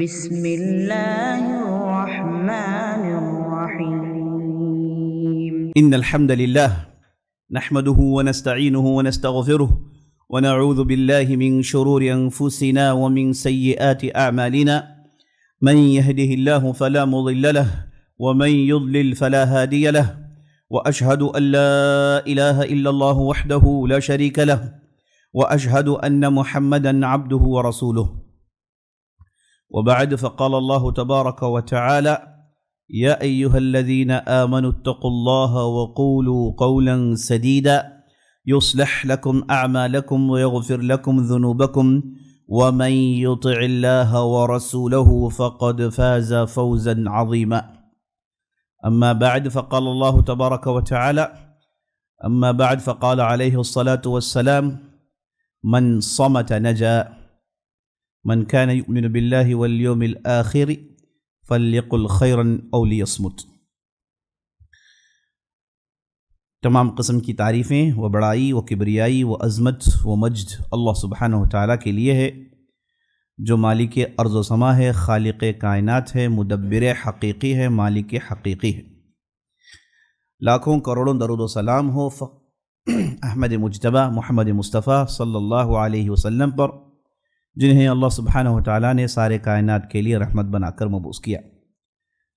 بسم الله الرحمن الرحيم. إن الحمد لله نحمده ونستعينه ونستغفره ونعوذ بالله من شرور أنفسنا ومن سيئات أعمالنا. من يهده الله فلا مضل له ومن يضلل فلا هادي له، وأشهد أن لا إله إلا الله وحده لا شريك له، وأشهد أن محمدا عبده ورسوله. وبعد، فقال الله تبارك وتعالى: يا أيها الذين آمنوا اتقوا الله وقولوا قولا سديدا يصلح لكم أعمالكم ويغفر لكم ذنوبكم ومن يطع الله ورسوله فقد فاز فوزا عظيما. أما بعد، فقال الله تبارك وتعالى: أما بعد، فقال عليه الصلاة والسلام: من صمت نجا، من كان يؤمن بالله واليوم الآخر فليقل خيرا أو ليصمت. تمام قسم کی تعریفیں و بڑائی و کبریائی و عظمت و مجد اللہ سبحانہ و تعالیٰ کے لیے ہے، جو مالک ارض و سما ہے، خالق کائنات ہے، مدبر حقیقی ہے، مالک حقیقی ہے. لاکھوں کروڑوں درود و سلام ہو احمد مجتبیٰ محمد مصطفیٰ صلی اللہ علیہ وسلم پر، جنہیں اللہ سبحانہ و تعالیٰ نے سارے کائنات کے لیے رحمت بنا کر مبعوث کیا.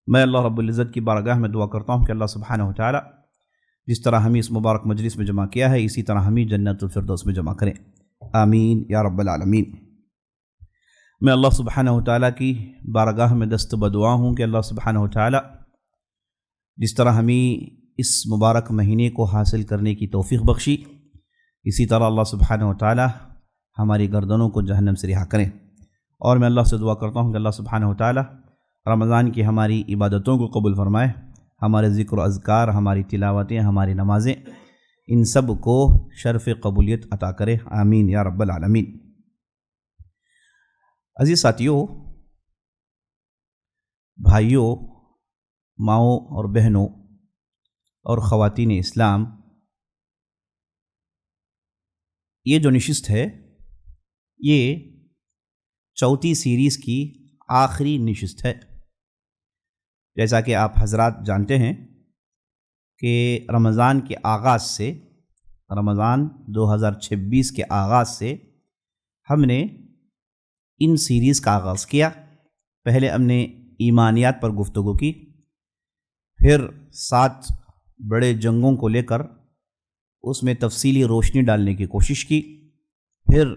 میں اللہ رب العزت کی بارگاہ میں دعا کرتا ہوں کہ اللہ سبحانہ و تعالیٰ جس طرح ہمیں اس مبارک مجلس میں جمع کیا ہے، اسی طرح ہمیں جنت الفردوس میں جمع کریں. آمین یا رب العالمین. میں اللہ سبحانہ و تعالیٰ کی بارگاہ میں دست بدعا ہوں کہ اللہ سبحانہ و تعالیٰ جس طرح ہمیں اس مبارک مہینے کو حاصل کرنے کی توفیق بخشی، اسی طرح اللہ سبحانہ و تعالیٰ ہماری گردنوں کو جہنم سے رہا کریں. اور میں اللہ سے دعا کرتا ہوں کہ اللہ سبحانہ و تعالیٰ رمضان کی ہماری عبادتوں کو قبول فرمائے، ہمارے ذکر و اذکار، ہماری تلاوتیں، ہماری نمازیں، ان سب کو شرف قبولیت عطا کرے. آمین یا رب العالمین. عزیز ساتھیوں، بھائیوں، ماؤں اور بہنوں اور خواتین اسلام، یہ جو نشست ہے یہ چوتھی سیریز کی آخری نشست ہے. جیسا کہ آپ حضرات جانتے ہیں کہ رمضان کے آغاز سے، رمضان 2026 کے آغاز سے ہم نے ان سیریز کا آغاز کیا. پہلے ہم نے ایمانیات پر گفتگو کی، پھر 7 بڑے جنگوں کو لے کر اس میں تفصیلی روشنی ڈالنے کی کوشش کی، پھر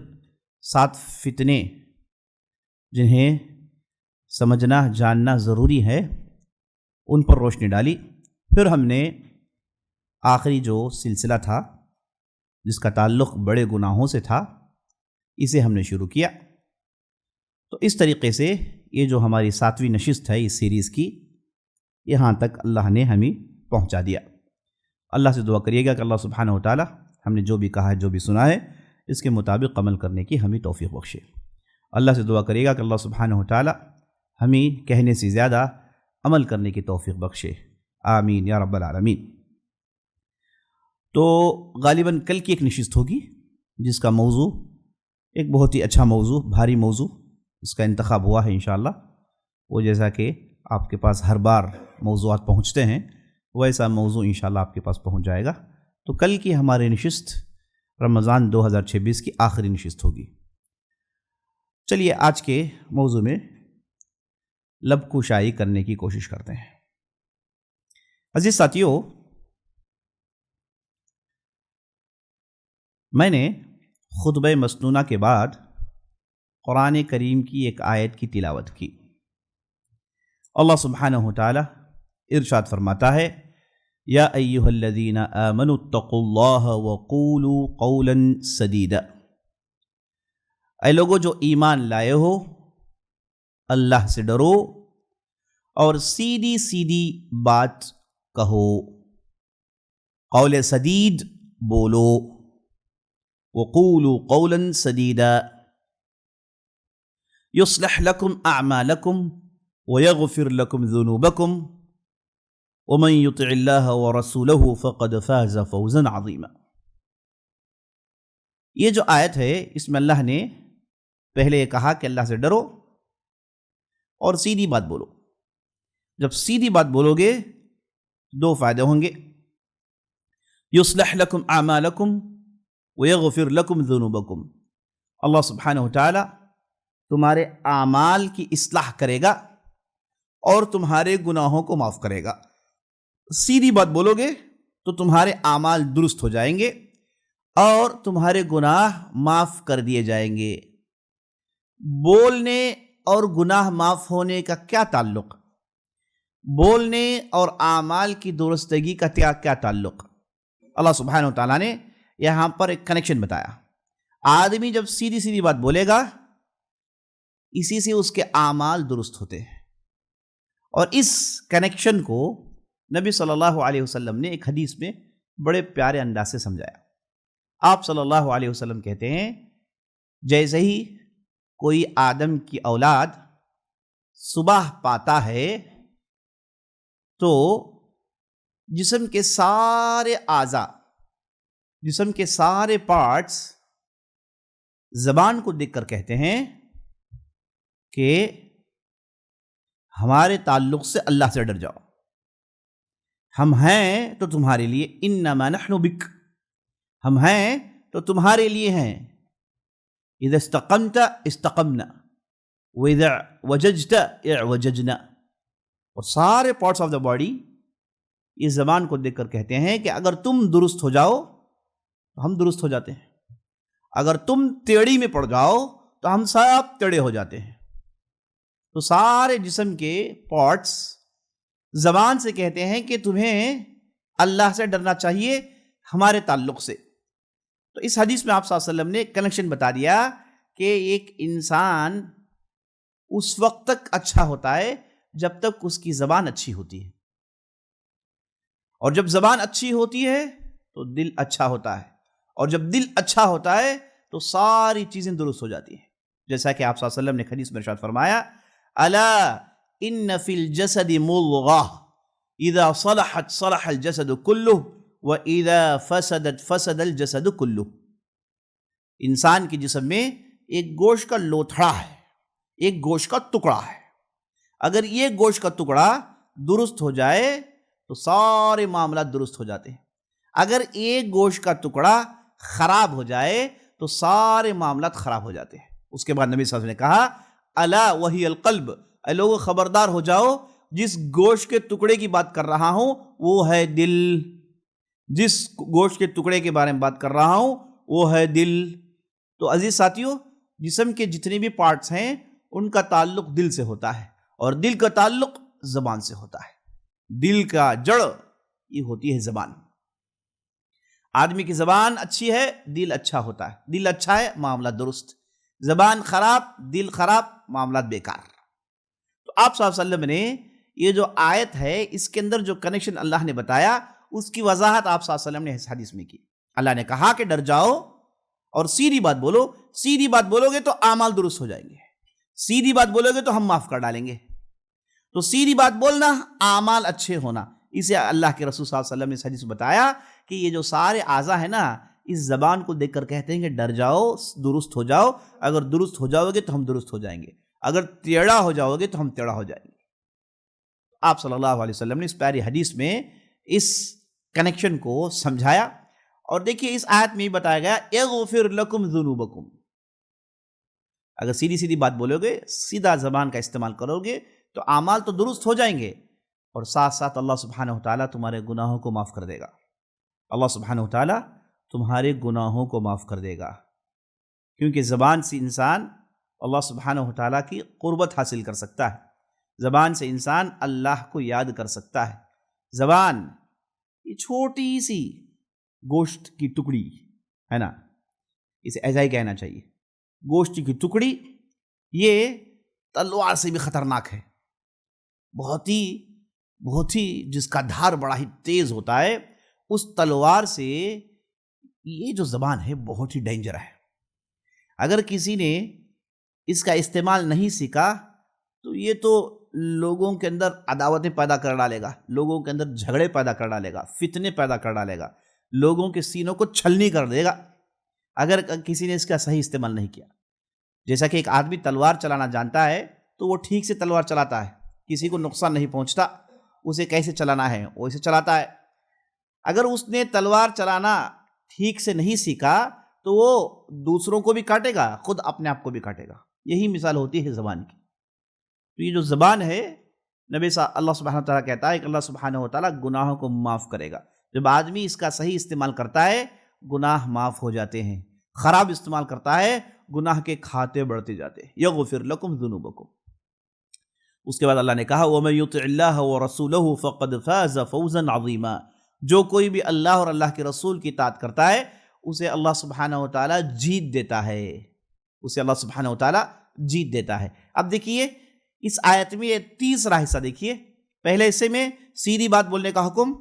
7 فتنے جنہیں سمجھنا جاننا ضروری ہے ان پر روشنی ڈالی. پھر ہم نے آخری جو سلسلہ تھا جس کا تعلق بڑے گناہوں سے تھا، اسے ہم نے شروع کیا. تو اس طریقے سے یہ جو ہماری 7ویں نشست ہے اس سیریز کی، یہاں تک اللہ نے ہمیں پہنچا دیا. اللہ سے دعا کریے گا کہ اللہ سبحانہ و تعالی ہم نے جو بھی کہا ہے، جو بھی سنا ہے، اس کے مطابق عمل کرنے کی ہمیں توفیق بخشے. اللہ سے دعا کریے گا کہ اللہ سبحانہ و تعالی ہمیں کہنے سے زیادہ عمل کرنے کی توفیق بخشے. آمین یا رب العالمین. تو غالباً کل کی ایک نشست ہوگی جس کا موضوع ایک بہت ہی اچھا موضوع، بھاری موضوع اس کا انتخاب ہوا ہے انشاءاللہ. وہ جیسا کہ آپ کے پاس ہر بار موضوعات پہنچتے ہیں، ویسا موضوع انشاءاللہ آپ کے پاس پہنچ جائے گا. تو کل کی ہماری نشست رمضان 2026 کی آخری نشست ہوگی. چلیے آج کے موضوع میں لب کشائی کرنے کی کوشش کرتے ہیں. عزیز ساتھیوں، میں نے خطبہ مسنونہ کے بعد قرآن کریم کی ایک آیت کی تلاوت کی. اللہ سبحانہ و تعالی ارشاد فرماتا ہے: یا ایھا الذین آمنوا اتقوا اللہ وقولوا قولا سدیدا. اے لوگو جو ایمان لائے ہو، اللہ سے ڈرو اور سیدھی سیدھی بات کہو، قول سدید بولو. وقولوا قولا سدیدا یصلح لکم اعمالکم ویغفر لکم ذنوبکم ومن یطع اللہ ورسولہ فقد فاز فوزا عظیما. یہ جو آیت ہے اس میں اللہ نے پہلے یہ کہا کہ اللہ سے ڈرو، اور سیدھی بات بولو. جب سیدھی بات بولو گے دو فائدے ہوں گے. یصلح لکم اعمالکم ویغفر لکم ذنوبکم. اللہ سبحانہ وتعالی تمہارے اعمال کی اصلاح کرے گا اور تمہارے گناہوں کو معاف کرے گا. سیدھی بات بولو گے تو تمہارے اعمال درست ہو جائیں گے اور تمہارے گناہ معاف کر دیے جائیں گے. بولنے اور گناہ معاف ہونے کا کیا تعلق؟ بولنے اور اعمال کی درستگی کا کیا تعلق؟ اللہ سبحانہ و تعالیٰ نے یہاں پر ایک کنیکشن بتایا. آدمی جب سیدھی سیدھی بات بولے گا اسی سے اس کے اعمال درست ہوتے ہیں. اور اس کنیکشن کو نبی صلی اللہ علیہ وسلم نے ایک حدیث میں بڑے پیارے انداز سے سمجھایا. آپ صلی اللہ علیہ وسلم کہتے ہیں جیسے ہی کوئی آدم کی اولاد صبح پاتا ہے تو جسم کے سارے اعضاء، جسم کے سارے پارٹس زبان کو دیکھ کر کہتے ہیں کہ ہمارے تعلق سے اللہ سے ڈر جاؤ، ہم ہیں تو تمہارے لیے، انما نحن بک، ہم ہیں تو تمہارے لیے ہیں. اذا استقمت استقمنا واذا وججت اعوججنا. اور سارے پارٹس آف دا باڈی اس زبان کو دیکھ کر کہتے ہیں کہ اگر تم درست ہو جاؤ تو ہم درست ہو جاتے ہیں، اگر تم ٹیڑھی میں پڑ جاؤ تو ہم سب ٹیڑھے ہو جاتے ہیں. تو سارے جسم کے پارٹس زبان سے کہتے ہیں کہ تمہیں اللہ سے ڈرنا چاہیے ہمارے تعلق سے. تو اس حدیث میں آپ صلی اللہ علیہ وسلم نے کنیکشن بتا دیا کہ ایک انسان اس وقت تک اچھا ہوتا ہے جب تک اس کی زبان اچھی ہوتی ہے، اور جب زبان اچھی ہوتی ہے تو دل اچھا ہوتا ہے، اور جب دل اچھا ہوتا ہے تو ساری چیزیں درست ہو جاتی ہیں. جیسا کہ آپ صلی اللہ علیہ وسلم نے حدیث میں ارشاد فرمایا الا ان فی الجسد مضغہ اذا صلحت صلح الجسد کلہ وَإِذَا فَسَدَتْ فَسَدَ الْجَسَدُ كُلُّهُ. انسان کے جسم میں ایک گوشت کا لوتھڑا ہے، ایک گوشت کا ٹکڑا ہے. اگر یہ گوشت کا ٹکڑا درست ہو جائے تو سارے معاملات درست ہو جاتے ہیں. اگر ایک گوشت کا ٹکڑا خراب ہو جائے تو سارے معاملات خراب ہو جاتے ہیں. اس کے بعد نبی صلی اللہ علیہ وسلم نے کہا الا وہی القلب، اے لوگو خبردار ہو جاؤ، جس گوشت کے ٹکڑے کی بات کر رہا ہوں وہ ہے دل. جس گوشت کے ٹکڑے کے بارے میں بات کر رہا ہوں وہ ہے دل. تو عزیز ساتھیو، جسم کے جتنے بھی پارٹس ہیں ان کا تعلق دل سے ہوتا ہے، اور دل کا تعلق زبان سے ہوتا ہے. دل کا جڑ یہ ہوتی ہے زبان. آدمی کی زبان اچھی ہے دل اچھا ہوتا ہے، دل اچھا ہے معاملات درست، زبان خراب دل خراب معاملات بیکار. تو آپ صلی اللہ علیہ وسلم نے یہ جو آیت ہے اس کے اندر جو کنیکشن اللہ نے بتایا اس کی وضاحت آپ صلی اللہ علیہ وسلم نے اس حدیث میں کی. اللہ نے کہا کہ ڈر جاؤ اور سیدھی بات بولو. سیدھی بات بولو گے تو اعمال درست ہو جائیں گے، سیدھی بات بولو گے تو ہم معاف کر ڈالیں گے. تو سیدھی بات بولنا، اعمال اچھے ہونا، اسے اللہ کے رسول صلی اللہ علیہ وسلم نے اس حدیث میں بتایا کہ یہ جو سارے اعضاء ہیں نا اس زبان کو دیکھ کر کہتے ہیں کہ ڈر جاؤ، درست ہو جاؤ. اگر درست ہو جاؤ گے تو ہم درست ہو جائیں گے، اگر ٹیڑھا ہو جاؤ گے تو ہم ٹیڑھا ہو جائیں گے. آپ صلی اللہ علیہ وسلم نے اس پیاری حدیث میں اس کنیکشن کو سمجھایا. اور دیکھیے اس آیت میں بتایا گیا اغفر لکم ذنوبکم. اگر سیدھی سیدھی بات بولو گے، سیدھا زبان کا استعمال کرو گے تو اعمال تو درست ہو جائیں گے، اور ساتھ ساتھ اللہ سبحانہ وتعالیٰ تمہارے گناہوں کو معاف کر دے گا. اللہ سبحانہ وتعالیٰ تمہارے گناہوں کو معاف کر دے گا، کیونکہ زبان سے انسان اللہ سبحانہ وتعالیٰ کی قربت حاصل کر سکتا ہے. زبان سے انسان اللہ کو یاد کر سکتا ہے. زبان یہ چھوٹی سی گوشت کی ٹکڑی ہے نا، اسے ایسا ہی کہنا چاہیے، گوشت کی ٹکڑی یہ تلوار سے بھی خطرناک ہے. بہت ہی جس کا دھار بڑا ہی تیز ہوتا ہے، اس تلوار سے یہ جو زبان ہے بہت ہی ڈینجر ہے. اگر کسی نے اس کا استعمال نہیں سیکھا تو یہ تو لوگوں کے اندر عداوتیں پیدا کر ڈالے گا، لوگوں کے اندر جھگڑے پیدا کر ڈالے گا، فتنے پیدا کر ڈالے گا، لوگوں کے سینوں کو چھلنی کر دے گا اگر کسی نے اس کا صحیح استعمال نہیں کیا. جیسا کہ ایک آدمی تلوار چلانا جانتا ہے تو وہ ٹھیک سے تلوار چلاتا ہے، کسی کو نقصان نہیں پہنچتا، اسے کیسے چلانا ہے ویسے چلاتا ہے۔ اگر اس نے تلوار چلانا ٹھیک سے نہیں سیکھا تو وہ دوسروں کو بھی کاٹے گا، خود اپنے آپ کو بھی کاٹے گا۔ یہی مثال ہوتی ہے زبان کی۔ تو یہ جو زبان ہے، اللہ سبحانہ وتعالیٰ کہتا ہے کہ اللہ سبحانہ وتعالیٰ گناہوں کو معاف کرے گا۔ جب آدمی اس کا صحیح استعمال کرتا ہے گناہ معاف ہو جاتے ہیں، خراب استعمال کرتا ہے گناہ کے کھاتے بڑھتے جاتے ہیں۔ یغفر لکم ذنوبکم۔ اس کے بعد اللہ نے کہا وَمَن یُطِعِ اللَّهَ وَرَسُولَهُ فَقَدْ فَازَ فَوْزًا عَظِیمًا۔ جو کوئی بھی اللہ اور اللہ کے رسول کی اطاعت کرتا ہے اسے اللہ سبحانہ وتعالیٰ جیت دیتا ہے، اسے اللہ سبحانہ وتعالیٰ جیت دیتا ہے۔ اب دیکھیے اس آیت میں تیسرا حصہ دیکھیے، پہلے حصے میں سیدھی بات بولنے کا حکم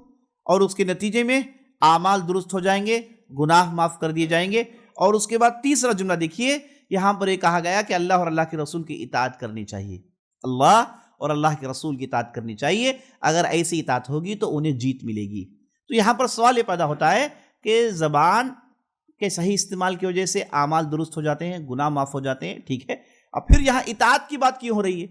اور اس کے نتیجے میں اعمال درست ہو جائیں گے، گناہ معاف کر دیے جائیں گے، اور اس کے بعد تیسرا جملہ دیکھیے، یہاں پر یہ کہا گیا کہ اللہ اور اللہ کے رسول کی اطاعت کرنی چاہیے، اللہ اور اللہ کے رسول کی اطاعت کرنی چاہیے۔ اگر ایسی اطاعت ہوگی تو انہیں جیت ملے گی۔ تو یہاں پر سوال یہ پیدا ہوتا ہے کہ زبان کے صحیح استعمال کی وجہ سے اعمال درست ہو جاتے ہیں، گناہ معاف ہو جاتے ہیں، ٹھیک ہے، اب پھر یہاں اطاعت کی بات کیوں ہو رہی ہے؟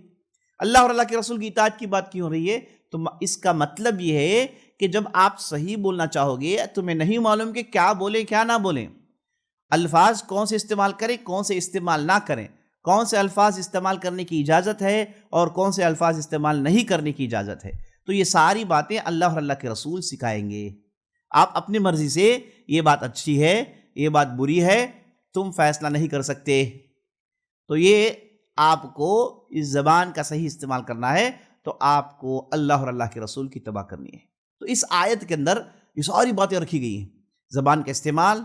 اللہ اور اللہ کے رسول کی اطاعت کی بات کیوں ہو رہی ہے؟ تو اس کا مطلب یہ ہے کہ جب آپ صحیح بولنا چاہو گے تمہیں نہیں معلوم کہ کیا بولیں کیا نہ بولیں، الفاظ کون سے استعمال کریں کون سے استعمال نہ کریں، کون سے الفاظ استعمال کرنے کی اجازت ہے اور کون سے الفاظ استعمال نہیں کرنے کی اجازت ہے، تو یہ ساری باتیں اللہ اور اللہ کے رسول سکھائیں گے۔ آپ اپنی مرضی سے یہ بات اچھی ہے یہ بات بری ہے تم فیصلہ نہیں کر سکتے۔ تو یہ آپ کو اس زبان کا صحیح استعمال کرنا ہے تو آپ کو اللہ اور اللہ کے رسول کی اتباع کرنی ہے۔ تو اس آیت کے اندر یہ ساری باتیں رکھی گئی ہیں، زبان کا استعمال،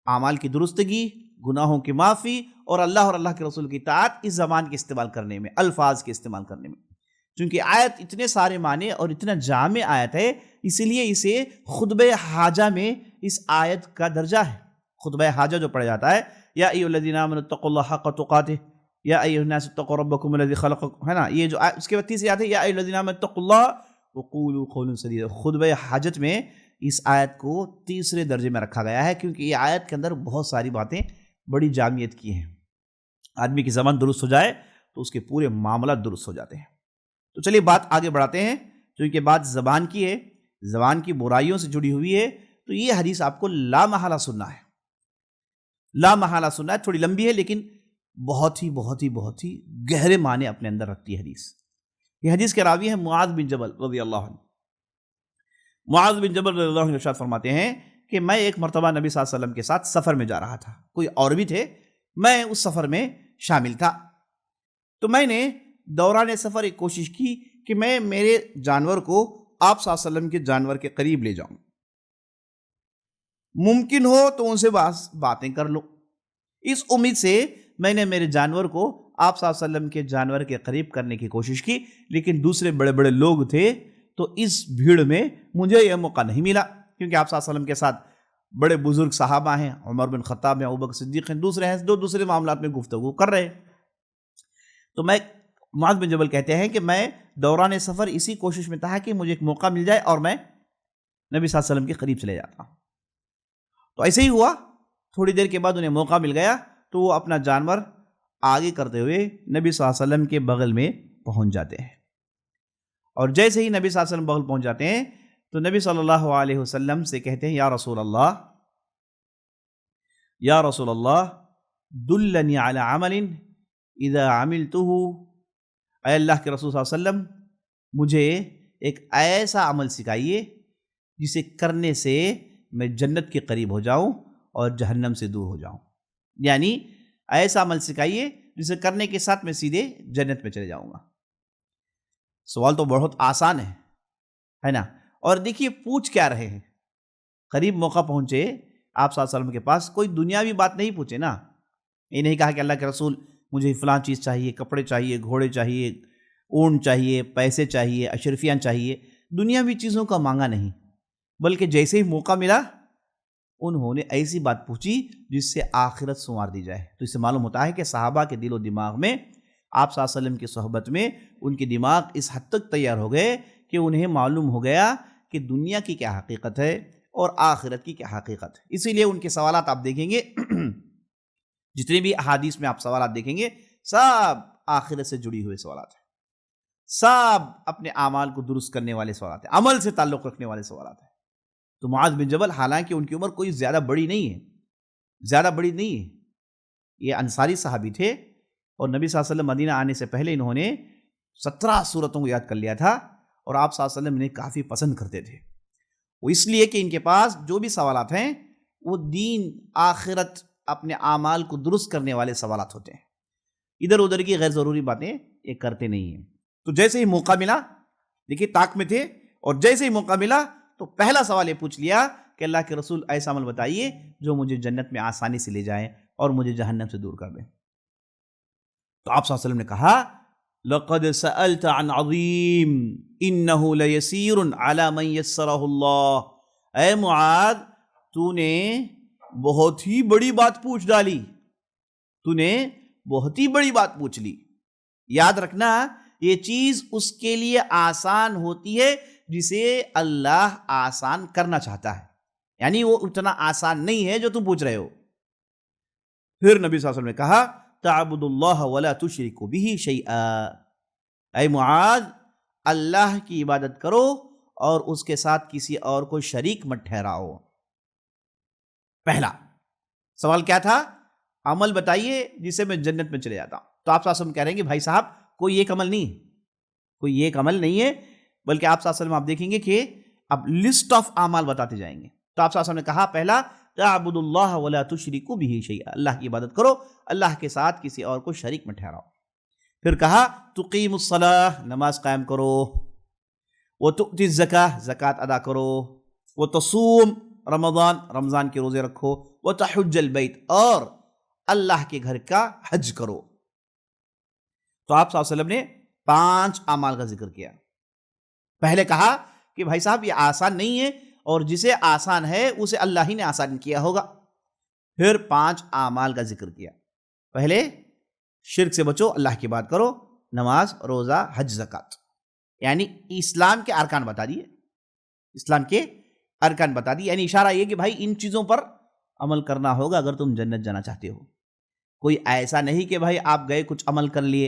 اعمال کی درستگی، گناہوں کی معافی اور اللہ کے رسول کی اطاعت اس زبان کے استعمال کرنے میں، الفاظ کے استعمال کرنے میں۔ چونکہ آیت اتنے سارے معنی اور اتنا جامع آیت ہے، اسی لیے اسے خطبہ حاجہ میں اس آیت کا درجہ ہے۔ خطبہ حاجہ جو پڑھا جاتا ہے، یا ایھا الذین آمنوا اتقوا اللہ حق تقاتہ، یا ایھا الناس اتقوا ربکم الذی خلقکم، ہے نا، یہ جو اس کے بعد تیسری آیت ہے یا ایھا الذین آمنوا اتقوا اللہ وقولوا قولا سدیدا۔ خطبہ حاجت میں اس آیت کو تیسرے درجے میں رکھا گیا ہے، کیونکہ یہ آیت کے اندر بہت ساری باتیں بڑی جامعیت کی ہیں۔ آدمی کی زبان درست ہو جائے تو اس کے پورے معاملات درست ہو جاتے ہیں۔ تو چلیے بات آگے بڑھاتے ہیں، کیونکہ بات زبان کی ہے، زبان کی برائیوں سے جڑی ہوئی ہے، تو یہ حدیث آپ کو لا محالہ سننا ہے، لا محالہ سننا ہے۔ تھوڑی لمبی ہے لیکن بہت ہی گہرے معنی اپنے اندر رکھتی ہے حدیث۔ یہ حدیث کے راوی ہیں معاذ بن جبل رضی اللہ عنہ۔ معاذ بن جبل رضی اللہ عنہ ارشاد فرماتے ہیں کہ میں ایک مرتبہ نبی صلی اللہ علیہ وسلم کے ساتھ سفر میں جا رہا تھا، کوئی اور بھی تھے، میں اس سفر میں شامل تھا۔ تو میں نے دوران سفر ایک کوشش کی کہ میں میرے جانور کو آپ صلی اللہ علیہ وسلم کے جانور کے قریب لے جاؤں، ممکن ہو تو ان سے باتیں کر لوں۔ اس امید سے میں نے میرے جانور کو آپ صلی اللہ علیہ وسلم کے جانور کے قریب کرنے کی کوشش کی، لیکن دوسرے بڑے بڑے لوگ تھے تو اس بھیڑ میں مجھے یہ موقع نہیں ملا، کیونکہ آپ صلی اللہ علیہ وسلم کے ساتھ بڑے بزرگ صحابہ ہیں، عمر بن خطاب ہیں، ابوبکر صدیق ہیں، دوسرے ہیں، دوسرے معاملات میں گفتگو کر رہے ہیں۔ تو میں معاذ بن جبل کہتے ہیں کہ میں دوران سفر اسی کوشش میں تھا کہ مجھے ایک موقع مل جائے اور میں نبی صلی اللہ علیہ وسلم کے قریب چلے جاتا ہوں۔ تو ایسے ہی ہوا، تھوڑی دیر کے بعد انہیں موقع مل گیا تو وہ اپنا جانور آگے کرتے ہوئے نبی صلی اللہ علیہ وسلم کے بغل میں پہنچ جاتے ہیں، اور جیسے ہی نبی صلی اللہ علیہ وسلم بغل پہنچ جاتے ہیں تو نبی صلی اللہ علیہ وسلم سے کہتے ہیں یا رسول اللہ دلنی علی عمل اذا عملته، اے اللہ کے رسول صلی اللہ علیہ وسلم مجھے ایک ایسا عمل سکھائیے جسے کرنے سے میں جنت کے قریب ہو جاؤں اور جہنم سے دور ہو جاؤں، یعنی ایسا عمل سکھائیے جسے کرنے کے ساتھ میں سیدھے جنت میں چلے جاؤں گا۔ سوال تو بہت آسان ہے نا، اور دیکھیے پوچھ کیا رہے ہیں، قریب موقع پہنچے آپ صلی اللہ علیہ وسلم کے پاس، کوئی دنیاوی بات نہیں پوچھے نا، یہ نہیں کہا کہ اللہ کے رسول مجھے فلاں چیز چاہیے، کپڑے چاہیے، گھوڑے چاہیے، اونٹ چاہیے، پیسے چاہیے، اشرفیاں چاہیے، دنیاوی چیزوں کا مانگا نہیں، بلکہ جیسے ہی موقع ملا انہوں نے ایسی بات پوچھی جس سے آخرت سنوار دی جائے۔ تو اس سے معلوم ہوتا ہے کہ صحابہ کے دل و دماغ میں آپ صلی اللہ علیہ وسلم کی صحبت میں ان کے دماغ اس حد تک تیار ہو گئے کہ انہیں معلوم ہو گیا کہ دنیا کی کیا حقیقت ہے اور آخرت کی کیا حقیقت ہے۔ اسی لیے ان کے سوالات آپ دیکھیں گے، جتنے بھی احادیث میں آپ سوالات دیکھیں گے سب آخرت سے جڑی ہوئے سوالات ہیں، سب اپنے اعمال کو درست کرنے والے سوالات ہیں، عمل سے تعلق رکھنے والے سوالات ہیں۔ تو معاذ بن جبل حالانکہ ان کی عمر کوئی زیادہ بڑی نہیں ہے، یہ انصاری صحابی تھے، اور نبی صلی اللہ علیہ وسلم مدینہ آنے سے پہلے انہوں نے 17 سورتوں کو یاد کر لیا تھا، اور آپ صلی اللہ علیہ وسلم انہیں کافی پسند کرتے تھے۔ وہ اس لیے کہ ان کے پاس جو بھی سوالات ہیں وہ دین، آخرت، اپنے اعمال کو درست کرنے والے سوالات ہوتے ہیں، ادھر ادھر کی غیر ضروری باتیں یہ کرتے نہیں ہیں۔ تو جیسے ہی موقع ملا، دیکھیے طاق میں تھے، اور جیسے ہی موقع ملا تو پہلا سوال یہ پوچھ لیا کہ اللہ کے رسول ایسا عمل بتائیے جو مجھے جنت میں آسانی سے لے جائے اور مجھے جہنم سے دور کر دیں۔ تو آپ صلی اللہ علیہ وسلم نے کہا لَقَدْ سَأَلْتَ عَنْ عَظِيمٍ إِنَّهُ لَيَسِيرٌ عَلَى مَنْ يَسَّرَهُ اللَّهُ۔ اے معاذ، تو نے بہت ہی بڑی بات پوچھ ڈالی، تو نے بہت ہی بڑی بات پوچھ لی۔ یاد رکھنا، یہ چیز اس کے لیے آسان ہوتی ہے جسے اللہ آسان کرنا چاہتا ہے، یعنی وہ اتنا آسان نہیں ہے جو تم پوچھ رہے ہو۔ پھر نبی صلی اللہ علیہ وسلم نے کہا تعبد اللہ ولا تشرک بہ شیئا۔ اے معاذ، اللہ کی عبادت کرو اور اس کے ساتھ کسی اور کو شریک مت ٹھہراؤ۔ پہلا سوال کیا تھا؟ عمل بتائیے جسے میں جنت میں چلے جاتا ہوں۔ تو آپ صلی اللہ علیہ وسلم کہہ رہے ہیں کہ بھائی صاحب، کوئی ایک عمل نہیں ہے، بلکہ آپ صلی اللہ علیہ وسلم آپ دیکھیں گے کہ اب لسٹ آف اعمال بتاتے جائیں گے۔ تو آپ صلی اللہ علیہ وسلم نے کہا پہلا تعبد اللہ ولا تشرک بہ شیئا، اللہ کی عبادت کرو، اللہ کے ساتھ کسی اور کو شریک مت ٹھہراؤ۔ پھر کہا تقیم الصلاۃ، نماز قائم کرو، وتؤتی الزکاۃ، زکوٰۃ ادا کرو، وتصوم، رمضان کے روزے رکھو، وتحج البیت، اور اللہ کے گھر کا حج کرو۔ تو آپ صلی اللہ علیہ وسلم نے 5 اعمال کا ذکر کیا۔ پہلے کہا کہ بھائی صاحب یہ آسان نہیں ہے، اور جسے آسان ہے اسے اللہ ہی نے آسان کیا ہوگا۔ پھر 5 اعمال کا ذکر کیا۔ پہلے شرک سے بچو، اللہ کی بات کرو، نماز، روزہ، حج، زکوٰۃ، یعنی اسلام کے ارکان بتا دیے، یعنی اشارہ یہ کہ بھائی ان چیزوں پر عمل کرنا ہوگا اگر تم جنت جانا چاہتے ہو۔ کوئی ایسا نہیں کہ بھائی آپ گئے کچھ عمل کر لیے،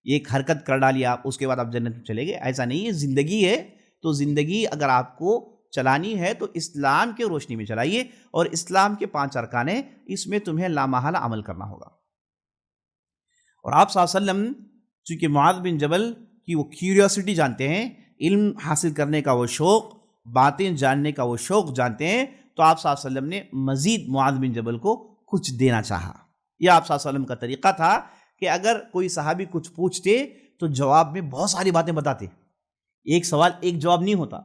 ایک حرکت کر ڈالی آپ، اس کے بعد آپ جنت میں چلے گئے، ایسا نہیں ہے۔ زندگی ہے تو زندگی اگر آپ کو چلانی ہے تو اسلام کے روشنی میں چلائیے، اور اسلام کے 5 ارکان ہیں، اس میں تمہیں لامحالہ عمل کرنا ہوگا۔ اور آپ صلی اللہ علیہ وسلم چونکہ معاذ بن جبل کی وہ کیوریوسٹی جانتے ہیں، علم حاصل کرنے کا وہ شوق، باتیں جاننے کا وہ شوق جانتے ہیں، تو آپ صلی اللہ علیہ وسلم نے مزید معاذ بن جبل کو کچھ دینا چاہا۔ یہ آپ صلی اللہ علیہ وسلم کا طریقہ تھا کہ اگر کوئی صحابی کچھ پوچھتے تو جواب میں بہت ساری باتیں بتاتے۔ ایک سوال ایک جواب نہیں ہوتا،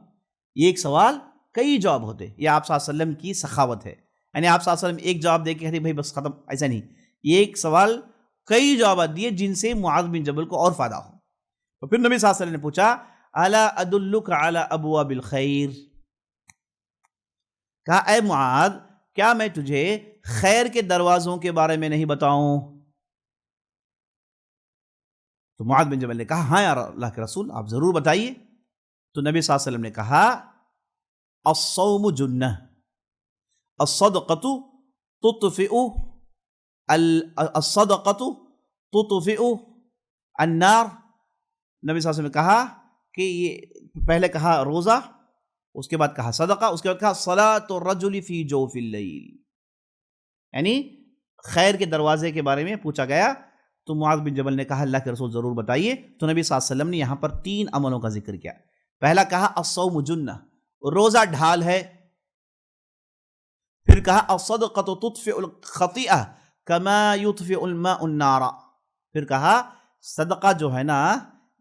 ایک سوال کئی جواب ہوتے۔ یہ آپ صلی اللہ علیہ وسلم کی سخاوت ہے، یعنی آپ صلی اللہ علیہ وسلم ایک جواب دے کے کہتے بھائی بس ختم، ایسا نہیں، ایک سوال کئی جوابات دیے جن سے معاذ بن جبل کو اور فائدہ ہو۔ تو پھر نبی صلی اللہ علیہ وسلم نے پوچھا الا ادلک علی ابواب الخیر، کہا اے معاذ، کیا میں تجھے خیر کے دروازوں کے بارے میں نہیں بتاؤں؟ تو معاذ بن جبل نے کہا ہاں یا اللہ کے رسول، آپ ضرور بتائیے۔ تو نبی صلی اللہ علیہ وسلم نے کہا الصوم جنہ، الصدقۃ تطفئ النار۔ نبی صلی اللہ علیہ وسلم نے کہا کہ یہ پہلے کہا روزہ، اس کے بعد کہا صدقہ، اس کے بعد کہا صلاۃ الرجل فی جوف اللیل، یعنی خیر کے دروازے کے بارے میں پوچھا گیا۔ تو معاذ بن جبل نے کہا اللہ کے رسول ضرور بتائیے۔ تو نبی صلی اللہ علیہ وسلم نے یہاں پر 3 عملوں کا ذکر کیا۔ پہلا کہا الصوم جنہ، روزہ ڈھال ہے۔ پھر کہا الصدقۃ تطفئ الخطیئہ کما یطفئ الماء النار، پھر کہا صدقہ جو ہے نا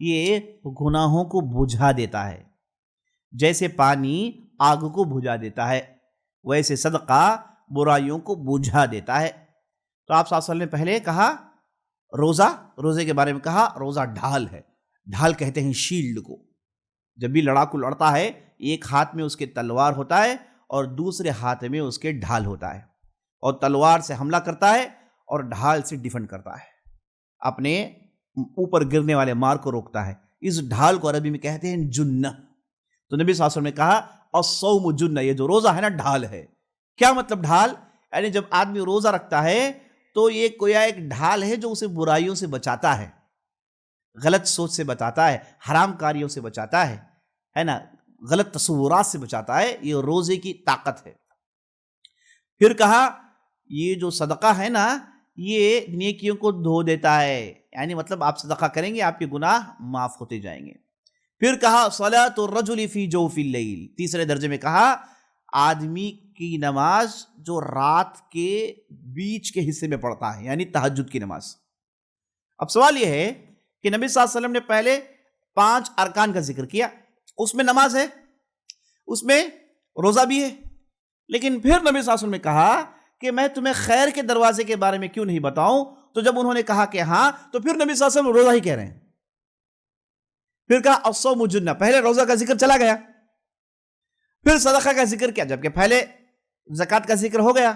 یہ گناہوں کو بجھا دیتا ہے، جیسے پانی آگ کو بجھا دیتا ہے ویسے صدقہ برائیوں کو بجھا دیتا ہے۔ تو آپ صلی اللہ علیہ وسلم نے پہلے کہا روزے کے بارے میں کہا روزہ ڈھال ہے، ڈھال کہتے ہیں شیلڈ کو۔ جب بھی لڑاکو لڑتا ہے ایک ہاتھ میں اس کے تلوار ہوتا ہے اور دوسرے ہاتھ میں اس کے ڈھال ہوتا ہے، اور تلوار سے حملہ کرتا ہے اور ڈھال سے ڈیفینڈ کرتا ہے، اپنے اوپر گرنے والے مار کو روکتا ہے۔ اس ڈھال کو عربی میں کہتے ہیں جنہ۔ تو نبی صلی اللہ علیہ وسلم نے کہا الصوم جنہ، یہ جو روزہ ہے نا ڈھال ہے۔ کیا مطلب ڈھال؟ یعنی جب آدمی روزہ رکھتا ہے تو یہ کوئی ایک ڈھال ہے جو اسے برائیوں سے بچاتا ہے، غلط سوچ سے بچاتا ہے، حرام کاریوں سے بچاتا ہے نا، غلط تصورات سے بچاتا ہے. یہ روزے کی طاقت ہے. پھر کہا یہ جو صدقہ ہے نا یہ نیکیوں کو دھو دیتا ہے، یعنی مطلب آپ صدقہ کریں گے آپ کے گناہ معاف ہوتے جائیں گے. پھر کہا صلاۃ الرجل فی جوف اللیل، تیسرے درجے میں کہا آدمی کی نماز جو رات کے بیچ کے حصے میں پڑھتا ہے، یعنی تہجد کی نماز. اب سوال یہ ہے کہ نبی صلی اللہ علیہ وسلم نے پہلے 5 ارکان کا ذکر کیا، اس میں نماز ہے، اس میں روزہ بھی ہے، لیکن پھر نبی صلی اللہ علیہ وسلم نے کہا کہ میں تمہیں خیر کے دروازے کے بارے میں کیوں نہیں بتاؤں؟ تو جب انہوں نے کہا کہ ہاں، تو پھر نبی صلی اللہ علیہ وسلم روزہ ہی کہہ رہے ہیں. پھر کہا الصوم جنہ، پہلے روزہ کا ذکر چلا گیا، پھر صدقہ کا ذکر کیا جبکہ پہلے زکوٰۃ کا ذکر ہو گیا،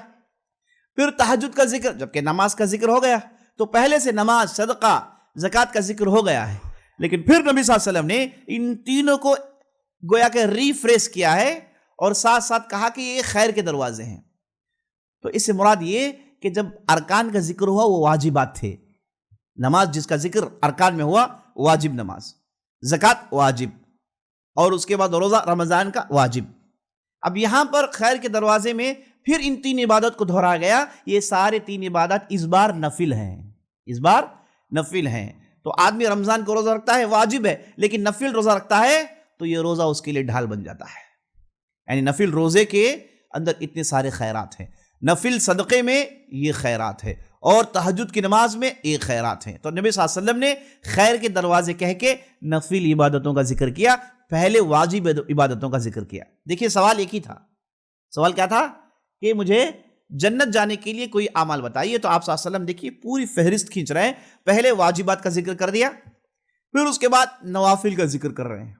پھر تہجد کا ذکر جبکہ نماز کا ذکر ہو گیا. تو پہلے سے نماز، صدقہ، زکوٰۃ کا ذکر ہو گیا ہے، لیکن پھر نبی صلی اللہ علیہ وسلم نے ان تینوں کو گویا کہ ریفریش کیا ہے اور ساتھ ساتھ کہا کہ یہ خیر کے دروازے ہیں. تو اس سے مراد یہ کہ جب ارکان کا ذکر ہوا وہ واجبات تھے. نماز جس کا ذکر ارکان میں ہوا واجب نماز، زکوٰۃ واجب، اور اس کے بعد روزہ رمضان کا واجب. اب یہاں پر خیر کے دروازے میں پھر ان 3 عبادت کو دہرایا گیا. یہ سارے 3 عبادت اس بار نفل ہیں، اس بار نفل ہیں. تو آدمی رمضان کو روزہ رکھتا ہے واجب ہے، لیکن نفل روزہ رکھتا ہے تو یہ روزہ اس کے لیے ڈھال بن جاتا ہے. یعنی نفل روزے کے اندر اتنے سارے خیرات ہیں، نفل صدقے میں یہ خیرات ہے، اور تہجد کی نماز میں یہ خیرات ہیں. تو نبی صلی اللہ علیہ وسلم نے خیر کے دروازے کہہ کے نفل عبادتوں کا ذکر کیا، پہلے واجب عبادتوں کا ذکر کیا. دیکھیے سوال ایک ہی تھا. سوال کیا تھا کہ مجھے جنت جانے کے لیے کوئی اعمال بتائیے. تو آپ صلی اللہ علیہ وسلم دیکھیے پوری فہرست کھینچ رہے ہیں. پہلے واجبات کا ذکر کر دیا، پھر اس کے بعد نوافل کا ذکر کر رہے ہیں.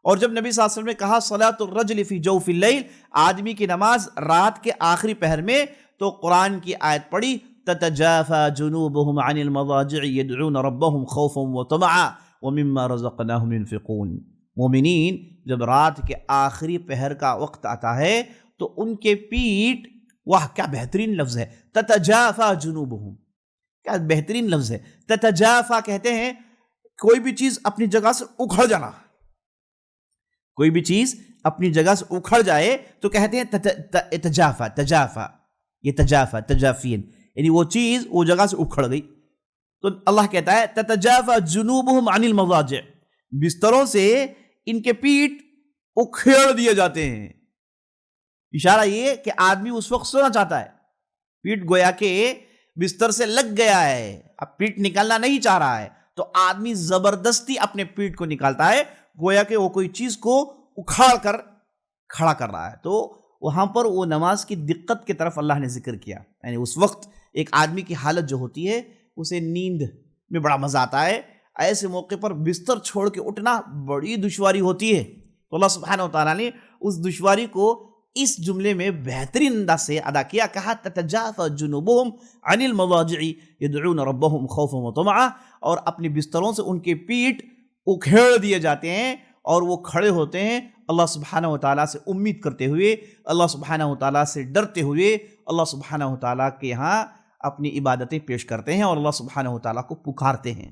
اور جب نبی صلی اللہ علیہ وسلم نے کہا صلاۃ الرجل فی جوف اللیل، آدمی کی نماز رات کے آخری پہر میں، تو قرآن کی آیت پڑھی تتجافى جنوبهم عن المضاجع يدعون ربهم خوفا وطمعا ومما رزقناهم ينفقون. مومنین جب رات کے آخری پہر کا وقت آتا ہے تو ان کے پیٹ، واہ کیا بہترین لفظ ہے، تتجافى جنوبهم، کیا بہترین لفظ ہے. تتجافى کہتے ہیں کوئی بھی چیز اپنی جگہ سے اکھڑ جانا، کوئی بھی چیز اپنی جگہ سے اکھڑ جائے تو کہتے ہیں تجافى. تجافى یہ تجافى تجافین، یعنی وہ چیز وہ جگہ سے اکھڑ گئی. تو اللہ کہتا ہے تتجافى جنوبهم عن المضاجع، بستروں سے ان کے پیٹ اکھیڑ دیے جاتے ہیں. اشارہ یہ کہ آدمی اس وقت سونا چاہتا ہے، پیٹ گویا کہ بستر سے لگ گیا ہے، اب پیٹ نکالنا نہیں چاہ رہا ہے، تو آدمی زبردستی اپنے پیٹ کو نکالتا ہے، گویا کہ وہ کوئی چیز کو اکھاڑ کر کھڑا کر رہا ہے. تو وہاں پر وہ نماز کی دقت کی طرف اللہ نے ذکر کیا. یعنی اس وقت ایک آدمی کی حالت جو ہوتی ہے اسے نیند میں بڑا مزہ آتا ہے، ایسے موقع پر بستر چھوڑ کے اٹھنا بڑی دشواری ہوتی ہے. تو اللہ سبحانہ وتعالیٰ نے اس دشواری کو اس جملے میں بہترین انداز سے ادا کیا. کہا تتجافى جنوبهم عن المضاجع يدعون ربهم خوفا وطمعا، اور اپنے بستروں سے ان کے پیٹ اکھیڑ دیے جاتے ہیں اور وہ کھڑے ہوتے ہیں اللہ سبحانہ وتعالیٰ سے امید کرتے ہوئے، اللہ سبحانہ وتعالیٰ سے ڈرتے ہوئے، اللہ سبحانہ وتعالیٰ کے ہاں اپنی عبادتیں پیش کرتے ہیں اور اللہ سبحانہ وتعالیٰ کو پکارتے ہیں.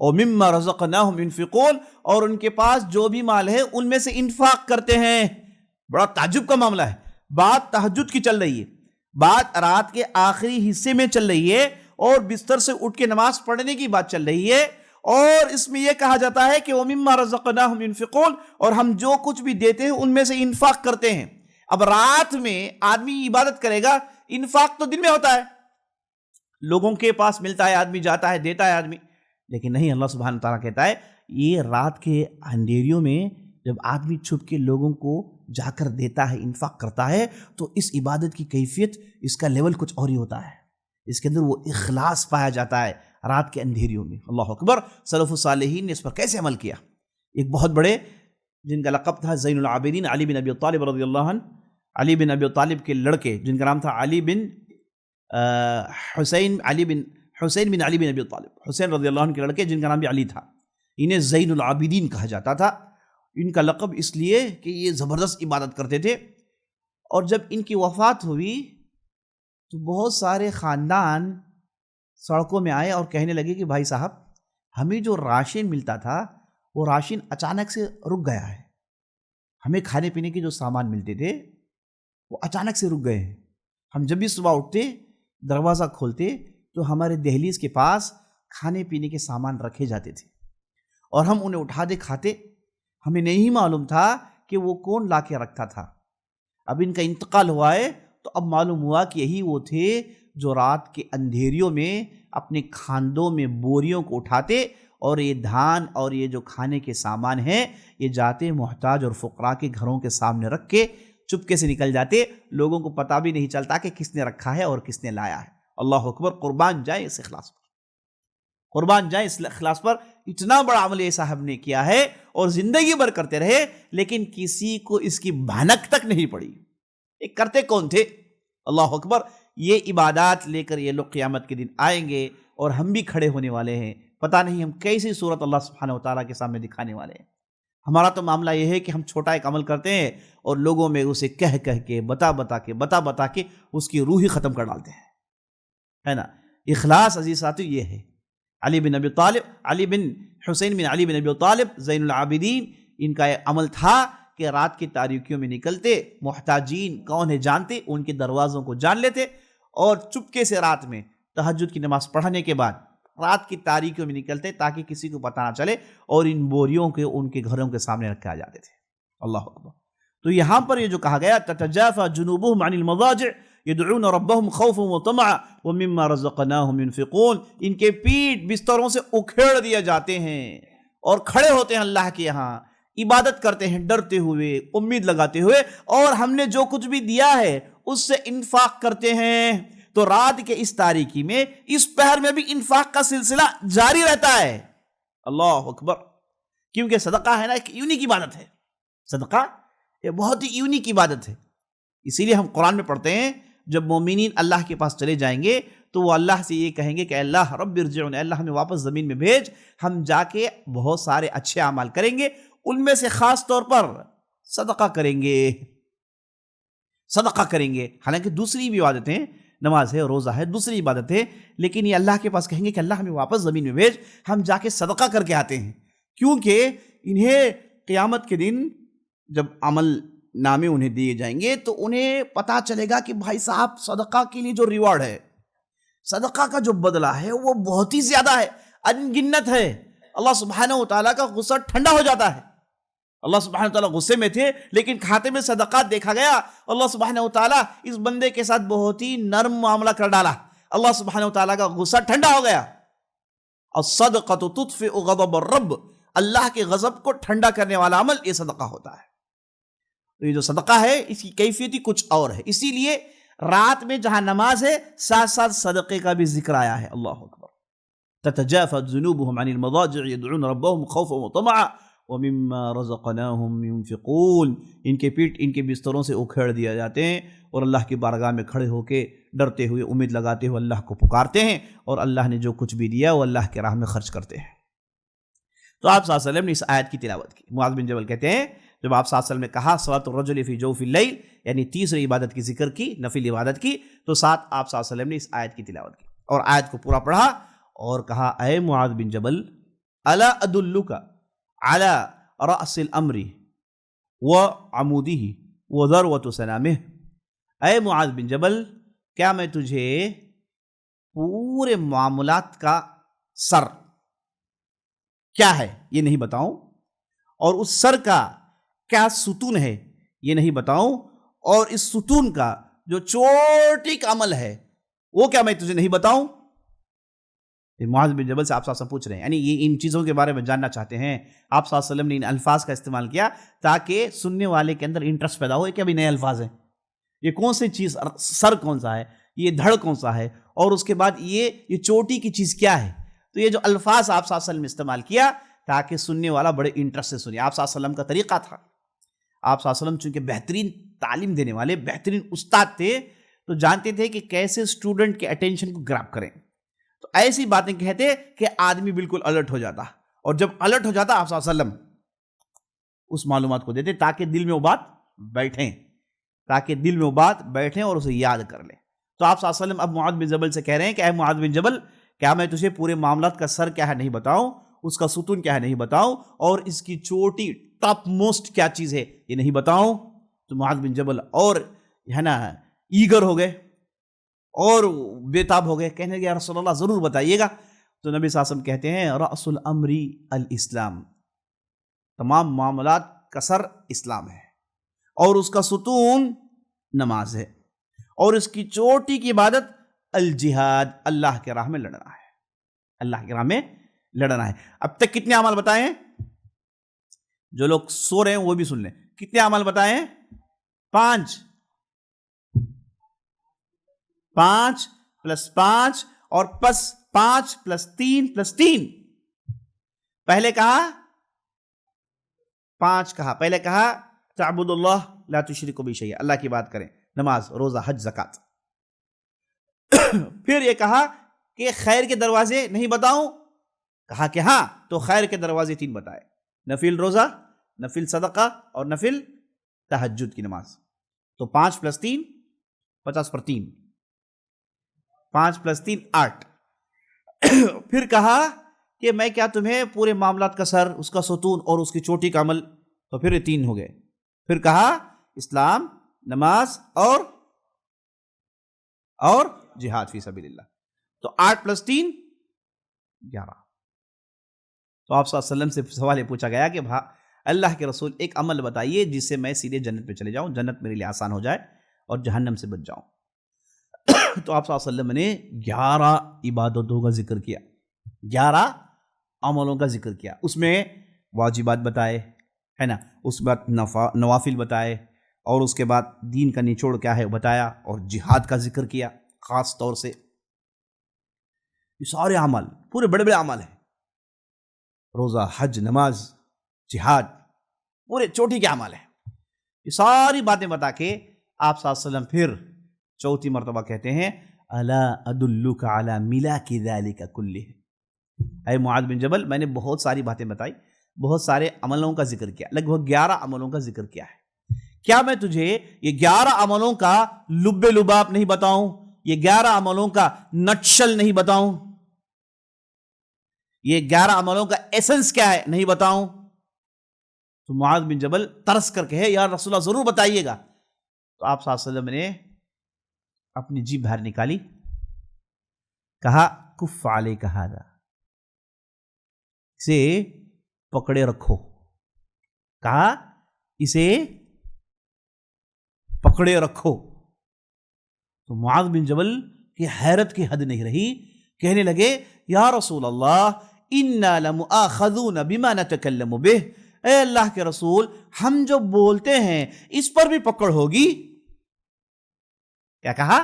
اور مما رزقناہم ينفقون، اور ان کے پاس جو بھی مال ہے ان میں سے انفاق کرتے ہیں. بڑا تعجب کا معاملہ ہے. بات تہجد کی چل رہی ہے، بات رات کے آخری حصے میں چل رہی ہے، اور بستر سے اٹھ کے نماز پڑھنے کی بات چل رہی ہے، اور اس میں یہ کہا جاتا ہے کہ وَمِمَّا رَزَقْنَاهُمْ يُنْفِقُونَ، اور ہم جو کچھ بھی دیتے ہیں ان میں سے انفاق کرتے ہیں. اب رات میں آدمی عبادت کرے گا، انفاق تو دن میں ہوتا ہے، لوگوں کے پاس ملتا ہے، آدمی جاتا ہے دیتا ہے آدمی، لیکن نہیں، اللہ سبحانہ تعالیٰ کہتا ہے یہ رات کے اندھیریوں میں جب آدمی چھپ کے لوگوں کو جا کر دیتا ہے، انفاق کرتا ہے، تو اس عبادت کی کیفیت، اس کا لیول کچھ اور ہی ہوتا ہے. اس کے اندر وہ اخلاص پایا جاتا ہے رات کے اندھیریوں میں. اللہ اکبر. سلف الصالحین نے اس پر کیسے عمل کیا. ایک بہت بڑے جن کا لقب تھا زین العابدین، علی بن ابی طالب رضی اللہ عنہ، علی بن ابی طالب کے لڑکے جن کا نام تھا علی بن حسین بن علی بن ابی طالب، حسین رضی اللہ عنہ کے لڑکے جن کا نام بھی علی تھا، انہیں زین العابدین کہا جاتا تھا. ان کا لقب اس لیے کہ یہ زبردست عبادت کرتے تھے. اور جب ان کی وفات ہوئی تو بہت سارے خاندان سڑکوں میں آئے اور کہنے لگے کہ بھائی صاحب ہمیں جو راشن ملتا تھا وہ راشن اچانک سے رک گیا ہے. ہمیں کھانے پینے کے جو سامان ملتے تھے وہ اچانک سے رک گئے ہیں. ہم جب بھی صبح اٹھتے دروازہ کھولتے تو ہمارے دہلیز کے پاس کھانے پینے کے سامان رکھے جاتے تھے اور ہم انہیں اٹھاتے کھاتے. ہمیں نہیں معلوم تھا کہ وہ کون لا کے رکھتا تھا. اب ان کا انتقال ہوا ہے تو اب معلوم ہوا کہ یہی وہ تھے جو رات کے اندھیریوں میں اپنے کھاندوں میں بوریوں کو اٹھاتے اور یہ دھان اور یہ جو کھانے کے سامان ہیں یہ جاتے محتاج اور فقراء کے گھروں کے سامنے رکھ کے چپکے سے نکل جاتے. لوگوں کو پتہ بھی نہیں چلتا کہ کس نے رکھا ہے اور کس نے لایا ہے. اللہ اکبر. قربان جائیں اس اخلاص پر، قربان جائیں اس اخلاص پر. اتنا بڑا عمل یہ صاحب نے کیا ہے اور زندگی بھر کرتے رہے لیکن کسی کو اس کی بھنک تک نہیں پڑی. یہ کرتے کون تھے؟ اللہ اکبر. یہ عبادات لے کر یہ لوگ قیامت کے دن آئیں گے اور ہم بھی کھڑے ہونے والے ہیں. پتہ نہیں ہم کیسی صورت اللہ سبحانہ وتعالیٰ کے سامنے دکھانے والے ہیں. ہمارا تو معاملہ یہ ہے کہ ہم چھوٹا ایک عمل کرتے ہیں اور لوگوں میں اسے کہہ کے بتا کے اس کی روح ہی ختم کر ڈالتے ہیں، ہے نا. اخلاص عزیز ساتھی یہ ہے. علی بن حسین بن علی بن ابی طالب زین العابدین، ان کا یہ عمل تھا کہ رات کی تاریکیوں میں نکلتے، محتاجین کون ہے جانتے، ان کے دروازوں کو جان لیتے اور چپکے سے رات میں تہجد کی نماز پڑھنے کے بعد رات کی تاریکیوں میں نکلتے تاکہ کسی کو پتہ نہ چلے اور ان بوریوں کے ان کے گھروں کے سامنے رکھ کے آ جاتے تھے. اللہ اکبر. تو یہاں پر یہ جو کہا گیا تتجافى جنوبهم عن المضاجع يدعون ربهم خوفا وطمعا ومما رزقناهم ينفقون. ان کے پیٹھ بستروں سے اکھیڑ دیے جاتے ہیں اور کھڑے ہوتے ہیں اللہ کے یہاں، عبادت کرتے ہیں ڈرتے ہوئے، امید لگاتے ہوئے، اور ہم نے جو کچھ بھی دیا ہے اس سے انفاق کرتے ہیں. تو رات کے اس تاریکی میں اس پہر میں بھی انفاق کا سلسلہ جاری رہتا ہے. اللہ اکبر. کیونکہ صدقہ ہے نا ایک یونیک عبادت ہے. صدقہ یہ بہت ہی یونیک عبادت ہے. اسی لیے ہم قرآن میں پڑھتے ہیں جب مومنین اللہ کے پاس چلے جائیں گے تو وہ اللہ سے یہ کہیں گے کہ اللہ رب ارجعون، اللہ ہمیں واپس زمین میں بھیج، ہم جا کے بہت سارے اچھے اعمال کریں گے. ان میں سے خاص طور پر صدقہ کریں گے، صدقہ کریں گے. حالانکہ دوسری بھی عبادتیں، نماز ہے، روزہ ہے، دوسری عبادت ہے، لیکن یہ اللہ کے پاس کہیں گے کہ اللہ ہمیں واپس زمین میں بھیج، ہم جا کے صدقہ کر کے آتے ہیں. کیونکہ انہیں قیامت کے دن جب عمل نامے انہیں دیے جائیں گے تو انہیں پتہ چلے گا کہ بھائی صاحب صدقہ کے لیے جو ریوارڈ ہے، صدقہ کا جو بدلہ ہے وہ بہت ہی زیادہ ہے، ان گنت ہے. اللہ سبحانہ و تعالیٰ کا غصہ ٹھنڈا ہو جاتا ہے. اللہ سبحانہ و تعالیٰ غصے میں تھے لیکن کھاتے میں صدقات دیکھا گیا. اللہ سبحانہ و تعالیٰ اس بندے کے ساتھ بہت ہی نرم معاملہ کر ڈالا. اللہ سبحانہ و تعالیٰ کا غصہ ٹھنڈا ہو گیا. الصدقۃ تطفئ غضب الرب، اللہ کے غضب کو ٹھنڈا کرنے والا عمل یہ صدقہ ہوتا ہے. تو یہ جو صدقہ ہے اس کی کیفیت ہی کچھ اور ہے. اسی لیے رات میں جہاں نماز ہے ساتھ ساتھ صدقے کا بھی ذکر آیا ہے. اللہ اکبر. تتجافى جنوبهم عن المضاجع يدعون ربهم خوفا وطمعا ومما رزقناهم ينفقون. ان کے پیٹ ان کے بستروں سے اکھیڑ دیا جاتے ہیں اور اللہ کی بارگاہ میں کھڑے ہو کے ڈرتے ہوئے امید لگاتے ہوئے اللہ کو پکارتے ہیں اور اللہ نے جو کچھ بھی دیا وہ اللہ کے راہ میں خرچ کرتے ہیں. تو آپ صلی اللہ علیہ وسلم نے اس آیت کی تلاوت کی. معاذ بن جبل کہتے ہیں جب آپ صلی اللہ علیہ وسلم نے کہا صلاۃ الرجل فی جوف اللیل، یعنی تیسری عبادت کی ذکر کی، نفل عبادت کی، تو ساتھ آپ صلی اللہ علیہ وسلم نے اس آیت کی تلاوت کی اور آیت کو پورا پڑھا اور کہا اے معاذ بن جبل الا ادلک علی رأس الامر وعمودہ وذروۃ سنامہ. اے معاذ بن جبل کیا میں تجھے پورے معاملات کا سر کیا ہے یہ نہیں بتاؤں، اور اس سر کا کیا ستون ہے یہ نہیں بتاؤں، اور اس ستون کا جو چوٹی کا عمل ہے وہ کیا میں تجھے نہیں بتاؤں؟ معاذ بن جبل سے آپ صلی اللہ علیہ وسلم پوچھ رہے ہیں، یعنی یہ ان چیزوں کے بارے میں جاننا چاہتے ہیں. آپ صلی اللہ علیہ وسلم نے ان الفاظ کا استعمال کیا تاکہ سننے والے کے اندر انٹرسٹ پیدا ہو کہ ابھی نئے الفاظ ہیں، یہ کون سی چیز، سر کون سا ہے، یہ دھڑ کون سا ہے، اور اس کے بعد یہ چوٹی کی چیز کیا ہے. تو یہ جو الفاظ آپ صلی اللہ علیہ وسلم نے استعمال کیا تاکہ سننے والا بڑے انٹرسٹ سے سنے. آپ صلی اللہ علیہ وسلم کا طریقہ تھا، آپ صلی اللہ علیہ وسلم چونکہ بہترین تعلیم دینے والے بہترین استاد تھے تو جانتے تھے کہ کیسے اسٹوڈنٹ کے اٹینشن کو گراب کریں. تو ایسی باتیں کہتے کہ آدمی بالکل الرٹ ہو جاتا، اور جب الرٹ ہو جاتا آپ صلی اللہ علیہ وسلم اس معلومات کو دیتے تاکہ دل میں وہ بات بیٹھیں اور اسے یاد کر لیں. تو آپ صلی اللہ علیہ وسلم اب معاذ بن جبل سے کہہ رہے ہیں کہ اے معاذ بن جبل کیا میں تجھے پورے معاملات کا سر کیا ہے نہیں بتاؤں، اس کا ستون کیا ہے نہیں بتاؤں، اور اس کی چوٹی ٹاپ موسٹ کیا چیز ہے یہ نہیں بتاؤں؟ تو معاذ بن جبل اور ہے نا ایگر ہو گئے اور بےتاب ہو گئے، کہنے لگے یا رسول اللہ ضرور بتائیے گا۔ تو نبی صلی اللہ علیہ وسلم کہتے ہیں رأس الامر الاسلام، تمام معاملات کا سر اسلام ہے، اور اس کا ستون نماز ہے، اور اس کی چوٹی کی عبادت الجہاد، اللہ کے راہ میں لڑنا ہے، اللہ کے راہ میں لڑنا ہے۔ اب تک کتنے اعمال بتائے ہیں؟ جو لوگ سو رہے ہیں وہ بھی سن لیں، کتنے اعمال بتائے ہیں؟ 5 5 + 5 اور پس 5 + 3 + 3۔ پہلے کہا 5 کہا، پہلے کہا تعبد اللہ لا تشرک بہ شیئا، اللہ کی بات کریں، نماز، روزہ، حج، زکات۔ پھر یہ کہا کہ خیر کے دروازے نہیں بتاؤں؟ کہا کہ ہاں، تو خیر کے دروازے 3 بتائے، نفل روزہ، نفل صدقہ اور نفل تہجد کی نماز۔ تو 5 + 3 50 پر 3، 5 + 3 8۔ پھر کہا کہ میں کیا تمہیں پورے معاملات کا سر، اس کا ستون اور اس کی چوٹی کا عمل، تو پھر یہ 3 ہو گئے۔ پھر کہا اسلام، نماز اور جہاد فی سبیل اللہ، تو 8 + 3 11۔ تو آپ صلی اللہ علیہ وسلم سے سوال یہ پوچھا گیا کہ اللہ کے رسول ایک عمل بتائیے جس سے میں سیدھے جنت پہ چلے جاؤں، جنت میرے لیے آسان ہو جائے اور جہنم سے بچ جاؤں۔ تو آپ صلی اللہ علیہ وسلم نے 11 عبادتوں کا ذکر کیا، 11 عملوں کا ذکر کیا، اس میں واجبات بتائے، ہے نا، اس کے بعد نوافل بتائے، اور اس کے بعد دین کا نچوڑ کیا ہے بتایا، اور جہاد کا ذکر کیا خاص طور سے۔ یہ سارے اعمال پورے بڑے بڑے اعمال ہیں، روزہ، حج، نماز، جہاد، پورے چوٹی کے اعمال ہیں۔ یہ ساری باتیں بتا کے آپ صلی اللہ علیہ وسلم پھر چوتھی مرتبہ کہتے ہیں الا ادلک علی ملاک ذلک کلہ، اے معاذ بن جبل میں نے بہت ساری باتیں بتائی، بہت سارے عملوں کا ذکر کیا، لگ بھگ 11 عملوں کا ذکر کیا ہے، کیا میں تجھے یہ 11 عملوں کا لب لباب نہیں بتاؤں، یہ 11 عملوں کا نٹشل نہیں بتاؤں، یہ 11 عملوں کا ایسنس کیا ہے نہیں بتاؤں؟ تو معاذ بن جبل ترس کر کہے یا رسول اللہ ضرور بتائیے گا۔ تو آپ صلی اللہ علیہ وسلم نے اپنی جیب باہر نکالی، کہا کف علیک ھذا، اسے پکڑے رکھو، کہا اسے پکڑے رکھو۔ تو معاذ بن جبل کی حیرت کی حد نہیں رہی، کہنے لگے یا رسول اللہ انا لمؤاخذون بما نتکلم بہ، اے اللہ کے رسول ہم جو بولتے ہیں اس پر بھی پکڑ ہوگی؟ کیا کہا؟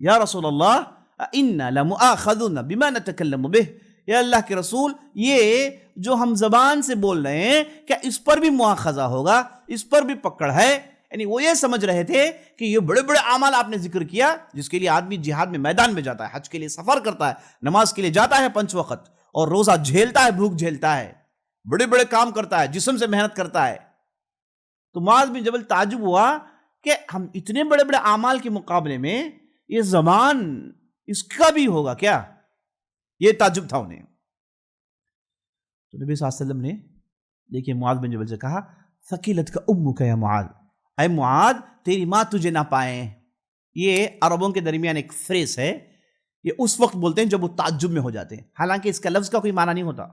یا رسول اللہ انا لمؤاخذون بما نتکلم بہ، یا اللہ کے رسول یہ جو ہم زبان سے بول رہے ہیں کیا اس پر بھی مؤاخذہ ہوگا، اس پر بھی پکڑ ہے؟ یعنی وہ یہ سمجھ رہے تھے کہ یہ بڑے بڑے اعمال آپ نے ذکر کیا جس کے لیے آدمی جہاد میں میدان میں جاتا ہے، حج کے لیے سفر کرتا ہے، نماز کے لیے جاتا ہے 5 وقت، اور روزہ جھیلتا ہے، بھوک جھیلتا ہے، بڑے بڑے کام کرتا ہے، جسم سے محنت کرتا ہے۔ تو معاذ بن جبل تعجب ہوا کہ ہم اتنے بڑے بڑے اعمال کے مقابلے میں یہ زبان اس کا بھی ہوگا کیا؟ یہ تعجب تھا انہیں۔ تو نبی صلی اللہ علیہ وسلم نے دیکھیے معاذ بن جبل سے کہا ثقلتک امک یا معاذ، اے معاذ تیری ماں تجھے نہ پائیں۔ یہ عربوں کے درمیان ایک فریز ہے، یہ اس وقت بولتے ہیں جب وہ تعجب میں ہو جاتے ہیں، حالانکہ اس کا لفظ کا کوئی معنی نہیں ہوتا۔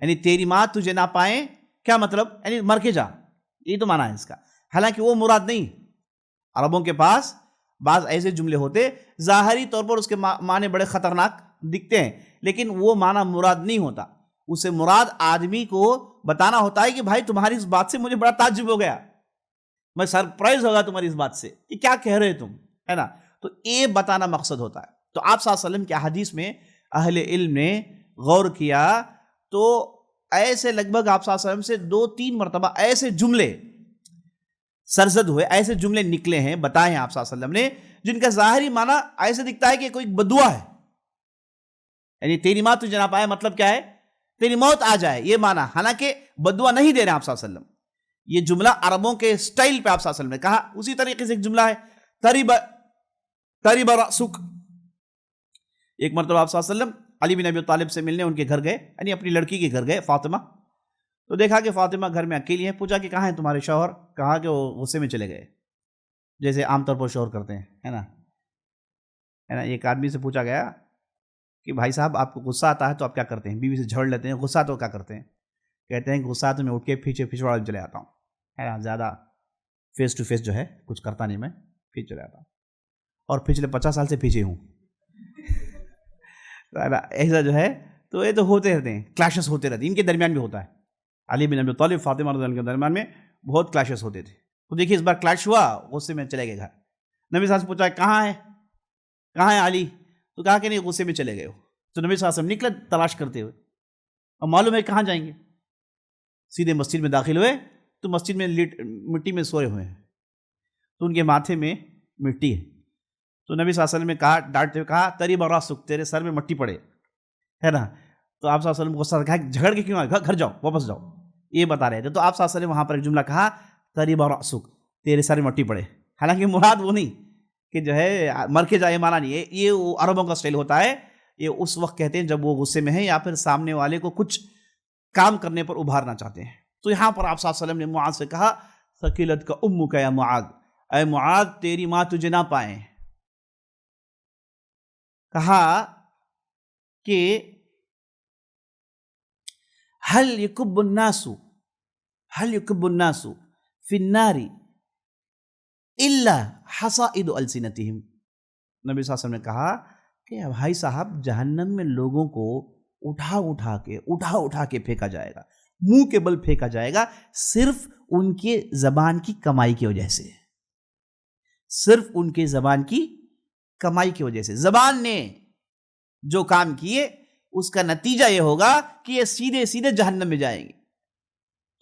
یعنی تیری ماں تجھے نہ پائیں کیا مطلب؟ یعنی مر کے جا، یہ تو معنی ہے اس کا، حالانکہ وہ مراد نہیں۔ عربوں کے پاس بعض ایسے جملے ہوتے ظاہری طور پر اس کے معنی بڑے خطرناک دکھتے ہیں، لیکن وہ معنی مراد نہیں ہوتا، اسے مراد آدمی کو بتانا ہوتا ہے کہ بھائی تمہاری اس بات سے مجھے بڑا تعجب ہو گیا، میں سرپرائز ہوگا تمہاری اس بات سے کہ کیا کہہ رہے تم، ہے نا؟ تو یہ بتانا مقصد ہوتا ہے۔ تو آپ صلی اللہ علیہ وسلم کے حدیث میں اہل علم نے غور کیا تو ایسے لگ بھگ آپ صلی اللہ علیہ وسلم سے 2-3 مرتبہ ایسے جملے سرزد ہوئے، ایسے جملے نکلے ہیں، بتائے ہیں آپ صلی اللہ علیہ وسلم نے، جن کا ظاہری معنی ایسے دکھتا ہے کہ کوئی بدعا ہے۔ یعنی تیری ماں تجھے نہ پائے مطلب کیا ہے؟ تیری موت آ جائے، یہ معنی، حالانکہ بدعا نہیں دے رہے آپ صلی اللہ علیہ وسلم۔ یہ جملہ عربوں کے سٹائل پہ آپ صلی اللہ علیہ وسلم نے کہا۔ اسی طریقے سے ایک جملہ ہے تریب رأسک، ایک مرتبہ آپ صلی اللہ علیہ وسلم علی بن ابی طالب سے ملنے ان کے گھر گئے، یعنی اپنی لڑکی کے گھر گئے فاطمہ، تو دیکھا کہ فاطمہ گھر میں اکیلی ہیں، پوچھا کہ کہاں ہیں تمہارے شوہر؟ کہا کہ وہ غصے میں چلے گئے، جیسے عام طور پر شوہر کرتے ہیں، ہے نا۔ ایک آدمی سے پوچھا گیا کہ بھائی صاحب آپ کو غصہ آتا ہے تو آپ کیا کرتے ہیں؟ بیوی سے جھگڑ لیتے ہیں، غصہ تو کیا کرتے ہیں؟ کہتے ہیں کہ غصہ تو میں اٹھ کے پیچھے پھسواڑ چلے آتا ہوں، ہے نا، زیادہ فیس ٹو فیس جو ہے کچھ کرتا نہیں، میں پیچھے چلے آتا ہوں، اور پچھلے 50 سال سے پیچھے ہوں، ایسا جو ہے۔ تو یہ تو ہوتے رہتے ہیں، کلیشز ہوتے رہتے ہیں، ان کے درمیان بھی ہوتا ہے۔ علی بن ابی طالب فاطمہ رضی اللہ عنہ کے درمیان میں بہت کلیشز ہوتے تھے۔ تو دیکھیے اس بار کلیش ہوا، غصے میں چلے گئے گھر۔ نبی صلی اللہ علیہ وسلم سے پوچھا کہاں ہے علی؟ تو کہا کہ نہیں، غصے میں چلے گئے ہو۔ تو نبی صلی اللہ علیہ وسلم نکلے تلاش کرتے ہوئے، اور معلوم ہے کہاں جائیں گے، سیدھے مسجد میں داخل ہوئے تو مسجد میں مٹی میں سوئے ہوئے ہیں، تو ان کے ماتھے میں مٹی ہے۔ تو نبی صلی اللہ علیہ وسلم نے کہا، ڈانٹتے ہوئے کہا، تریب راسک، تیرے سر میں مٹی پڑے، ہے نا۔ تو آپ صلی اللہ علیہ وسلم کو غصہ کہا، جھگڑ کے کیوں آئے، گھر جاؤ، واپس جاؤ، یہ بتا رہے تھے۔ تو آپ صلی اللہ علیہ وسلم وہاں پر ایک جملہ کہا، تریب راسک، تیرے سر میں مٹی پڑے، حالانکہ مراد وہ نہیں کہ جو ہے مر کے جائے، مانا نہیں ہے، یہ عربوں کا اسٹائل ہوتا ہے، یہ اس وقت کہتے ہیں جب وہ غصے میں ہیں یا پھر سامنے والے کو کچھ کام کرنے پر ابھارنا چاہتے ہیں۔ تو یہاں پر آپ صلی اللہ علیہ وسلم نے معاذ سے کہا، ثقلت کا امک یا معاذ، اے معاذ تیری ماں تجھے نہ پائیں۔ کہا کہ هل يكب الناس في النار الا حصائد السنتهم۔ نبی صلی اللہ علیہ وسلم نے کہا کہ بھائی صاحب جہنم میں لوگوں کو اٹھا کے پھینکا جائے گا، منہ کے بل پھینکا جائے گا، صرف ان کے زبان کی کمائی کی وجہ سے، صرف ان کے زبان کی کمائی کی وجہ سے، زبان نے جو کام کیے اس کا نتیجہ یہ ہوگا کہ یہ سیدھے سیدھے جہنم میں جائیں گے۔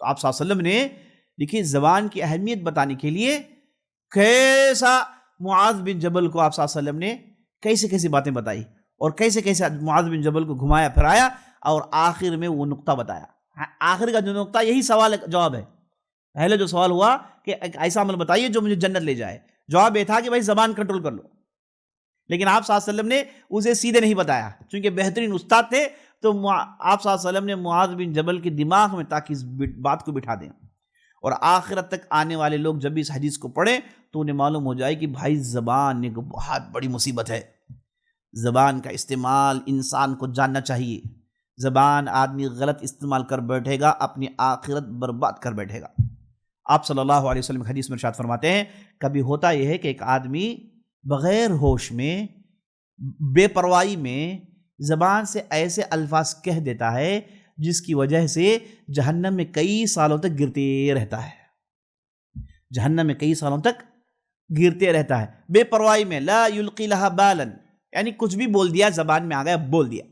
تو آپ صلی اللہ علیہ وسلم نے دیکھیے زبان کی اہمیت بتانے کے لیے کیسا معاذ بن جبل کو آپ صلی اللہ علیہ وسلم نے کیسی باتیں بتائی، اور کیسے معاذ بن جبل کو گھمایا پھرایا، اور آخر میں وہ نقطہ بتایا۔ آخر کا جو نقطہ یہی سوال جواب ہے۔ پہلے جو سوال ہوا کہ ایک ایسا عمل بتائیے جو مجھے جنت لے جائے، جواب یہ تھا کہ بھائی زبان کنٹرول کر لو، لیکن آپ صلی اللہ علیہ وسلم نے اسے سیدھے نہیں بتایا، چونکہ بہترین استاد تھے، تو آپ صلی اللہ علیہ وسلم نے معاذ بن جبل کے دماغ میں تاکہ اس بات کو بٹھا دیں، اور آخرت تک آنے والے لوگ جب بھی اس حدیث کو پڑھیں تو انہیں معلوم ہو جائے کہ بھائی زبان ایک بہت بڑی مصیبت ہے، زبان کا استعمال انسان کو جاننا چاہیے۔ زبان آدمی غلط استعمال کر بیٹھے گا، اپنی آخرت برباد کر بیٹھے گا۔ آپ صلی اللہ علیہ وسلم حدیث میں ارشاد فرماتے ہیں، کبھی ہوتا یہ ہے کہ ایک آدمی بغیر ہوش میں، بے پرواہی میں زبان سے ایسے الفاظ کہہ دیتا ہے جس کی وجہ سے جہنم میں کئی سالوں تک گرتے رہتا ہے، جہنم میں کئی سالوں تک گرتے رہتا ہے، بے پرواہی میں، لا یلقی لہا بالا، یعنی کچھ بھی بول دیا، زبان میں آ گیا بول دیا،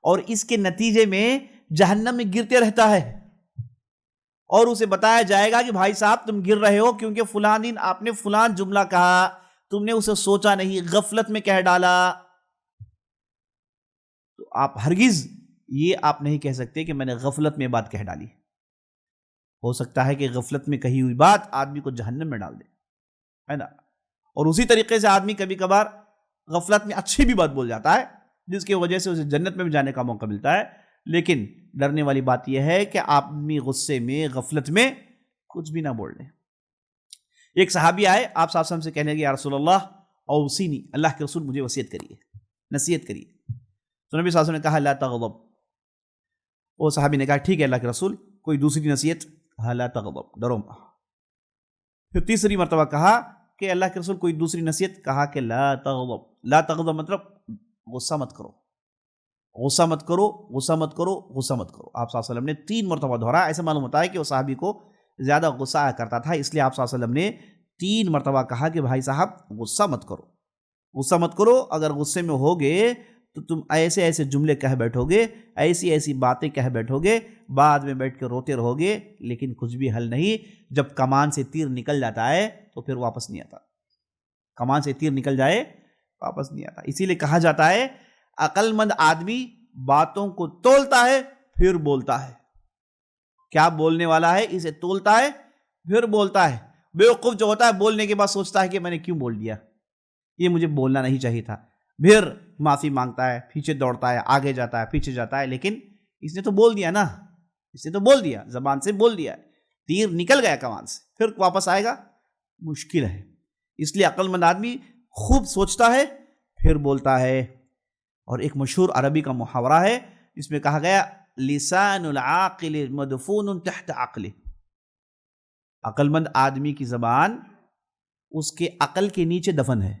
اور اس کے نتیجے میں جہنم میں گرتے رہتا ہے، اور اسے بتایا جائے گا کہ بھائی صاحب تم گر رہے ہو کیونکہ فلاں دن آپ نے فلاں جملہ کہا، تم نے اسے سوچا نہیں، غفلت میں کہہ ڈالا۔ تو آپ ہرگز یہ آپ نہیں کہہ سکتے کہ میں نے غفلت میں بات کہہ ڈالی۔ ہو سکتا ہے کہ غفلت میں کہی ہوئی بات آدمی کو جہنم میں ڈال دے، ہے نا۔ اور اسی طریقے سے آدمی کبھی کبھار غفلت میں اچھی بھی بات بول جاتا ہے جس کی وجہ سے اسے جنت میں بھی جانے کا موقع ملتا ہے، لیکن ڈرنے والی بات یہ ہے کہ آدمی غصے میں، غفلت میں کچھ بھی نہ بول لیں۔ ایک صحابی آئے آپ صلی اللہ علیہ وسلم سے کہنے لگے، یا رسول اللہ اوصینی، اللہ کے رسول مجھے وصیت کریے، نصیحت کریے۔ تو نبی صلی اللہ علیہ وسلم نے کہا لا تغضب۔ وہ صحابی نے کہا ٹھیک ہے اللہ کے رسول، کوئی دوسری نصیحت؟ کہا لا تغضب، ڈرو مت۔ پھر تیسری مرتبہ کہا کہ اللہ کے رسول کوئی دوسری نصیحت؟ کہا کہ لا تغضب۔ لا تغضب مطلب غصہ مت کرو، غصہ مت کرو، غصہ مت کرو، غصہ مت کرو۔ آپ صلی اللہ علیہ وسلم نے 3 مرتبہ دہرایا۔ ایسا معلوم ہوتا ہے کہ وہ صحابی کو زیادہ غصہ آیا کرتا تھا، اس لیے آپ صلی اللہ علیہ وسلم نے 3 مرتبہ کہا کہ بھائی صاحب غصہ مت کرو، غصہ مت کرو۔ اگر غصے میں ہوگے تو تم ایسے ایسے جملے کہہ بیٹھو گے، ایسی ایسی باتیں کہہ بیٹھو گے، بعد میں بیٹھ کے روتے رہو گے، لیکن کچھ بھی حل نہیں۔ جب کمان سے تیر نکل جاتا ہے تو پھر واپس نہیں آتا، کمان سے تیر نکل جائے واپس نہیں آتا۔ اسی لیے کہا جاتا ہے عقل مند آدمی باتوں کو تولتا ہے پھر بولتا ہے۔ کیا بولنے والا ہے اسے تولتا ہے پھر بولتا ہے۔ بیوقوف جو ہوتا ہے بولنے کے بعد سوچتا ہے کہ میں نے کیوں بول دیا، یہ مجھے بولنا نہیں چاہیے تھا، پھر معافی مانگتا ہے، پیچھے دوڑتا ہے، آگے جاتا ہے، پیچھے جاتا ہے، لیکن اس نے تو بول دیا نا، اس نے تو بول دیا، زبان سے بول دیا، تیر نکل گیا کمان سے، پھر واپس آئے گا مشکل ہے۔ اس لیے عقل مند آدمی خوب سوچتا ہے پھر بولتا ہے۔ اور ایک مشہور عربی کا محاورہ ہے جس میں کہا گیا لسان العاقل مدفون تحت عقلہ، عقل مند آدمی کی زبان اس کے عقل کے نیچے دفن ہے،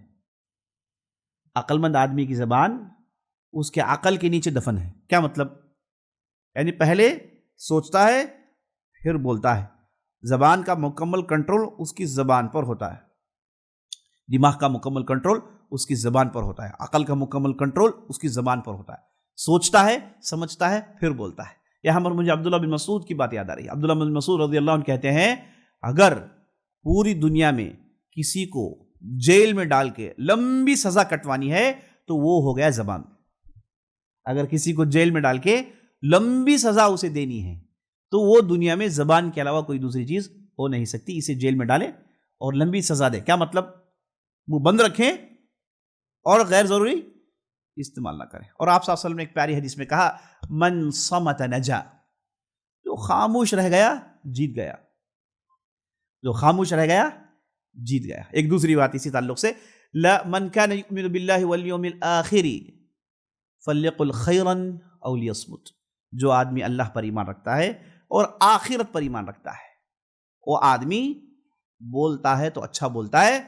عقل مند آدمی کی زبان اس کے عقل کے نیچے دفن ہے۔ کیا مطلب؟ یعنی پہلے سوچتا ہے پھر بولتا ہے، زبان کا مکمل کنٹرول اس کی زبان پر ہوتا ہے، دماغ کا مکمل کنٹرول اس کی زبان پر ہوتا ہے، عقل کا مکمل کنٹرول اس کی زبان پر ہوتا ہے، سوچتا ہے، سمجھتا ہے، پھر بولتا ہے۔ یہاں پر مجھے عبداللہ بن مسعود کی بات یاد آ رہی ہے۔ عبداللہ بن مسعود رضی اللہ عنہ کہتے ہیں اگر پوری دنیا میں کسی کو جیل میں ڈال کے لمبی سزا کٹوانی ہے تو وہ ہو گیا زبان۔ اگر کسی کو جیل میں ڈال کے لمبی سزا اسے دینی ہے تو وہ دنیا میں زبان کے علاوہ کوئی دوسری چیز ہو نہیں سکتی۔ اسے جیل میں ڈالے اور لمبی سزا دے، کیا مطلب؟ وہ بند رکھیں اور غیر ضروری استعمال نہ کریں۔ اور آپ صلی اللہ علیہ وسلم نے ایک پیاری حدیث میں کہا من صمت نجا، جو خاموش رہ گیا جیت گیا، جو خاموش رہ گیا جیت گیا۔ ایک دوسری بات اسی تعلق سے، لا من كان يؤمن بالله واليوم الآخر فليقل خيرا او ليصمت، جو آدمی اللہ پر ایمان رکھتا ہے اور آخرت پر ایمان رکھتا ہے وہ آدمی بولتا ہے تو اچھا بولتا ہے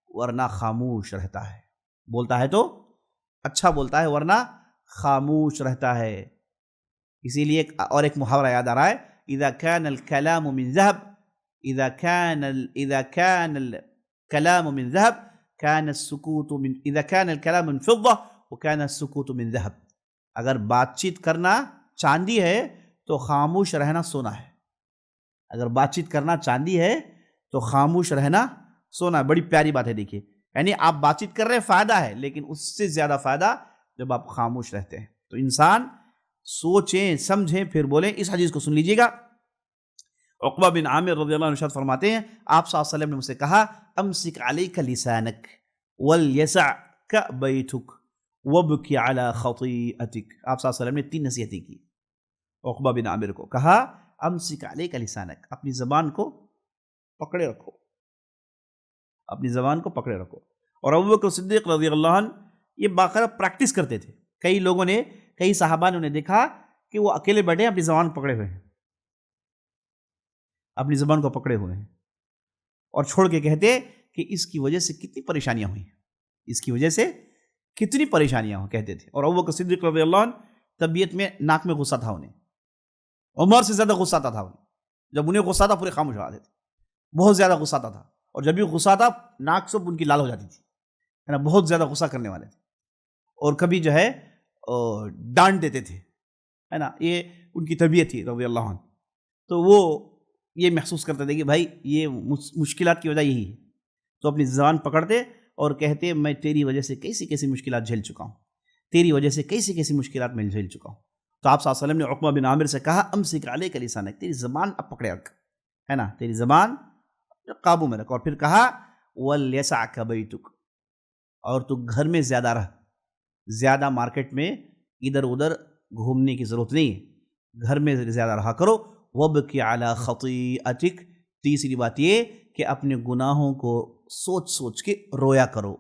ورنہ خاموش رہتا ہے، بولتا ہے تو اچھا بولتا ہے ورنہ خاموش رہتا ہے۔ اسی لیے اور ایک محاورہ یاد آ رہا ہے، اذا كان الكلام من ذهب اذا كان الكلام من ذهب كان السكوت من اذا كان الكلام من فضة وكان السكوت من ذهب، اگر بات چیت کرنا چاندی ہے تو خاموش رہنا سونا ہے، اگر بات چیت کرنا چاندی ہے تو خاموش رہنا سونا ہے۔ بڑی پیاری بات ہے، دیکھیے، یعنی آپ بات چیت کر رہے ہیں فائدہ ہے، لیکن اس سے زیادہ فائدہ جب آپ خاموش رہتے ہیں۔ تو انسان سوچیں سمجھیں پھر بولیں۔ اس حدیث کو سن لیجیے گا، عقبہ بن عامر رضی اللہ عنہ ارشاد فرماتے ہیں آپ صلی اللہ علیہ وسلم نے مجھ سے کہا امسک علیک لسانک ولیسعک بیتک وابکی علی خطیئتک۔ آپ صلی اللہ علیہ وسلم نے 3 نصیحتیں کی عقبہ بن عامر کو، کہا امسک علیک لسانک، اپنی زبان کو پکڑے رکھو، اپنی زبان کو پکڑے رکھو۔ اور ابوبکر صدیق رضی اللہ عنہ یہ باقاعدہ پریکٹس کرتے تھے۔ کئی لوگوں نے، کئی صحابہ نے انہیں دیکھا کہ وہ اکیلے بیٹھے اپنی زبان پکڑے ہوئے ہیں، اپنی زبان کو پکڑے ہوئے ہیں اور چھوڑ کے کہتے کہ اس کی وجہ سے کتنی پریشانیاں ہوئیں، اس کی وجہ سے کتنی پریشانیاں ہوں، کہتے تھے۔ اور ابوبکر صدیق رضی اللہ عنہ طبیعت میں ناک میں غصہ تھا انہیں، عمر سے زیادہ غصہ آتا تھا انہیں، جب انہیں غصہ تھا پورے خاموش ہو جاتے تھے، بہت زیادہ غصہ آتا تھا، اور جب بھی غصہ تھا ناک سب ان کی لال ہو جاتی تھی، ہے نا، بہت زیادہ غصہ کرنے والے تھے، اور کبھی جو ہے ڈانٹ دیتے تھے، ہے نا، یہ ان کی طبیعت تھی رضی اللہ عنہ۔ تو وہ یہ محسوس کرتے تھے کہ بھائی یہ مشکلات کی وجہ یہی ہے، تو اپنی زبان پکڑتے اور کہتے میں تیری وجہ سے کیسی کیسی مشکلات جھیل چکا ہوں، تیری وجہ سے کیسی کیسی مشکلات میں جھیل چکا ہوں۔ تو آپ صلی اللہ علیہ وسلم نے عقبہ بن عامر سے کہا امسک علیک لسانک، تیری زبان اب پکڑے رکھ، ہے نا، تیری زبان قابو میں رکھ۔ اور پھر کہا وَلْيَسَعْكَ بَيْتُكَ، اور تو گھر میں زیادہ رہ، زیادہ مارکیٹ میں ادھر ادھر گھومنے کی ضرورت نہیں ہے، گھر میں زیادہ رہا کرو۔ وَابْكِ عَلَى خَطِيئَتِكَ، تیسری بات یہ کہ اپنے گناہوں کو سوچ سوچ کے رویا کرو،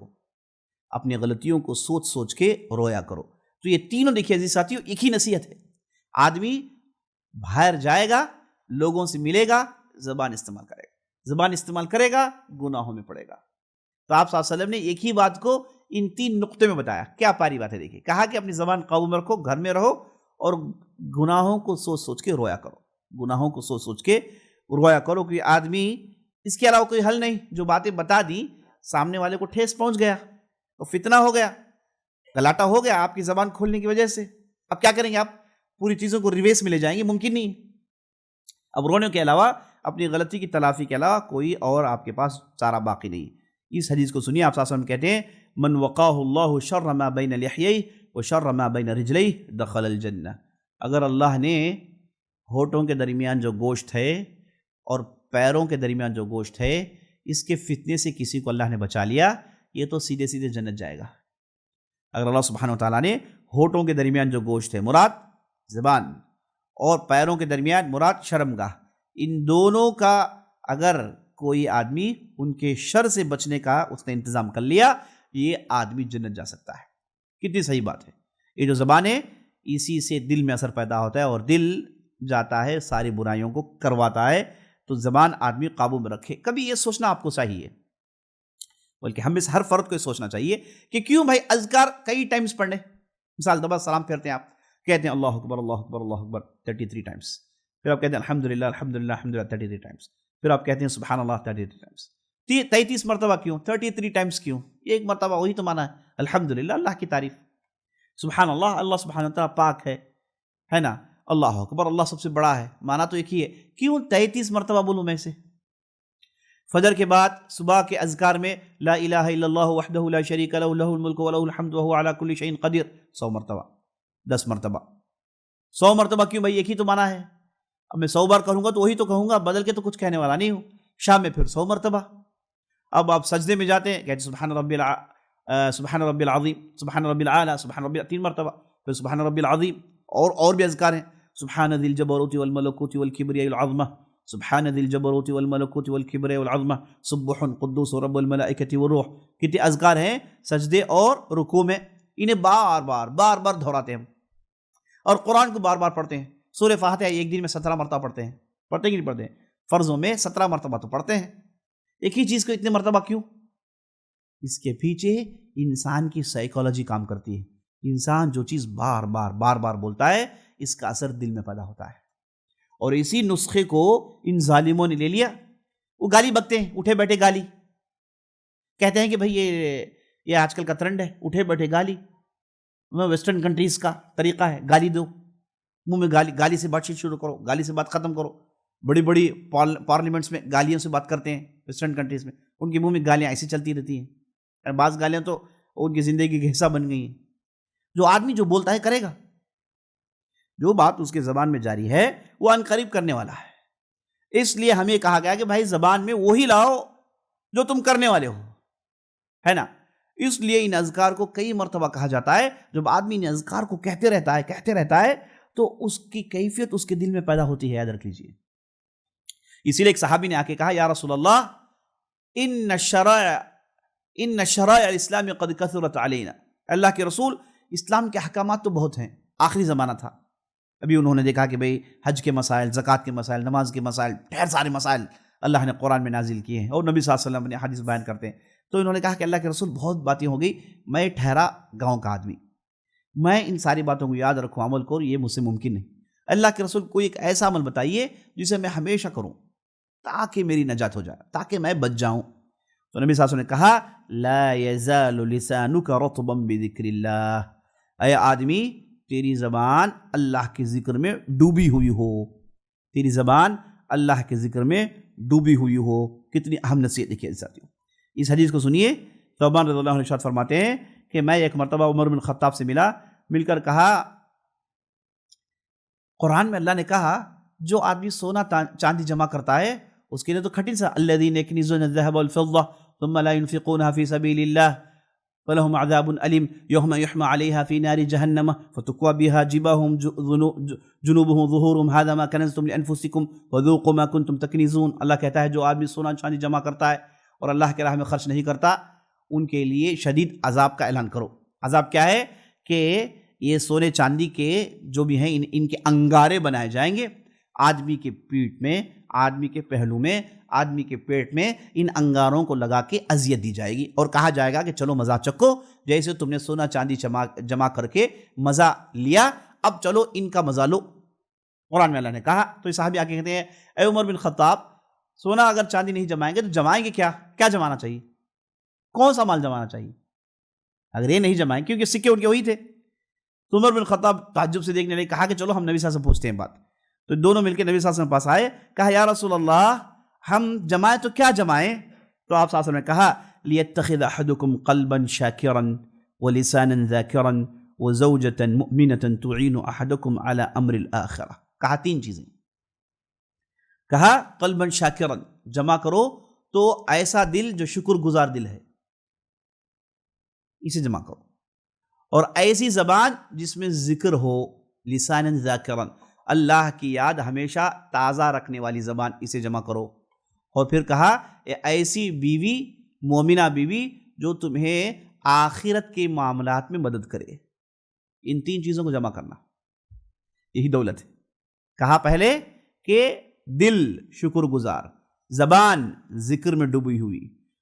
اپنی غلطیوں کو سوچ سوچ کے رویا کرو۔ تو یہ تینوں دیکھیے عزیز ساتھیوں ایک ہی نصیحت ہے۔ آدمی باہر جائے گا، لوگوں سے ملے گا، زبان استعمال کرے گا، زبان استعمال کرے گا، گناہوں میں پڑے گا۔ تو آپ صلی اللہ علیہ وسلم نے ایک ہی بات کو ان 3 نقطے میں بتایا۔ کیا پیاری بات ہے، دیکھیے، کہا کہ اپنی زبان قابو میں رکھو، گھر میں رہو، اور گناہوں کو سوچ سوچ کے رویا کرو، گناہوں کو سوچ سوچ کے رویا کرو، کہ آدمی اس کے علاوہ کوئی حل نہیں۔ جو باتیں بتا دی سامنے والے کو ٹھیس پہنچ گیا، تو فتنہ ہو گیا، گلاٹا ہو گیا آپ کی زبان کھولنے کی وجہ سے۔ اب کیا کریں گے؟ آپ پوری چیزوں کو ریویس میں لے جائیں گے، ممکن نہیں۔ اب رونے کے علاوہ، اپنی غلطی کی تلافی کے علاوہ کوئی اور آپ کے پاس چارہ باقی نہیں۔ اس حدیث کو سنیے، آپ صلی اللہ علیہ وسلم کہتے ہیں من وقاہ اللہ شر ما بین لحییہ وشر ما بین رجلیہ دخل الجنہ، اگر اللہ نے ہونٹوں کے درمیان جو گوشت ہے اور پیروں کے درمیان جو گوشت ہے، اس کے فتنے سے کسی کو اللہ نے بچا لیا، یہ تو سیدھے سیدھے جنت جائے گا۔ اگر اللہ سبحانہ وتعالیٰ نے ہونٹوں کے درمیان جو گوشت ہے مراد زبان اور پیروں کے درمیان مراد شرمگاہ، ان دونوں کا اگر کوئی آدمی ان کے شر سے بچنے کا اس نے انتظام کر لیا، یہ آدمی جنت جا سکتا ہے۔ کتنی صحیح بات ہے۔ یہ جو زبان ہے اسی سے دل میں اثر پیدا ہوتا ہے اور دل جاتا ہے ساری برائیوں کو کرواتا ہے۔ تو زبان آدمی قابو میں رکھے۔ کبھی یہ سوچنا آپ کو چاہیے، بلکہ ہم اس ہر فرد کو یہ سوچنا چاہیے کہ کیوں بھائی اذکار کئی ٹائمز پڑھنے۔ مثال دبا سلام پھیرتے ہیں، آپ کہتے ہیں اللہ اکبر اللہ اکبر اللہ اکبر 33 ٹائمز، پھر آپ کہتے ہیں الحمدللہ الحمدللہ الحمدللہ 33 ٹائمز، پھر آپ کہتے ہیں سبحان اللہ 33 ٹائمز۔ 33 مرتبہ کیوں؟ 33 ٹائمز کیوں؟ ایک مرتبہ وہی تو مانا ہے الحمدللہ، اللہ کی تعریف، سبحان اللہ، اللہ سبحانہ وتعالیٰ پاک ہے نا، اللہ اکبر، اللہ سب سے بڑا ہے، مانا تو ایک ہی ہے، کیوں 33 مرتبہ بولوں میں سے؟ فجر کے بعد صبح کے اذکار میں لا الہ الا اللہ وحدہ لا شریک لہ لہ الملک ولہ الحمد وہو علی کل شیء قدیر 100 مرتبہ، 10 مرتبہ، 100 مرتبہ کیوں بھائی؟ ایک ہی تو مانا ہے۔ اب میں 100 بار کہوں گا تو وہی تو کہوں گا، بدل کے تو کچھ کہنے والا نہیں ہوں۔ شام میں پھر 100 مرتبہ۔ اب آپ سجدے میں جاتے ہیں، کہتے سبحان ربی العظیم، سبحان ربی الاعلیٰ، سبحان ربی 3 مرتبہ، پھر سبحان ربی العظیم، اور بھی اذکار ہیں، سبحان ذی الجبروت والملکوت والکبریاء العظمہ، سبحان ذی الجبروت والملکوت والکبریاء العظمہ، سبح قدوس رب الملائکۃ والروح۔ کتنے اذکار ہیں سجدے اور رکوع میں، انہیں بار بار دہراتے ہیں اور قرآن کو بار بار پڑھتے ہیں۔ سورہ فاتحہ ایک دن میں 17 مرتبہ پڑھتے ہیں، پڑھتے ہیں کہ نہیں پڑھتے ہیں؟ فرضوں میں 17 مرتبہ تو پڑھتے ہیں۔ ایک ہی چیز کو اتنے مرتبہ کیوں؟ اس کے پیچھے انسان کی سائیکالوجی کام کرتی ہے۔ انسان جو چیز بار بار بولتا ہے، اس کا اثر دل میں پیدا ہوتا ہے، اور اسی نسخے کو ان ظالموں نے لے لیا۔ وہ گالی بکتے ہیں، اٹھے بیٹھے گالی، کہتے ہیں کہ بھئی یہ آج کل کا ٹرینڈ ہے، اٹھے بیٹھے گالی، ویسٹرن کنٹریز کا طریقہ ہے، گالی دو، منہ میں گالی سے بات چیت شروع کرو، گالی سے بات ختم کرو۔ بڑی بڑی پارلیمنٹس میں گالیوں سے بات کرتے ہیں ویسٹرن کنٹریز میں، ان کے منہ میں گالیاں ایسی چلتی رہتی ہیں، اور بعض گالیاں تو ان کی زندگی کا حصہ بن گئی ہیں۔ جو آدمی جو بولتا ہے کرے گا، جو بات اس کے زبان میں جاری ہے وہ ان قریب کرنے والا ہے۔ اس لیے ہمیں کہا گیا کہ بھائی زبان میں وہی لاؤ جو تم کرنے والے ہو، ہے نا۔ اس لیے ان اذکار کو کئی مرتبہ کہا جاتا ہے۔ جب آدمی ان اذکار کو کہتے رہتا ہے تو اس کی کیفیت اس کے دل میں پیدا ہوتی ہے، یاد رکھ لیجیے۔ اسی لیے ایک صحابی نے آ کے کہا، یا رسول اللہ ان شرائع الاسلام قد کثرت علینا، اللہ کے رسول اسلام کے احکامات تو بہت ہیں، آخری زمانہ تھا، ابھی انہوں نے دیکھا کہ بھئی حج کے مسائل، زکوٰۃ کے مسائل، نماز کے مسائل، ڈھیر سارے مسائل اللہ نے قرآن میں نازل کیے ہیں اور نبی صلی اللہ علیہ وسلم نے حدیث بیان کرتے ہیں۔ تو انہوں نے کہا کہ اللہ کے رسول بہت باتیں ہو گئی، میں ٹھہرا گاؤں کا آدمی، میں ان ساری باتوں کو یاد رکھوں، عمل کروں، یہ مجھ سے ممکن نہیں۔ اللہ کے رسول کوئی ایک ایسا عمل بتائیے جسے میں ہمیشہ کروں تاکہ میری نجات ہو جائے، تاکہ میں بچ جاؤں۔ تو نبی صلی اللہ علیہ وسلم نے کہا، لا یزال لسانک رطبا بذکر اللہ، اے آدمی تیری زبان اللہ کے ذکر میں ڈوبی ہوئی ہو، تیری زبان اللہ کے ذکر میں ڈوبی ہوئی ہو۔ کتنی اہم نصیحت دیکھیے ساتھیوں، اس حدیث کو سنیے۔ ثوبان رضی اللہ عنہ ارشاد فرماتے ہیں کہ میں ایک مرتبہ عمر بن خطاب سے مل کر کہا، قرآن میں اللہ نے کہا جو آدمی سونا چاندی جمع کرتا ہے اس کے لیے تو کھٹن سا، الذین یکنزون الذهب والفضة ثم لا ينفقونها في سبيل الله فلهم عذاب أليم يوم يحمى عليها في نار جهنم فتكوى بها جباههم جنوبهم ظهورهم هذا ما كنزتم لأنفسكم وذوقوا ما كنتم تكنزون۔ اللہ کہتا ہے جو آدمی سونا چاندی جمع کرتا ہے اور اللہ کے راہ میں خرچ نہیں کرتا، ان کے لیے شدید عذاب کا اعلان کرو۔ عذاب کیا ہے؟ کہ یہ سونے چاندی کے جو بھی ہیں ان کے انگارے بنائے جائیں گے، آدمی کے پیٹھ میں، آدمی کے پہلو میں، آدمی کے پیٹ میں ان انگاروں کو لگا کے اذیت دی جائے گی، اور کہا جائے گا کہ چلو مزہ چکو، جیسے تم نے سونا چاندی جمع کر کے مزہ لیا، اب چلو ان کا مزہ لو۔ قرآن میں اللہ نے کہا۔ تو یہ صحابی آ کے کہتے ہیں، اے عمر بن خطاب، سونا اگر چاندی نہیں جمائیں گے تو جمائیں گے کیا جمانا چاہیے؟ کون سا مال جمانا چاہیے اگر یہ نہیں جمائیں؟ کیونکہ سکے ان کے وہی تھے۔ تو عمر بن خطاب تعجب سے دیکھنے لگے، کہا کہ چلو ہم نبی صلی اللہ علیہ وسلم سے پوچھتے ہیں بات۔ تو دونوں مل کے نبی صلی اللہ علیہ وسلم کے پاس آئے، کہا یا رسول اللہ ہم جمائیں تو کیا جمائیں؟ تو آپ صلی اللہ علیہ وسلم نے کہا، لِيَتَّخِذَ أَحَدُكُمْ قَلْبًا شَاكِرًا وَلِسَانًا ذَاكِرًا وَزَوْجَةً مُؤْمِنَةً تُعِينُ أَحَدَكُمْ عَلَى أَمْرِ الْآخِرَةِ۔ کہا 3 چیزیں، کہا قلبًا شاکرًا، جمع کرو تو ایسا دل جو شکر گزار دل ہے، اسے جمع کرو، اور ایسی زبان جس میں ذکر ہو، لسانا ذاکرا، اللہ کی یاد ہمیشہ تازہ رکھنے والی زبان، اسے جمع کرو۔ اور پھر کہا ایسی بیوی، مومنہ بیوی جو تمہیں آخرت کے معاملات میں مدد کرے۔ ان تین چیزوں کو جمع کرنا، یہی دولت ہے۔ کہا پہلے کہ دل شکر گزار، زبان ذکر میں ڈوبی ہوئی،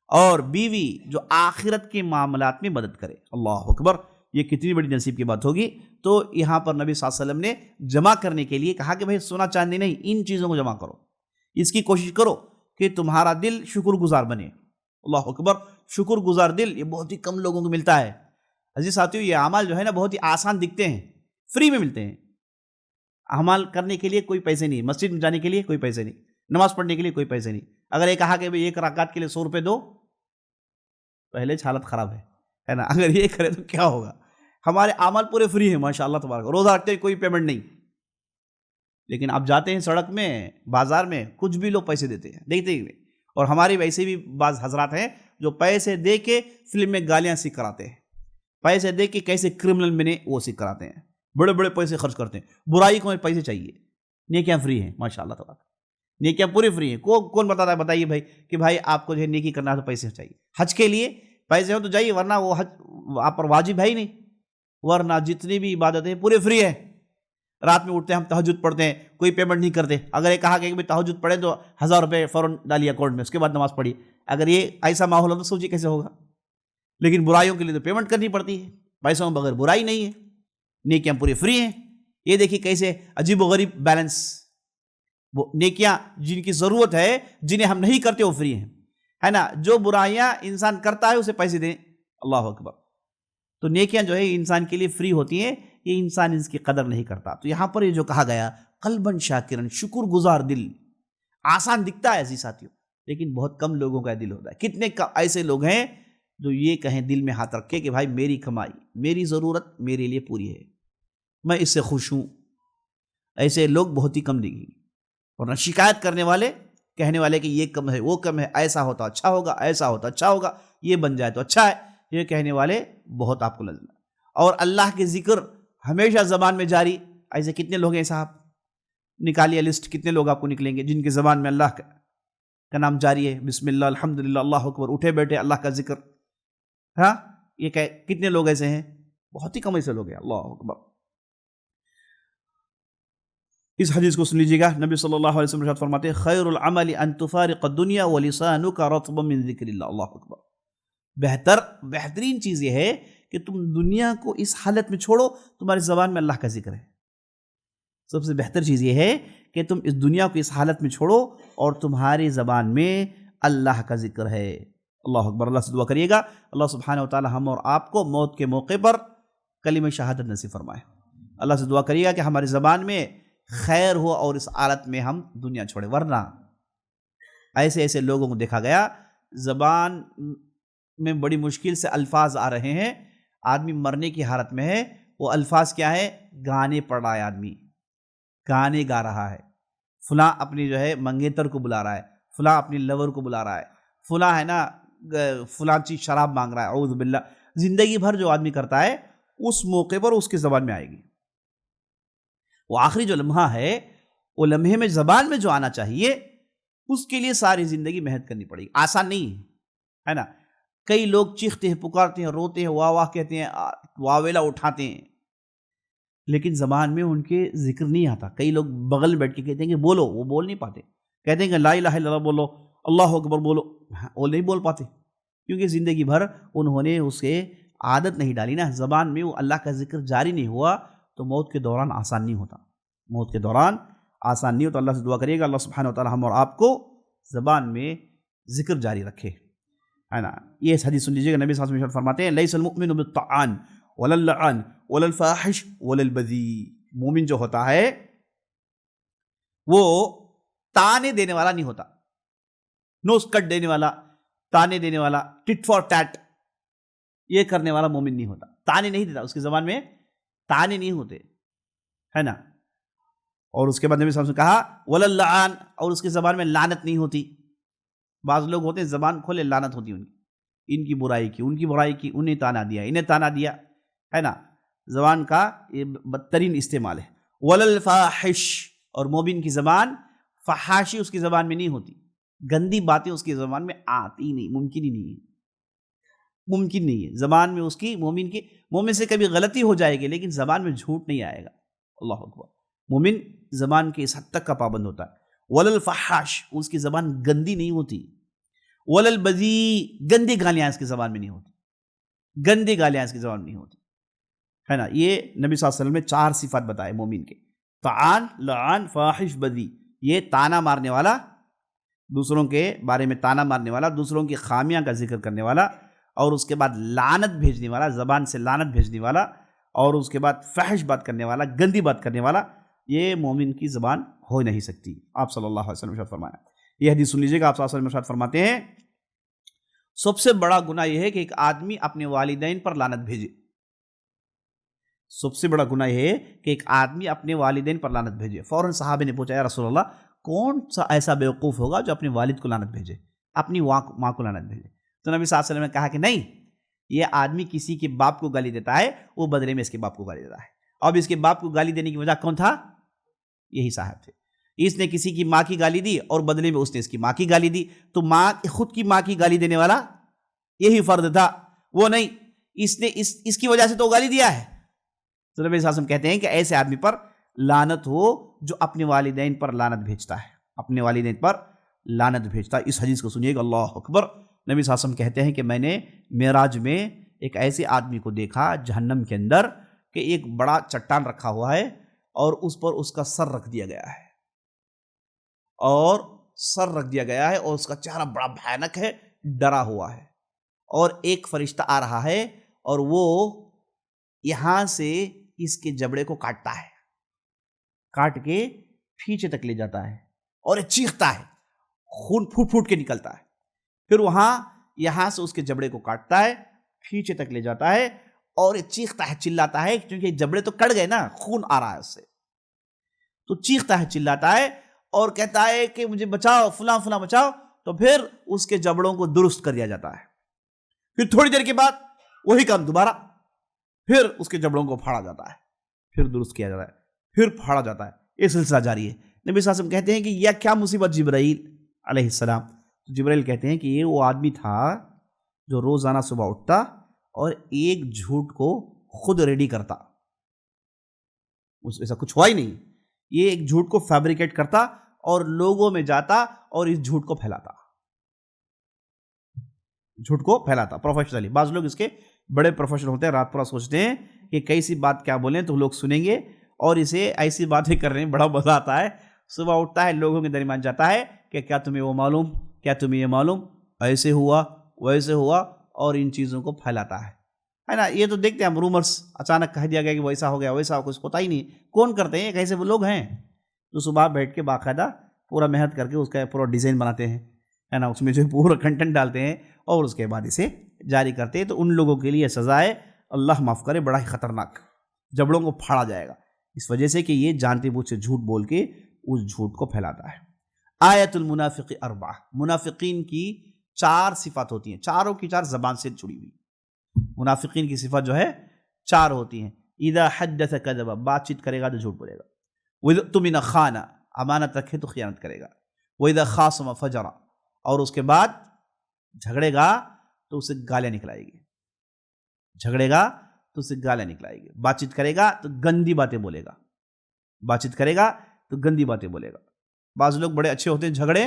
اور بیوی جو آخرت کے معاملات میں مدد کرے۔ اللہ اکبر، یہ کتنی بڑی نصیب کی بات ہوگی۔ تو یہاں پر نبی صلی اللہ علیہ وسلم نے جمع کرنے کے لیے کہا کہ بھائی سونا چاندی نہیں، ان چیزوں کو جمع کرو، اس کی کوشش کرو کہ تمہارا دل شکر گزار بنے۔ اللہ اکبر، شکر گزار دل یہ بہت ہی کم لوگوں کو ملتا ہے۔ عزیز ساتھیو، یہ اعمال جو ہے نا بہت ہی آسان دکھتے ہیں، فری میں ملتے ہیں۔ اعمال کرنے کے لیے کوئی پیسے نہیں، مسجد میں جانے کے لیے کوئی پیسے نہیں، نماز پڑھنے کے لیے کوئی پیسے نہیں۔ اگر یہ کہا کہ بھئی ایک رکعت کے لیے 100 روپے دو، پہلے حالت خراب ہے نا؟ اگر یہ کرے تو کیا ہوگا؟ ہمارے اعمال پورے فری ہیں ماشاءاللہ تبارک، روزہ رکھتے ہیں کوئی پیمنٹ نہیں، لیکن آپ جاتے ہیں سڑک میں، بازار میں، کچھ بھی لوگ پیسے دیتے ہیں، دیکھتے ہی۔ اور ہمارے ویسے بھی بعض حضرات ہیں جو پیسے دے کے فلم میں گالیاں سیکھ کراتے ہیں، پیسے دے کے کیسے کرمنل بنے وہ سیکھ کراتے ہیں، بڑے بڑے پیسے خرچ کرتے ہیں۔ برائی کو پیسے چاہیے، نیکیاں فری ہیں ماشاءاللہ تبارک، نیکیاں پوری فری ہیں۔ کون بتاتا ہے؟ بتائیے بھائی کہ بھائی آپ کو جو ہے نیکی کرنا ہے تو پیسے چاہیے۔ حج کے لیے پیسے ہو تو جائیے، ورنہ وہ حج آپ پر واجب ہے ہی نہیں، ورنہ جتنی بھی عبادتیں پورے فری ہیں۔ رات میں اٹھتے ہیں ہم، تہجد پڑھتے ہیں، کوئی پیمنٹ نہیں کرتے۔ اگر یہ کہا کہ تہجد پڑھیں تو 1000 روپے فوراً ڈالیے اکاؤنٹ میں، اس کے بعد نماز پڑھی۔ اگر یہ ایسا ماحول ہو تو سوچیے کیسے ہوگا۔ لیکن برائیوں کے لیے تو پیمنٹ کرنی پڑتی ہے، پیسوں بغیر برائی نہیں ہے، نیکیاں پوری فری ہیں۔ یہ دیکھیے کیسے عجیب و غریب بیلنس، وہ نیکیاں جن کی ضرورت ہے، جنہیں ہم نہیں کرتے وہ فری ہیں، ہے نا؟ جو برائیاں انسان کرتا ہے اسے پیسے دیں۔ اللہ اکبر۔ تو نیکیاں جو ہے انسان کے لیے فری ہوتی ہیں، یہ انسان اس کی قدر نہیں کرتا۔ تو یہاں پر یہ جو کہا گیا قلباً شاکرن، شکر گزار دل، آسان دکھتا ہے عزیز ساتھیوں، لیکن بہت کم لوگوں کا دل ہوتا ہے۔ کتنے ایسے لوگ ہیں جو یہ کہیں دل میں ہاتھ رکھے کہ بھائی میری کمائی، میری ضرورت میرے لیے پوری ہے، میں اس سے خوش ہوں۔ ایسے لوگ بہت ہی کم دکھیں گے، ورنہ شکایت کرنے والے، کہنے والے کہ یہ کم ہے، وہ کم ہے، ایسا ہوتا اچھا ہوگا، ایسا ہوتا اچھا ہوگا، یہ بن جائے تو اچھا ہے، یہ کہنے والے بہت آپ کو نظر۔ اور اللہ کے ذکر ہمیشہ زبان میں جاری۔ ایسے کتنے لوگ ہیں صاحب؟ نکالیے لسٹ، کتنے لوگ آپ کو نکلیں گے جن کی زبان میں اللہ کا نام جاری ہے، بسم اللہ، الحمدللہ، اللہ اکبر، اٹھے بیٹھے اللہ کا ذکر۔ ہاں، یہ کتنے لوگ ایسے ہیں؟ بہت ہی کم ایسے لوگ ہیں۔ اللہ اکبر۔ اس حدیث کو سن لیجیے گا، نبی صلی اللہ علیہ وسلم ارشاد فرماتے ہیں خیر العمل ان تفارق الدنیا ولسانک رطبا من ذکر اللہ۔ اللہ اکبر۔ بہترین چیز یہ ہے کہ تم دنیا کو اس حالت میں چھوڑو تمہاری زبان میں اللہ کا ذکر ہے۔ سب سے بہتر چیز یہ ہے کہ تم اس دنیا کو اس حالت میں چھوڑو اور تمہاری زبان میں اللہ کا ذکر ہے۔ اللہ اکبر۔ اللہ سے دعا کریے گا اللہ سبحانہ وتعالی ہم اور آپ کو موت کے موقع پر کلمہ شہادت نصیب فرمائے۔ اللہ سے دعا کریے گا کہ ہماری زبان میں خیر ہو اور اس حالت میں ہم دنیا چھوڑیں، ورنہ ایسے لوگوں کو دیکھا گیا زبان میں بڑی مشکل سے الفاظ آ رہے ہیں، آدمی مرنے کی حالت میں ہے، وہ الفاظ کیا ہے؟ گانے پڑھ رہا ہے، آدمی گانے گا رہا ہے، فلاں اپنی جو ہے منگیتر کو بلا رہا ہے، فلاں اپنی لور کو بلا رہا ہے، فلاں ہے نا فلاں چیز شراب مانگ رہا ہے، اعوذ باللہ۔ زندگی بھر جو آدمی کرتا ہے اس موقع پر اس کی زبان میں آئے گی۔ وہ آخری جو لمحہ ہے، وہ لمحے میں زبان میں جو آنا چاہیے، اس کے لیے ساری زندگی محنت کرنی پڑے گی، آسان نہیں ہے نا؟ کئی لوگ چیختے ہیں، پکارتے ہیں، روتے ہیں، واہ واہ کہتے ہیں، واویلا اٹھاتے ہیں، لیکن زبان میں ان کے ذکر نہیں آتا۔ کئی لوگ بغل میں بیٹھ کے کہتے ہیں کہ بولو، وہ بول نہیں پاتے، کہتے ہیں کہ لا الہ الا اللہ بولو، اللہ اکبر بولو، وہ نہیں بول پاتے، کیونکہ زندگی بھر انہوں نے اسے عادت نہیں ڈالی نا، زبان میں وہ اللہ کا ذکر جاری نہیں ہوا، تو موت کے دوران آسان نہیں ہوتا، موت کے دوران آسان نہیں ہوتا۔ اللہ سے دعا کریے گا اللہ سبحانہ وتعالی ہم اور آپ کو زبان میں ذکر جاری رکھے، ہے نا؟ یہ حدیث سن لیجیے گا، نبی صلی اللہ علیہ وسلم فرماتے ہیں لیس المؤمن بالطعان ولا اللعان ولا الفاحش ولا البذیء۔ مومن جو ہوتا ہے وہ تانے دینے والا نہیں ہوتا، نوز کٹ دینے والا، تانے دینے والا، ٹٹ فار ٹیٹ، یہ کرنے والا مومن نہیں ہوتا، تانے نہیں دیتا، اس کی زبان میں تانے نہیں ہوتے، ہے نا؟ اور اس کے بعد نبی صلی اللہ علیہ وسلم نے کہا ولا اللعان، اور اس کی زبان میں لعنت نہیں ہوتی۔ بعض لوگ ہوتے ہیں زبان کھولے لعنت ہوتی ان کی برائی کی، ان کی برائی کی، انہیں تانا دیا، انہیں تانا دیا، ہے نا، زبان کا یہ بدترین استعمال ہے. ولل فاحش، اور مومن کی زبان فحاشی اس کی زبان میں نہیں ہوتی، گندی باتیں اس کی زبان میں آتی نہیں، ممکن ہی نہیں ہے، ممکن نہیں ہے. زبان میں اس کی مومن سے کبھی غلطی ہو جائے گی لیکن زبان میں جھوٹ نہیں آئے گا. اللہ اکبر. مومن زبان کے اس حد تک کا پابند ہوتا ہے. ولل فحاش، اس کی زبان گندی نہیں ہوتی. ولل بذی، گندی گالیاں اس کی زبان میں نہیں ہوتی، گندی گالیاں اس کی زبان میں نہیں ہوتی، ہے نا. یہ نبی صلی اللہ علیہ وسلم نے 4 صفات بتائے مومن کے: طعان، لعان، فاحش، بذی. یہ تانا مارنے والا، دوسروں کے بارے میں تانا مارنے والا، دوسروں کی خامیاں کا ذکر کرنے والا، اور اس کے بعد لعنت بھیجنے والا، زبان سے لعنت بھیجنے والا، اور اس کے بعد فحش بات کرنے والا، گندی بات کرنے والا. یہ مومن کی زبان ہو نہیں سکتی. آپ صلی اللہ علیہ وسلم ارشاد فرمایا. یہ حدیث سن لیجیے گا. آپ صلی اللہ علیہ وسلم ارشاد فرماتے ہیں سب سے بڑا گناہ یہ ہے کہ ایک آدمی اپنے والدین پر لعنت بھیجے. سب سے بڑا گناہ یہ ہے کہ ایک آدمی اپنے والدین پر لعنت بھیجے. فوراً صحابہ نے پوچھا، یا رسول اللہ، کون سا ایسا بیوقوف ہوگا جو اپنے والد کو لعنت بھیجے، اپنی ماں کو لعنت بھیجے؟ تو نبی صلی اللہ علیہ وسلم نے کہا کہ نہیں، یہ آدمی کسی کے باپ کو گالی دیتا ہے، وہ بدلے میں اس کے باپ کو گالی دیتا ہے. اب اس کے باپ کو گالی دینے کی وجہ کون تھا؟ یہی صاحب تھے. اس نے کسی کی ماں کی گالی دی اور بدلے میں اس نے اس کی ماں کی گالی دی، تو خود کی ماں کی گالی دینے والا یہی فرد تھا، وہ نہیں. اس نے اس کی وجہ سے تو گالی دیا ہے. تو نبی صلی اللہ علیہ وسلم کہتے ہیں کہ ایسے آدمی پر لعنت ہو جو اپنے والدین پر لعنت بھیجتا ہے، اپنے والدین پر لعنت بھیجتا ہے. اس حدیث کو سنیے گا. اللہ اکبر. نبی صلی اللہ علیہ وسلم کہتے ہیں کہ میں نے معراج میں ایک ایسے آدمی کو دیکھا جہنم کے اندر کہ ایک بڑا چٹان رکھا ہوا ہے اور اس پر اس کا سر رکھ دیا گیا ہے، اور سر رکھ دیا گیا ہے اور اس کا چہرہ بڑا بھیانک ہے، ڈرا ہوا ہے، اور ایک فرشتہ آ رہا ہے اور وہ یہاں سے اس کے جبڑے کو کاٹتا ہے، کاٹ کے پیچھے تک لے جاتا ہے اور چیختا ہے، خون پھوٹ پھوٹ کے نکلتا ہے. پھر یہاں سے اس کے جبڑے کو کاٹتا ہے، پیچھے تک لے جاتا ہے اور چیختا ہے، چلاتا ہے، کیونکہ جبڑے تو کٹ گئے نا، خون آ رہا ہے اس سے. تو چیختا ہے، چلاتا ہے اور کہتا ہے کہ مجھے بچاؤ، فلاں فلاں بچاؤ. تو پھر اس کے جبڑوں کو درست کر دیا جاتا ہے. پھر تھوڑی دیر کے بعد وہی کام دوبارہ، پھر اس کے جبڑوں کو پھاڑا جاتا ہے، پھر درست کیا جاتا ہے، پھر پھاڑا جاتا ہے. یہ سلسلہ جاری ہے. نبی صلی اللہ علیہ وسلم کہتے ہیں کہ یہ کیا مصیبت جبرائیل علیہ السلام. جبرائیل کہتے ہیں کہ یہ وہ آدمی تھا جو روزانہ صبح اٹھتا اور ایک جھوٹ کو خود ریڈی کرتا. ایسا کچھ ہوا ہی نہیں، یہ ایک جھوٹ کو فیبریکیٹ کرتا اور لوگوں میں جاتا اور اس جھوٹ کو پھیلاتا، جھوٹ کو پھیلاتا پروفیشنلی. بعض لوگ اس کے بڑے پروفیشنل ہوتے ہیں، رات پورا سوچتے ہیں کہ کیسی بات کیا بولیں تو لوگ سنیں گے، اور اسے ایسی باتیں کرنے میں بڑا مزہ آتا ہے. صبح اٹھتا ہے، لوگوں کے درمیان جاتا ہے کہ کیا تمہیں وہ معلوم، کیا تمہیں یہ معلوم، ایسے ہوا ویسے ہوا، اور ان چیزوں کو پھیلاتا ہے نا. یہ تو دیکھتے ہیں ہم رومرس، اچانک کہہ دیا گیا کہ ویسا ہو گیا، ویسا کچھ ہوتا ہی نہیں. کون کرتے ہیں؟ ایسے وہ لوگ ہیں جو صبح بیٹھ کے باقاعدہ پورا محنت کر کے اس کا پورا ڈیزائن بناتے ہیں، ہے نا، اس میں جو پورا کنٹینٹ ڈالتے ہیں اور اس کے بعد اسے جاری کرتے ہیں. تو ان لوگوں کے لیے سزا ہے، اللہ معاف کرے، بڑا ہی خطرناک، جبڑوں کو پھاڑا جائے گا، اس وجہ سے کہ یہ جانتے بوجھ سے جھوٹ بول کے اس جھوٹ کو پھیلاتا ہے. آیت المنافق 4، منافقین کی 4 صفات ہوتی ہیں، چاروں کی 4 زبان سے جڑی ہوئی. منافقین کی صفات جو ہے 4 ہوتی ہیں. اذا حدث کذب، بات چیت کرے گا تو جھوٹ بولے گا. وَإِذَا اؤْتُمِنَ خَانَ، امانت رکھے تو خیانت کرے گا. وَإِذَا خَاصَمَ فَجَرَ، اور اس کے بعد جھگڑے گا تو اسے گالیاں نکلائے گی، جھگڑے گا تو اسے گالیاں نکلائے گی. بات چیت کرے گا تو گندی باتیں بولے گا، بات چیت کرے گا تو گندی باتیں بولے گا. بعض لوگ بڑے اچھے ہوتے ہیں، جھگڑے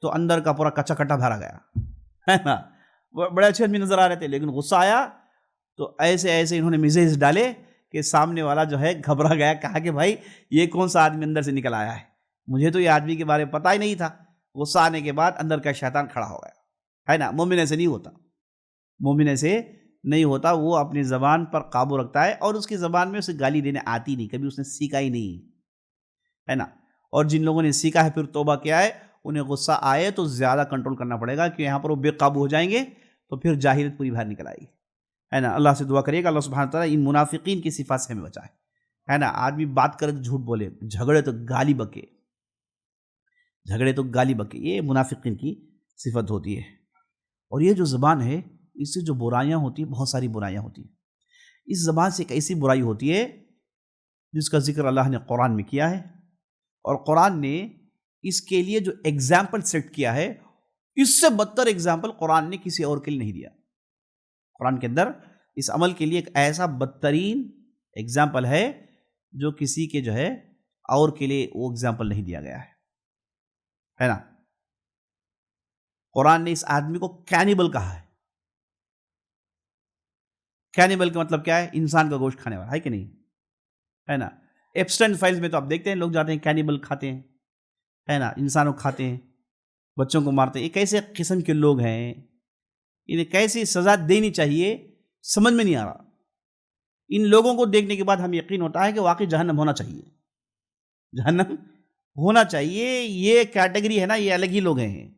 تو اندر کا پورا کچا کٹا بھرا گیا ہے نا، بڑے اچھے آدمی نظر آ رہے تھے، لیکن غصہ آیا تو ایسے انہوں نے مزاج ڈالے کہ سامنے والا جو ہے گھبرا گیا، کہا کہ بھائی یہ کون سا آدمی اندر سے نکل آیا ہے، مجھے تو یہ آدمی کے بارے میں پتہ ہی نہیں تھا. غصہ آنے کے بعد اندر کا شیطان کھڑا ہو گیا، ہے نا. مومن ایسے نہیں ہوتا، مومن ایسے نہیں ہوتا. وہ اپنی زبان پر قابو رکھتا ہے اور اس کی زبان میں اسے گالی دینے آتی نہیں، کبھی اس نے سیکھا ہی نہیں، ہے نا. اور جن لوگوں نے سیکھا ہے پھر توبہ کیا ہے، انہیں غصہ آئے تو زیادہ کنٹرول کرنا پڑے گا، کہ یہاں پر وہ بے قابو ہو جائیں گے تو پھر جاہلیت پوری باہر نکل آئے گی، ہے نا. اللہ سے دعا کریے گا اللہ سبحانہ تعالیٰ ان منافقین کی صفات سے ہمیں بچائے، ہے نا. آدمی بات کرے تو جھوٹ بولے، جھگڑے تو گالی بکے، جھگڑے تو گالی بکے، یہ منافقین کی صفت ہوتی ہے. اور یہ جو زبان ہے، اس سے جو برائیاں ہوتی ہیں، بہت ساری برائیاں ہوتی ہیں. اس زبان سے ایک ایسی برائی ہوتی ہے جس کا ذکر اللہ نے قرآن میں کیا ہے، اور قرآن نے اس کے لیے جو ایگزامپل سیٹ کیا ہے، اس سے بدتر ایگزامپل قرآن نے کسی اور کے لیے نہیں دیا۔ قرآن کے اندر اس عمل کے لیے ایک ایسا بدترین ایگزامپل ہے جو کسی کے جو ہے اور کے لیے وہ ایگزامپل نہیں دیا گیا ہے نا۔ قرآن نے اس آدمی کو کینیبل کہا ہے۔ کینیبل کا مطلب کیا ہے؟ انسان کا گوشت کھانے والا، ہے کہ نہیں؟ ہے نا۔ ایپسٹین فائلز میں تو آپ دیکھتے ہیں لوگ جاتے ہیں کینیبل کھاتے ہیں، ہے نا، انسانوں کھاتے ہیں، بچوں کو مارتے ہیں۔ یہ کیسے قسم کے لوگ ہیں؟ انہیں کیسی سزا دینی چاہیے سمجھ میں نہیں آ رہا۔ ان لوگوں کو دیکھنے کے بعد ہمیں یقین ہوتا ہے کہ واقعی جہنم ہونا چاہیے، جہنم ہونا چاہیے۔ یہ کیٹیگری ہے نا، یہ الگ ہی لوگ ہیں۔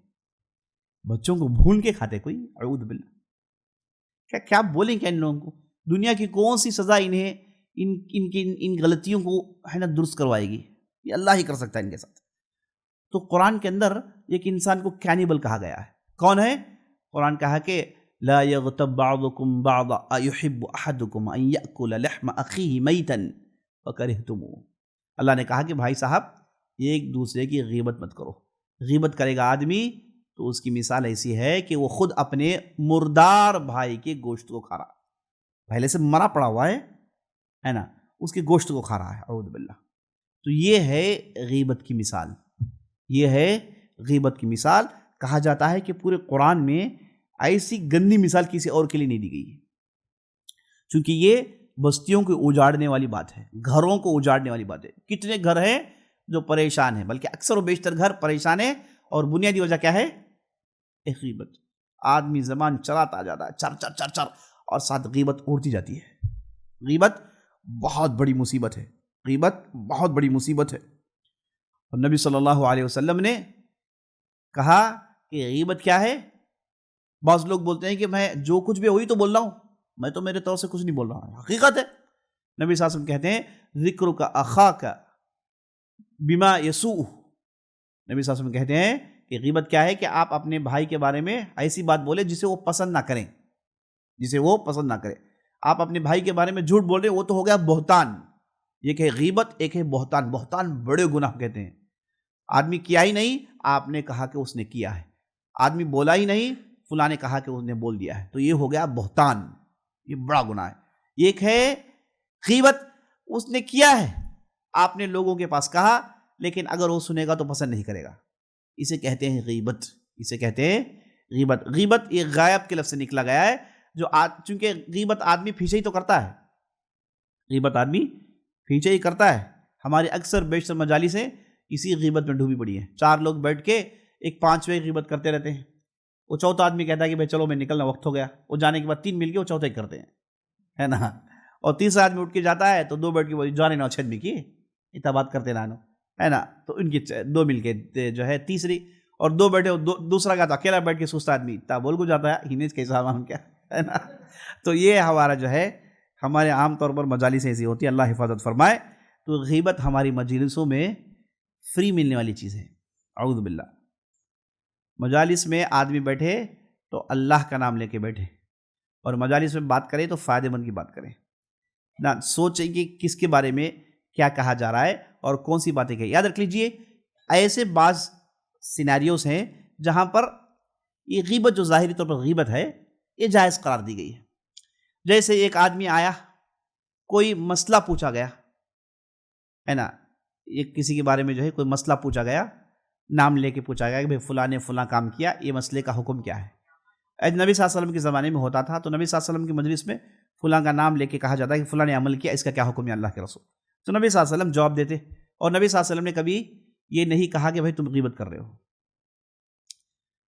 بچوں کو بھون کے کھاتے کوئی، اعوذ باللہ۔ کیا بولیں کیا ان لوگوں کو؟ دنیا کی کون سی سزا انہیں ان غلطیوں کو ہے نا درست کروائے گی؟ یہ اللہ ہی کر سکتا ہے ان کے ساتھ۔ تو قرآن کے اندر ایک انسان کو کینیبل کہا گیا ہے۔ کون ہے؟ قرآن کہا کہ لا یغتب بعضکم بعضا ایحب احدکم ان یأکل لحم اخیہ میتا فکرہتموہ۔ اللہ نے کہا کہ بھائی صاحب ایک دوسرے کی غیبت مت کرو۔ غیبت کرے گا آدمی تو اس کی مثال ایسی ہے کہ وہ خود اپنے مردار بھائی کے گوشت کو کھا رہا، پہلے سے مرا پڑا ہوا ہے نا، اس کے گوشت کو کھا رہا ہے، اعوذ باللہ۔ تو یہ ہے غیبت کی مثال، یہ ہے غیبت کی مثال۔ کہا جاتا ہے کہ پورے قرآن میں ایسی گندی مثال کسی اور کے لیے نہیں دی گئی ہے، چونکہ یہ بستیوں کو اجاڑنے والی بات ہے، گھروں کو اجاڑنے والی بات ہے۔ کتنے گھر ہیں جو پریشان ہیں، بلکہ اکثر و بیشتر گھر پریشان ہیں، اور بنیادی وجہ کیا ہے؟ ایک غیبت۔ آدمی زبان چلاتا جاتا ہے، چر چر چر چر، اور ساتھ غیبت اڑتی جاتی ہے۔ غیبت بہت بڑی مصیبت ہے، غیبت بہت بڑی مصیبت ہے۔ اور نبی صلی اللہ علیہ وسلم نے کہا کہ غیبت کیا ہے؟ بعض لوگ بولتے ہیں کہ میں جو کچھ بھی ہوئی تو بول رہا ہوں، میں تو میرے طور سے کچھ نہیں بول رہا ہوں، حقیقت ہے۔ نبی صلی اللہ علیہ وسلم کہتے ہیں ذکرک اخاک بما یسوءہ۔ نبی صلی اللہ علیہ وسلم کہتے ہیں کہ غیبت کیا ہے؟ کہ آپ اپنے بھائی کے بارے میں ایسی بات بولے جسے وہ پسند نہ کریں، جسے وہ پسند نہ کرے۔ آپ اپنے بھائی کے بارے میں جھوٹ بول رہے ہیں، وہ تو ہو گیا بہتان۔ ایک ہے غیبت، ایک ہے بہتان۔ بہتان بڑے گناہ کہتے ہیں۔ آدمی کیا ہی نہیں، آپ نے کہا کہ اس نے کیا ہے۔ آدمی بولا ہی نہیں، فلاں نے کہا کہ اس نے بول دیا ہے، تو یہ ہو گیا بہتان، یہ بڑا گناہ ہے۔ ایک ہے غیبت، اس نے کیا ہے، آپ نے لوگوں کے پاس کہا، لیکن اگر وہ سنے گا تو پسند نہیں کرے گا، اسے کہتے ہیں غیبت، اسے کہتے ہیں غیبت۔ غیبت یہ غائب کے لفظ سے نکلا گیا ہے، جو چونکہ غیبت آدمی پیچھے ہی تو کرتا ہے، غیبت آدمی پیچھے ہی کرتا ہے۔ ہمارے اکثر بیشتر مجالس ہیں اسی غیبت میں ڈوبی پڑی ہیں۔ چار لوگ بیٹھ کے ایک پانچویں غیبت کرتے رہتے ہیں، وہ چوتھا آدمی کہتا ہے کہ بھائی چلو میں نکلنا وقت ہو گیا، وہ جانے کے بعد تین مل کے وہ چوتھا ہی کرتے ہیں، ہے نا۔ اور تیسرا آدمی اٹھ کے جاتا ہے تو دو بیٹھ کے وہ جانے نہ چھت بھی کی اتنا بات کرتے رہنا، ہے نا، تو ان کی دو مل کے جو ہے تیسری، اور دو بیٹھے دوسرا کا تو اکیلا بیٹھ کے سوچتا آدمی اتنا بول کو جاتا ہے ہینج کیسا ہم کیا، ہے نا۔ تو یہ ہمارا جو ہے ہمارے عام طور پر مجالس ایسی ہوتی ہے، اللہ حفاظت فرمائے۔ تو غیبت ہماری مجلسوں میں فری ملنے والی چیز ہے، اعوذ باللہ۔ مجالس میں آدمی بیٹھے تو اللہ کا نام لے کے بیٹھے، اور مجالس میں بات کریں تو فائدے مند کی بات کریں، نہ سوچیں کہ کس کے بارے میں کیا کہا جا رہا ہے اور کون سی باتیں کہیں۔ یاد رکھ لیجئے ایسے بعض سیناریوز ہیں جہاں پر یہ غیبت جو ظاہری طور پر غیبت ہے یہ جائز قرار دی گئی ہے۔ جیسے ایک آدمی آیا، کوئی مسئلہ پوچھا گیا، ہے نا، ایک کسی کے بارے میں جو ہے کوئی مسئلہ پوچھا گیا، نام لے کے پوچھا گیا کہ بھئی فلاں نے فلاں کام کیا، یہ مسئلے کا حکم کیا ہے۔ نبی صلی اللہ علیہ وسلم کے زمانے میں ہوتا تھا تو نبی صلی اللہ علیہ وسلم کی مجلس میں فلاں کا نام لے کے کہا جاتا ہے کہ فلاں نے عمل کیا، اس کا کیا حکم ہے اللہ کے رسول۔ تو نبی صلی اللہ علیہ وسلم جواب دیتے، اور نبی صلی اللہ علیہ وسلم نے کبھی یہ نہیں کہا کہ بھئی تم غیبت کر رہے ہو۔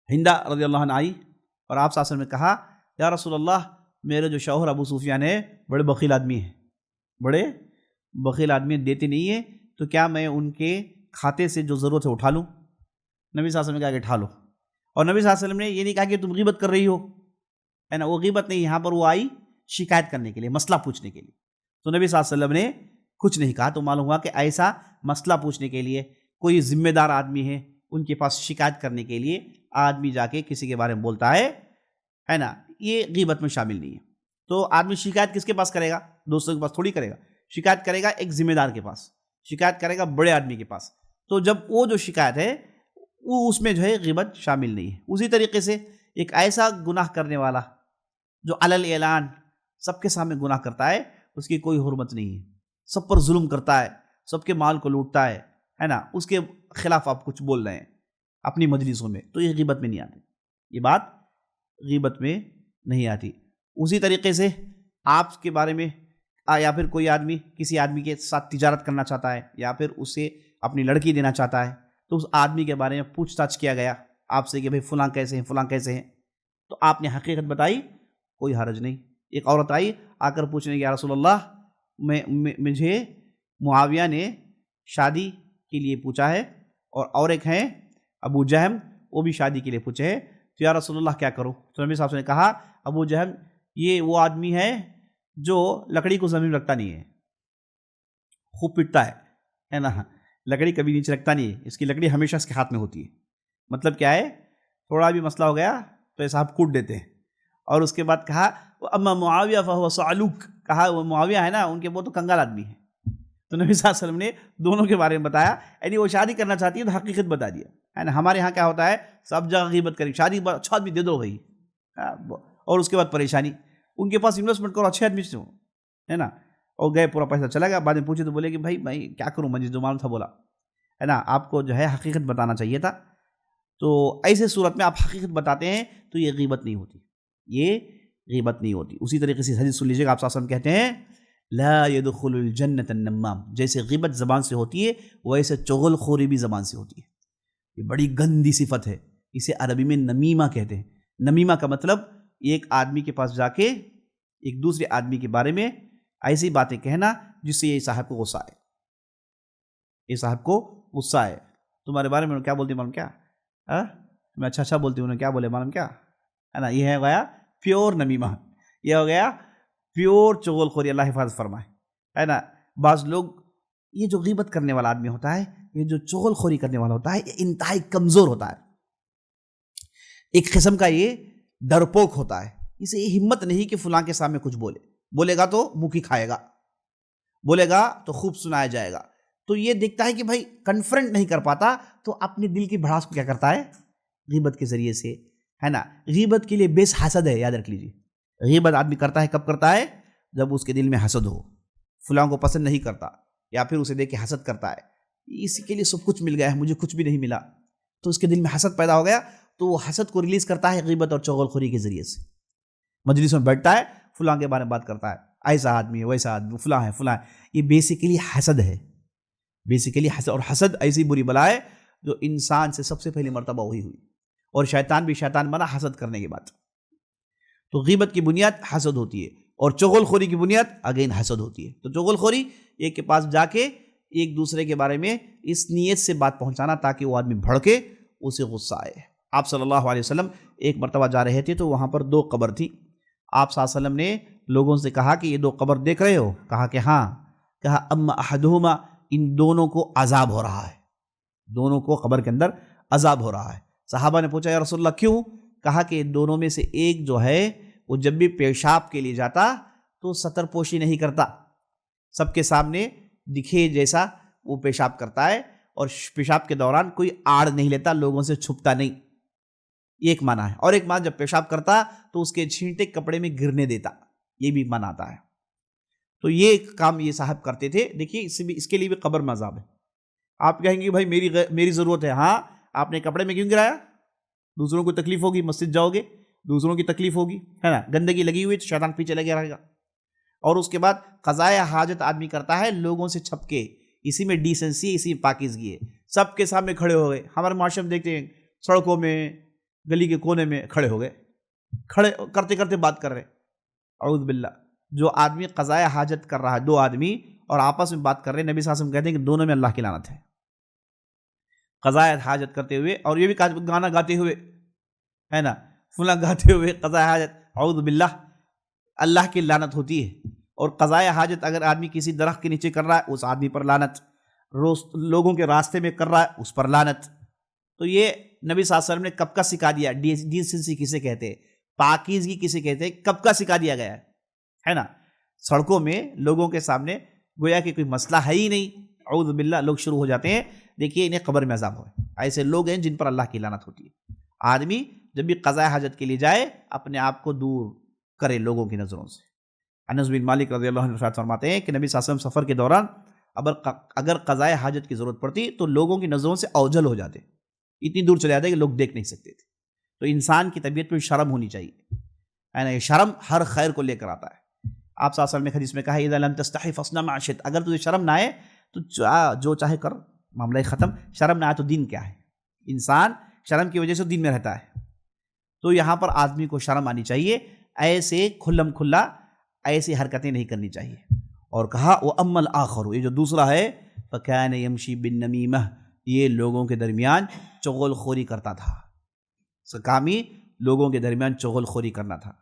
ہندہ رضی اللہ عنہ آئی اور آپ صلی اللہ علیہ وسلم نے کہا یا رسول اللہ، میرے جو شوہر ابو سفیان ہے بڑے بخیل آدمی ہیں، بڑے بخیل آدمی دیتے نہیں ہیں، تو کیا میں ان کے کھاتے سے جو ضرورت ہے اٹھا لوں؟ نبی صلی اللہ علیہ وسلم نے کہا کہ اٹھا لو۔ اور نبی صلی اللہ علیہ وسلم نے یہ نہیں کہا کہ تم غیبت کر رہی ہو، ہے نا، وہ غیبت نہیں، یہاں پر وہ آئی شکایت کرنے کے لیے، مسئلہ پوچھنے کے لیے۔ تو نبی صلی اللہ علیہ وسلم نے کچھ نہیں کہا، تو معلوم ہوا کہ ایسا مسئلہ پوچھنے کے لیے کوئی ذمہ دار آدمی ہے، ان کے پاس شکایت کرنے کے لیے آدمی جا کے کسی کے بارے میں بولتا ہے نا، یہ غیبت میں شامل نہیں ہے۔ تو آدمی شکایت کس کے پاس کرے گا؟ دوستوں کے پاس تھوڑی کرے گا، شکایت کرے گا ایک ذمہ دار کے پاس، شکایت کرے گا بڑے آدمی کے پاس۔ تو جب وہ جو شکایت ہے وہ اس میں جو ہے غیبت شامل نہیں ہے۔ اسی طریقے سے ایک ایسا گناہ کرنے والا جو علی اعلان سب کے سامنے گناہ کرتا ہے، اس کی کوئی حرمت نہیں ہے، سب پر ظلم کرتا ہے، سب کے مال کو لوٹتا ہے نا، اس کے خلاف آپ کچھ بول رہے ہیں اپنی مجلسوں میں، تو یہ غیبت میں نہیں آتی، یہ بات غیبت میں نہیں آتی۔ اسی طریقے سے آپ کے بارے میں یا پھر کوئی آدمی کسی آدمی کے ساتھ تجارت کرنا چاہتا ہے یا پھر اسے اپنی لڑکی دینا چاہتا ہے، تو اس آدمی کے بارے میں پوچھ تاچھ کیا گیا آپ سے کہ بھئی فلاں کیسے ہیں، فلاں کیسے ہیں، تو آپ نے حقیقت بتائی، کوئی حرج نہیں۔ ایک عورت آئی آ کر پوچھنے کہ یا رسول اللہ مجھے معاویہ نے شادی کے لیے پوچھا ہے، اور ایک ہیں ابو جہم، وہ بھی شادی کے لیے پوچھے ہیں، تو یا رسول اللہ کیا کروں؟ تو نبی صاحب نے کہا ابو جہم یہ وہ آدمی ہے جو لکڑی کو زمین میں رکھتا نہیں ہے، خوب پٹتا ہے نا، لکڑی کبھی نیچے رکھتا نہیں ہے، اس کی لکڑی ہمیشہ اس کے ہاتھ میں ہوتی ہے۔ مطلب کیا ہے؟ تھوڑا بھی مسئلہ ہو گیا تو یہ صاحب کوٹ دیتے ہیں۔ اور اس کے بعد کہا اما معاویہ فہو صعلوک، کہا وہ معاویہ ہے نا ان کے وہ تو کنگال آدمی ہے۔ تو نبی صلی اللہ علیہ وسلم نے دونوں کے بارے میں بتایا، یعنی وہ شادی کرنا چاہتی ہے تو حقیقت بتا دیا ہے نا۔ ہمارے ہاں کیا ہوتا ہے، سب جگہ غیبت کریں، شادی اچھا آدمی دے دو بھائی، اور اس کے بعد پریشانی، ان کے پاس انویسٹمنٹ کرو اچھے آدمی سے ہے نا، اور گئے پورا پیسہ چلا گیا، بعد میں پوچھے تو بولے کہ بھائی میں کیا کروں، مجھے جو معلوم تھا بولا ہے نا، آپ کو جو ہے حقیقت بتانا چاہیے تھا۔ تو ایسے صورت میں آپ حقیقت بتاتے ہیں تو یہ غیبت نہیں ہوتی، یہ غیبت نہیں ہوتی۔ اسی طریقے سے حدیث سن لیجیے گا، آپ صلی اللہ علیہ وسلم کہتے ہیں لا يدخل الجنت النمام، جیسے غیبت زبان سے ہوتی ہے ویسے چغل خوری بھی زبان سے ہوتی ہے، یہ بڑی گندی صفت ہے، اسے عربی میں نمیمہ کہتے ہیں۔ نمیمہ کا مطلب ایک آدمی کے پاس جا کے ایک دوسرے آدمی کے بارے میں ایسی باتیں کہنا جس سے یہ صاحب کو غصہ آئے، یہ صاحب کو غصہ آئے، تمہارے بارے میں کیا بولتے ہیں معلوم کیا، میں اچھا بولتی ہوں، کیا بولے معلوم کیا ہے نا، یہ ہے گیا پیور نمیمہ، یہ ہو گیا پیور چغل خوری، اللہ حفاظت فرمائے ہے نا۔ بعض لوگ یہ جو غیبت کرنے والا آدمی ہوتا ہے، یہ جو چغل خوری کرنے والا ہوتا ہے، یہ انتہائی کمزور ہوتا ہے، ایک قسم کا یہ ڈرپوک ہوتا ہے، اسے یہ ہمت نہیں کہ فلاں کے سامنے کچھ بولے گا تو منہ کی کھائے گا، بولے گا تو خوب سنایا جائے گا، تو یہ دیکھتا ہے کہ بھائی کنفرنٹ نہیں کر پاتا، تو اپنے دل کی بھڑاس کو کیا کرتا ہے، غیبت کے ذریعے سے ہے نا۔ غیبت کے لیے بیس حسد ہے، یاد رکھ لیجیے، غیبت آدمی کرتا ہے کب کرتا ہے، جب اس کے دل میں حسد ہو، فلاں کو پسند نہیں کرتا یا پھر اسے دیکھ کے حسد کرتا ہے، اسی کے لیے سب کچھ مل گیا ہے مجھے کچھ بھی نہیں ملا، تو اس کے دل میں حسد پیدا ہو گیا، تو وہ حسد کو ریلیز کرتا ہے غیبت اور چغل خوری کے ذریعے سے، مجلس میں بیٹھتا ہے فلاں کے بارے میں بات کرتا ہے، ایسا آدمی ہے ویسا آدمی، فلاں ہے، یہ بیسیکلی حسد ہے، بیسیکلی حسد، اور حسد ایسی بری بلا ہے جو انسان سے سب سے پہلی مرتبہ ہوئی، اور شیطان بھی شیطان بنا حسد کرنے کے بعد۔ تو غیبت کی بنیاد حسد ہوتی ہے، اور چغل خوری کی بنیاد اگین حسد ہوتی ہے۔ تو چغل خوری ایک کے پاس جا کے ایک دوسرے کے بارے میں اس نیت سے بات پہنچانا تاکہ وہ آدمی بھڑکے، اسے غصہ آئے۔ آپ صلی اللہ علیہ وسلم ایک مرتبہ جا رہے تھے تو وہاں پر 2 قبر تھی، آپ صلی اللہ علیہ وسلم نے لوگوں سے کہا کہ یہ 2 قبر دیکھ رہے ہو؟ کہا کہ ہاں، کہا اما احدہما، ان دونوں کو عذاب ہو رہا ہے، دونوں کو قبر کے اندر عذاب ہو رہا ہے۔ صحابہ نے پوچھا یا رسول اللہ کیوں؟ کہا کہ دونوں میں سے ایک جو ہے وہ جب بھی پیشاب کے لیے جاتا تو ستر پوشی نہیں کرتا، سب کے سامنے دکھے جیسا وہ پیشاب کرتا ہے، اور پیشاب کے دوران کوئی آڑ نہیں لیتا، لوگوں سے چھپتا نہیں، ایک معنی ہے۔ اور ایک معنی جب پیشاب کرتا تو اس کے چھینٹے کپڑے میں گرنے دیتا، یہ بھی معنی آتا ہے۔ تو یہ کام یہ صاحب کرتے تھے۔ دیکھیے اس کے لیے بھی قبر میں عذاب ہے۔ آپ کہیں گے بھائی میری ضرورت ہے، ہاں، آپ نے کپڑے میں کیوں گرایا؟ دوسروں کو تکلیف ہوگی، مسجد جاؤ گے دوسروں کی تکلیف ہوگی ہے نا، گندگی لگی ہوئی تو شیطان پیچھے لگے رہے گا۔ اور اس کے بعد قضائے حاجت آدمی کرتا ہے لوگوں سے چھپ کے، اسی میں ڈیسنسی، اسی میں پاکیزگی ہے، سب کے سامنے کھڑے ہو گئے۔ ہمارے معاشرے میں دیکھتے ہیں سڑکوں میں، گلی کے کونے میں کھڑے ہو گئے، کھڑے کرتے کرتے بات کر رہے، اعوذ باللہ۔ جو آدمی قضائے حاجت کر رہا ہے، 2 آدمی اور آپس میں بات کر رہے ہیں، نبی صلی اللہ علیہ وسلم کہتے ہیں کہ دونوں میں اللہ کی لعنت ہے، قضائے حاجت کرتے ہوئے، اور یہ بھی گانا گاتے ہوئے ہے نا، فلاں گاتے ہوئے قضائے حاجت، اعوذ باللہ، اللہ کی لعنت ہوتی ہے۔ اور قضائے حاجت اگر آدمی کسی درخت کے نیچے کر رہا ہے، اس آدمی پر لعنت، لوگوں کے راستے میں کر رہا ہے، اس پر لعنت۔ تو یہ نبی صلی اللہ علیہ وسلم نے کب کا سکھا دیا، ڈیسنسی کسے کہتے ہیں، پاکیزگی کسے کہتے ہیں، کب کا سکھا دیا گیا ہے، ہے نا. سڑکوں میں لوگوں کے سامنے گویا کہ کوئی مسئلہ ہے ہی نہیں، اعوذ باللہ، لوگ شروع ہو جاتے ہیں دیکھیے انہیں قبر میں عذاب ہو. ایسے لوگ ہیں جن پر اللہ کی لعنت ہوتی ہے. آدمی جب بھی قضاء حاجت کے لیے جائے اپنے آپ کو دور کرے لوگوں کی نظروں سے. انس بن مالک رضی اللہ عنہ فرماتے ہیں کہ نبی صلی اللہ علیہ وسلم سفر کے دوران اگر قضاء حاجت کی ضرورت پڑتی تو لوگوں کی نظروں سے اوجھل ہو جاتے، اتنی دور چلے جاتے کہ لوگ دیکھ نہیں سکتے تھے. تو انسان کی طبیعت میں شرم ہونی چاہیے، ہے نا. یہ شرم ہر خیر کو لے کر آتا ہے. آپ صلی اللہ علیہ وسلم نے حدیث میں کہا ہے اذا لم تستحی فاصنع ما شئت، اگر تجھے شرم نہ آئے تو جو چاہے کر، معاملہ ختم. شرم نہ آئے تو دین کیا ہے؟ انسان شرم کی وجہ سے دین میں رہتا ہے. تو یہاں پر آدمی کو شرم آنی چاہیے، ایسے کھلم کھلا ایسی حرکتیں نہیں کرنی چاہیے. اور کہا وَأَمَّا الْآخَرُ، یہ جو دوسرا ہے، فَكَانَ يَمْشِي بِالنَّمِيمَةِ، یہ لوگوں کے درمیان چغل خوری کرتا تھا. کامی لوگوں کے درمیان چغل خوری کرنا تھا،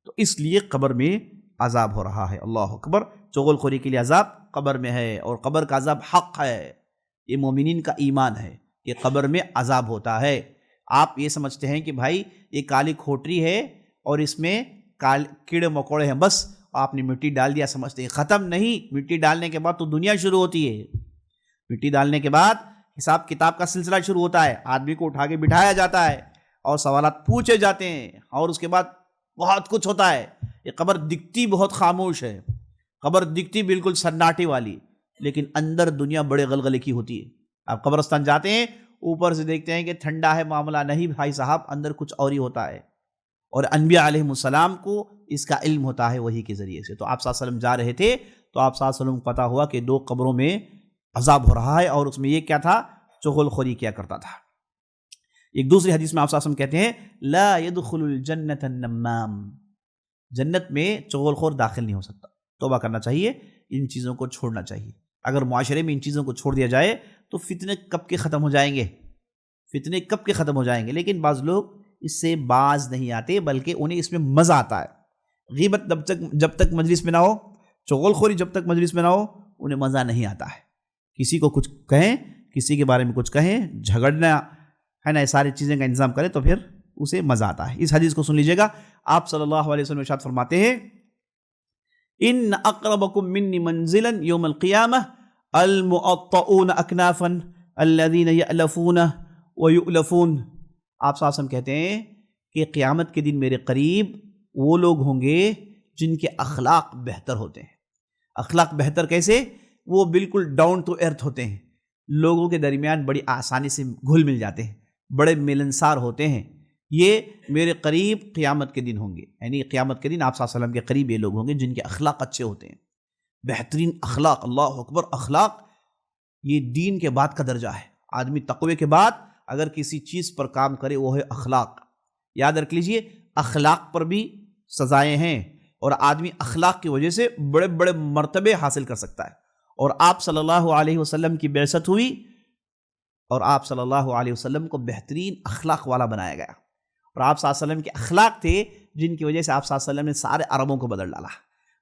تو اس لیے قبر میں عذاب ہو رہا ہے. اللہ اکبر. چغل خوری کے لیے عذاب قبر میں ہے، اور قبر کا عذاب حق ہے. یہ مومنین کا ایمان ہے کہ قبر میں عذاب ہوتا ہے. آپ یہ سمجھتے ہیں کہ بھائی یہ کالی کھوٹری ہے اور اس میں کیڑے مکوڑے ہیں، بس آپ نے مٹی ڈال دیا سمجھتے ہیں. ختم نہیں، مٹی ڈالنے کے بعد تو دنیا شروع ہوتی ہے. مٹی ڈالنے کے بعد حساب کتاب کا سلسلہ شروع ہوتا ہے. آدمی کو اٹھا کے بٹھایا جاتا ہے اور سوالات پوچھے جاتے ہیں، اور اس کے بعد بہت کچھ ہوتا ہے. یہ قبر دکھتی بہت خاموش ہے، قبر دکھتی بالکل سناٹے والی، لیکن اندر دنیا بڑے غلغلے کی ہوتی ہے. آپ قبرستان جاتے ہیں، اوپر سے دیکھتے ہیں کہ ٹھنڈا ہے معاملہ، نہیں بھائی صاحب، اندر کچھ اور ہی ہوتا ہے. اور انبیاء علیہ السلام کو اس کا علم ہوتا ہے وحی کے ذریعے سے. تو آپ صلی اللہ علیہ وسلم جا رہے تھے تو آپ صلی اللہ علیہ وسلم کو پتہ ہوا کہ 2 قبروں میں عذاب ہو رہا ہے، اور اس میں یہ کیا تھا؟ چغل خوری کیا کرتا تھا. ایک دوسری حدیث میں آپ صلی اللہ علیہ وسلم کہتے ہیں لا يدخل الجنت النمام، جنت میں چغل خور داخل نہیں ہو سکتا. توبہ کرنا چاہیے، ان چیزوں کو چھوڑنا چاہیے. اگر معاشرے میں ان چیزوں کو چھوڑ دیا جائے تو فتنے کب کے ختم ہو جائیں گے، فتنے کب کے ختم ہو جائیں گے. لیکن بعض لوگ اس سے باز نہیں آتے، بلکہ انہیں اس میں مزہ آتا ہے. غیبت جب تک مجلس میں نہ ہو، چغل خوری جب تک مجلس میں نہ ہو، انہیں مزہ نہیں آتا ہے. کسی کو کچھ کہیں، کسی کے بارے میں کچھ کہیں، جھگڑنا ہے نا، یہ ساری چیزیں کا انتظام کرے تو پھر اسے مزہ آتا ہے. اس حدیث کو سن لیجیے گا. آپ صلی اللہ علیہ وسلم ارشاد فرماتے ہیں ان اقربکم منی منزلا یوم القیامہ المؤطؤون اکنافا الذین یألفون ویؤلفون. آپ صلی اللہ علیہ وسلم کہتے ہیں کہ قیامت کے دن میرے قریب وہ لوگ ہوں گے جن کے اخلاق بہتر ہوتے ہیں. اخلاق بہتر کیسے؟ وہ بالکل ڈاؤن ٹو ارتھ ہوتے ہیں، لوگوں کے درمیان بڑی آسانی سے گھل مل جاتے ہیں، بڑے ملنسار ہوتے ہیں. یہ میرے قریب قیامت کے دن ہوں گے. یعنی قیامت کے دن آپ صلی اللہ علیہ وسلم کے قریب یہ لوگ ہوں گے جن کے اخلاق اچھے ہوتے ہیں، بہترین اخلاق. اللہ اکبر. اخلاق یہ دین کے بعد کا درجہ ہے. آدمی تقوی کے بعد اگر کسی چیز پر کام کرے وہ ہے اخلاق. یاد رکھ لیجئے، اخلاق پر بھی سزائیں ہیں، اور آدمی اخلاق کی وجہ سے بڑے بڑے مرتبے حاصل کر سکتا ہے. اور آپ صلی اللہ علیہ وسلم کی بعثت ہوئی اور آپ صلی اللہ علیہ وسلم کو بہترین اخلاق والا بنایا گیا. اور آپ صلی اللہ علیہ وسلم کے اخلاق تھے جن کی وجہ سے آپ صلی اللہ علیہ وسلم نے سارے عربوں کو بدل ڈالا.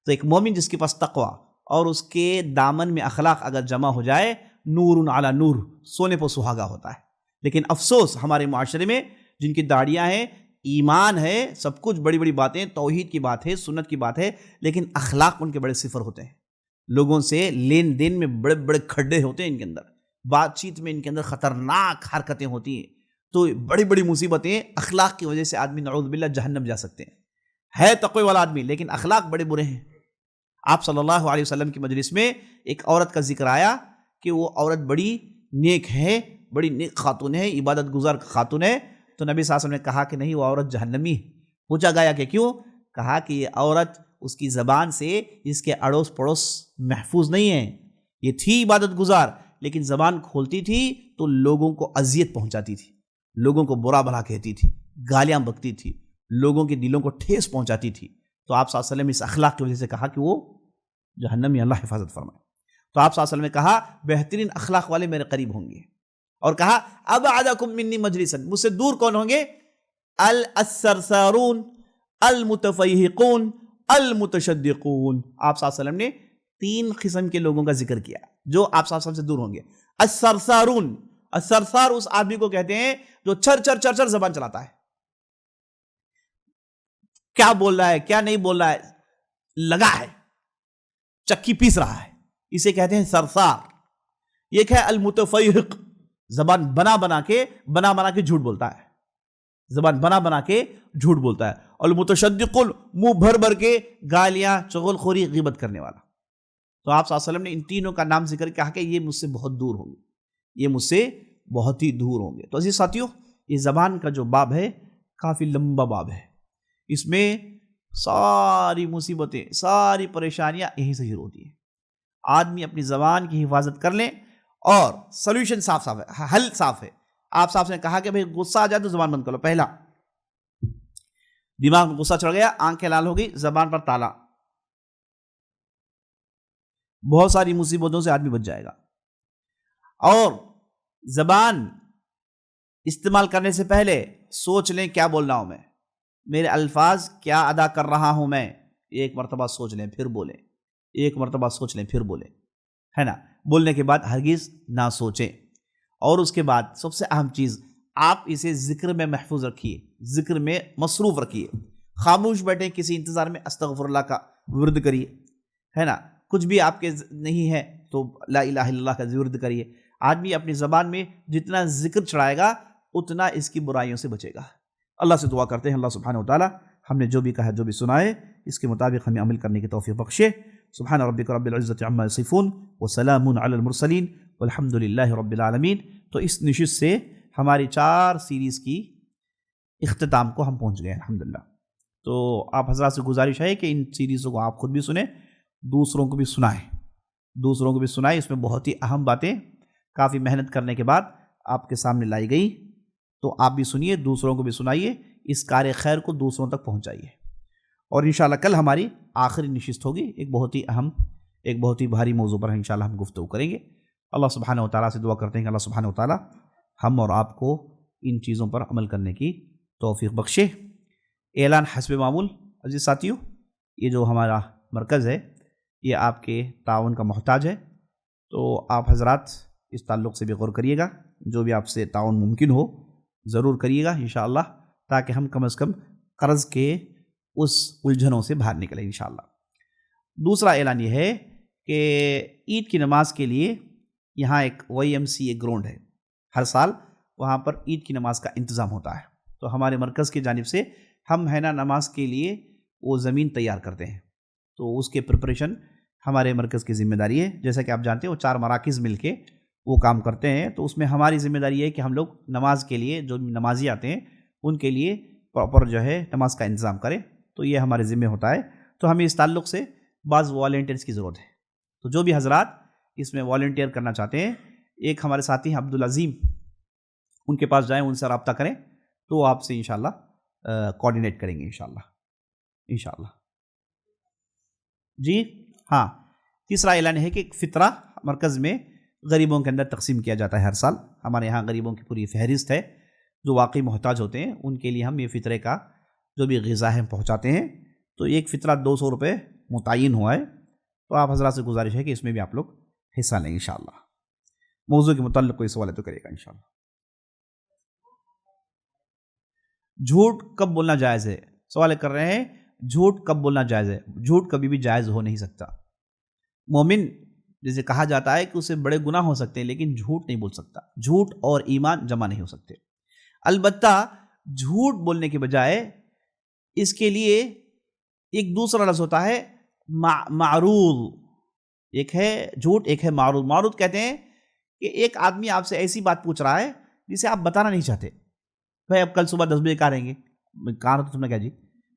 تو ایک مومن جس کے پاس تقوی اور اس کے دامن میں اخلاق اگر جمع ہو جائے، نور علی نور، سونے پر سہاگا ہوتا ہے. لیکن افسوس ہمارے معاشرے میں جن کی داڑیاں ہیں، ایمان ہے، سب کچھ بڑی بڑی باتیں، توحید کی بات ہے، سنت کی بات ہے، لیکن اخلاق ان کے بڑے صفر ہوتے ہیں. لوگوں سے لین دین میں بڑے بڑے کھڈے ہوتے ہیں ان کے اندر، بات چیت میں ان کے اندر خطرناک حرکتیں ہوتی ہیں. تو بڑی بڑی مصیبتیں اخلاق کی وجہ سے آدمی نعوذ باللہ جہنم جا سکتے ہیں. ہے تقوی والا آدمی لیکن اخلاق بڑے برے ہیں. آپ صلی اللہ علیہ وسلم کی مجلس میں ایک عورت کا ذکر آیا کہ وہ عورت بڑی نیک ہے، بڑی نیک خاتون ہے، عبادت گزار خاتون ہے. تو نبی صلی اللہ علیہ وسلم نے کہا کہ نہیں، وہ عورت جہنمی. پوچھا گیا کہ کیوں؟ کہا کہ یہ عورت اس کی زبان سے اس کے اڑوس پڑوس محفوظ نہیں ہے. یہ تھی عبادت گزار لیکن زبان کھولتی تھی تو لوگوں کو اذیت پہنچاتی تھی، لوگوں کو برا بھلا کہتی تھی، گالیاں بکتی تھی، لوگوں کے دلوں کو ٹھیس پہنچاتی تھی. تو آپ صلی اللہ علیہ وسلم اس اخلاق کی وجہ سے کہا کہ وہ جہنمی، اللہ حفاظت فرمائے. تو آپ صلی اللہ علیہ وسلم نے کہا بہترین اخلاق والے میرے قریب ہوں گے، اور کہا ابعدکم منی مجلسا، مجھ سے دور کون ہوں گے؟ السرسارون المتفیہقون المتشدقون. آپ صلی اللہ علیہ وسلم نے 3 قسم کے لوگوں کا ذکر کیا جو آپ صلی اللہ علیہ وسلم سے دور ہوں گے. السرسارون، السرسار اس آدمی کو کہتے ہیں جو چر چر چر چر زبان چلاتا ہے، کیا بول رہا ہے کیا نہیں بول رہا ہے، لگا ہے، چکی پیس رہا ہے، اسے کہتے ہیں صرصار۔ ایک ہے المتفیہق، زبان بنا بنا کے جھوٹ بولتا ہے، زبان بنا بنا کے جھوٹ بولتا ہے۔ المتشدق، منہ بھر بھر کے گالیاں، چغل خوری، غیبت کرنے والا۔ تو آپ صلی اللہ علیہ وسلم نے ان تینوں کا نام ذکر کیا کہ یہ مجھ سے بہت دور ہوں گے، یہ مجھ سے بہت ہی دور ہوں گے۔ تو عزیز ساتھیوں، یہ زبان کا جو باب ہے کافی لمبا باب ہے، اس میں ساری مصیبتیں، ساری پریشانیاں یہیں سے شروع ہوتی ہیں۔ آدمی اپنی زبان کی حفاظت کر لیں اور سلوشن صاف ہے، حل صاف ہے۔ آپ صاحب نے کہا کہ بھئی غصہ آ جائے تو زبان بند کر لو۔ پہلا، دماغ میں غصہ چڑھ گیا، آنکھیں لال ہو گئی، زبان پر تالا، بہت ساری مصیبتوں سے آدمی بچ جائے گا۔ اور زبان استعمال کرنے سے پہلے سوچ لیں کیا بول رہا ہوں میں، میرے الفاظ کیا ادا کر رہا ہوں میں، ایک مرتبہ سوچ لیں پھر بولیں، ایک مرتبہ سوچ لیں پھر بولیں، ہے نا۔ بولنے کے بعد ہرگز نہ سوچیں۔ اور اس کے بعد سب سے اہم چیز، آپ اسے ذکر میں محفوظ رکھیے، ذکر میں مصروف رکھیے۔ خاموش بیٹھیں، کسی انتظار میں استغفر اللہ کا ورد کریے، ہے نا۔ کچھ بھی آپ کے نہیں ہے تو لا الہ الا اللہ کا ورد کریے۔ آدمی اپنی زبان میں جتنا ذکر چڑھائے گا اتنا اس کی برائیوں سے بچے گا۔ اللہ سے دعا کرتے ہیں اللہ سبحانہ و تعالی ہم نے جو بھی کہا، جو بھی سنائے، اس کے مطابق ہمیں عمل کرنے کی توفیق بخشے۔ سبحان ربک رب العزت عما یصفون وسلام علی المرسلین والحمد للہ رب العالمین۔ تو اس نشست سے ہماری 4 سیریز کی اختتام کو ہم پہنچ گئے الحمدللہ۔ تو آپ حضرات سے گزارش ہے کہ ان سیریزوں کو آپ خود بھی سنیں، دوسروں کو بھی سنائیں، اس میں بہت ہی اہم باتیں کافی محنت کرنے کے بعد آپ کے سامنے لائی گئی، تو آپ بھی سنیے، دوسروں کو بھی سنائیے، اس کار خیر کو دوسروں تک پہنچائیے۔ اور انشاءاللہ کل ہماری آخری نشست ہوگی، ایک بہت ہی اہم، ایک بہت ہی بھاری موضوع پر انشاءاللہ ہم گفتگو کریں گے۔ اللہ سبحانہ و تعالیٰ سے دعا کرتے ہیں کہ اللہ سبحانہ و تعالیٰ ہم اور آپ کو ان چیزوں پر عمل کرنے کی توفیق بخشے۔ اعلان حسب معمول، عزیز ساتھیوں، یہ جو ہمارا مرکز ہے یہ آپ کے تعاون کا محتاج ہے، تو آپ حضرات اس تعلق سے بھی غور کریے گا، جو بھی آپ سے تعاون ممکن ہو ضرور کریے گا انشاءاللہ، تاکہ ہم کم از کم قرض کے اس الجھنوں سے باہر نکلیں انشاءاللہ۔ دوسرا اعلان یہ ہے کہ عید کی نماز کے لیے یہاں ایک YMCA گراؤنڈ ہے، ہر سال وہاں پر عید کی نماز کا انتظام ہوتا ہے، تو ہمارے مرکز کی جانب سے ہم ہے نا نماز کے لیے وہ زمین تیار کرتے ہیں، تو اس کے پریپریشن ہمارے مرکز کی ذمہ داری ہے۔ جیسا کہ آپ جانتے ہیں وہ 4 مراکز مل کے وہ کام کرتے ہیں، تو اس میں ہماری ذمہ داری ہے کہ ہم لوگ نماز کے لیے جو نمازی آتے ہیں ان کے لیے پراپر جو ہے نماز کا انتظام کریں، تو یہ ہمارے ذمہ ہوتا ہے۔ تو ہمیں اس تعلق سے بعض والنٹیئرس کی ضرورت ہے، تو جو بھی حضرات اس میں والنٹیئر کرنا چاہتے ہیں، ایک ہمارے ساتھی ہیں عبدالعظیم، ان کے پاس جائیں، ان سے رابطہ کریں، تو وہ آپ سے انشاءاللہ کوآرڈینیٹ کریں گے انشاءاللہ۔ جی ہاں، تیسرا اعلان ہے کہ ایک فطرہ مرکز میں غریبوں کے اندر تقسیم کیا جاتا ہے ہر سال۔ ہمارے یہاں غریبوں کی پوری فہرست ہے، جو واقعی محتاج ہوتے ہیں ان کے لیے ہم یہ فطرے کا جو بھی غذا ہے پہنچاتے ہیں، تو ایک فطرہ 200 روپے متعین ہوا ہے، تو آپ حضرات سے گزارش ہے کہ اس میں بھی آپ لوگ حصہ لیں انشاءاللہ۔ موضوع کے متعلق کوئی سوال ہے تو کرے گا انشاءاللہ۔ جھوٹ کب بولنا جائز ہے؟ سوال کر رہے ہیں جھوٹ کب بولنا جائز ہے؟ جھوٹ کبھی بھی جائز ہو نہیں سکتا۔ مومن جسے کہا جاتا ہے کہ اسے بڑے گناہ ہو سکتے ہیں لیکن جھوٹ نہیں بول سکتا، جھوٹ اور ایمان جمع نہیں ہو سکتے۔ البتہ جھوٹ بولنے کے بجائے اس کے لیے ایک دوسرا لفظ ہوتا ہے معروض، ایک ہے جھوٹ، ایک ہے معروض۔ معروض کہتے ہیں کہ ایک آدمی آپ سے ایسی بات پوچھ رہا ہے جسے آپ بتانا نہیں چاہتے، بھائی اب کل صبح 10 بجے کہاں رہیں گے، کہاں تو تم نے کیا جی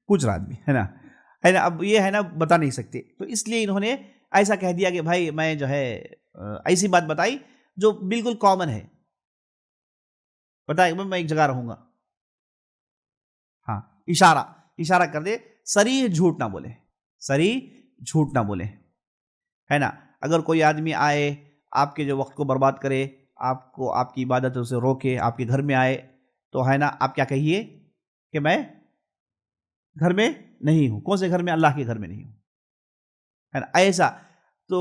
پوچھ رہا آدمی، ہے نا، اب یہ ہے نا بتا نہیں سکتے، تو اس لیے انہوں نے ایسا کہہ دیا کہ بھائی میں جو ہے ایسی بات بتائی جو بالکل کامن ہے، بتائے میں ایک جگہ رہوں گا، ہاں اشارہ کر دے، صریح جھوٹ نہ بولے، صریح جھوٹ نہ بولے، ہے نا۔ اگر کوئی آدمی آئے آپ کے جو وقت کو برباد کرے، آپ کو آپ کی عبادتوں سے روکے، آپ کے گھر میں آئے، تو ہے نا آپ کیا کہیے کہ میں گھر میں نہیں ہوں۔ کون سے گھر میں؟ اللہ کے گھر میں نہیں ہوں، ہے نا، ایسا۔ تو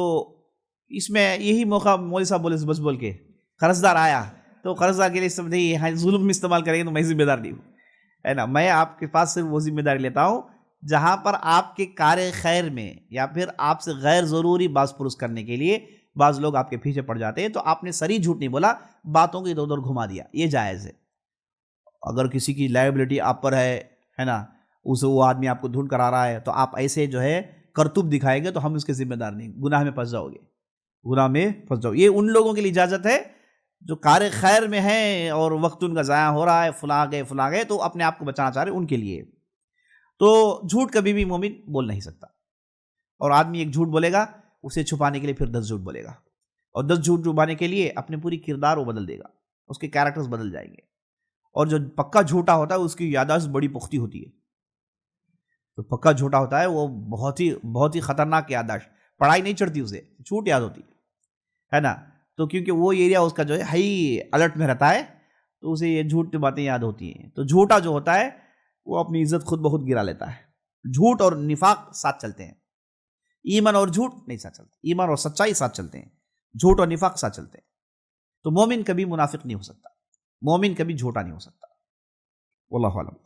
اس میں یہی موقع مولوی صاحب بولے بس بول کے قرضدار آیا تو قرضدار کے لیے سب نہیں ظلم استعمال کریں گے تو میں ذمہ دار نہیں ہوں، ہے نا۔ میں آپ کے پاس صرف وہ ذمہ داری لیتا ہوں جہاں پر آپ کے کار خیر میں یا پھر آپ سے غیر ضروری باز پرس کرنے کے لیے بعض لوگ آپ کے پیچھے پڑ جاتے ہیں، تو آپ نے صریح جھوٹ نہیں بولا، باتوں کو ادھر ادھر گھما دیا، یہ جائز ہے۔ اگر کسی کی لائبلٹی آپ پر ہے نا، وہ آدمی آپ کو ڈھونڈ کر آ رہا ہے، تو آپ ایسے جو ہے کرتوب دکھائیں گے تو ہم اس کے ذمہ دار نہیں، گناہ میں پھنس جاؤ گے، گناہ میں پھنس جاؤ۔ یہ ان لوگوں کے لیے اجازت ہے جو کار خیر میں ہیں اور وقت ان کا ضائع ہو رہا ہے، فلاں گئے تو اپنے آپ کو بچانا چاہ رہے ہیں، ان کے لیے۔ تو جھوٹ کبھی بھی مومن بول نہیں سکتا، اور آدمی ایک جھوٹ بولے گا، اسے چھپانے کے لیے پھر 10 جھوٹ بولے گا، اور 10 جھوٹ چھپانے کے لیے اپنے پوری کردار وہ بدل دے گا، اس کے کیریکٹرز بدل جائیں گے۔ اور جو پکا جھوٹا ہوتا ہے اس کی یادداشت بڑی پختی ہوتی ہے، تو پکا جھوٹا ہوتا ہے وہ بہت ہی خطرناک یادداشت، پڑھائی نہیں چڑھتی اسے، جھوٹ یاد ہوتی ہے نا، تو کیونکہ وہ ایریا اس کا جو ہے ہائی الرٹ میں رہتا ہے، تو اسے یہ جھوٹ باتیں یاد ہوتی ہیں۔ تو جھوٹا جو ہوتا ہے وہ اپنی عزت خود بخود گرا لیتا ہے۔ جھوٹ اور نفاق ساتھ چلتے ہیں، ایمان اور جھوٹ نہیں ساتھ چلتے، ایمان اور سچائی ساتھ چلتے ہیں، جھوٹ اور نفاق ساتھ چلتے ہیں۔ تو مومن کبھی منافق نہیں ہو سکتا، مومن کبھی جھوٹا نہیں ہو سکتا۔ واللہ اعلم۔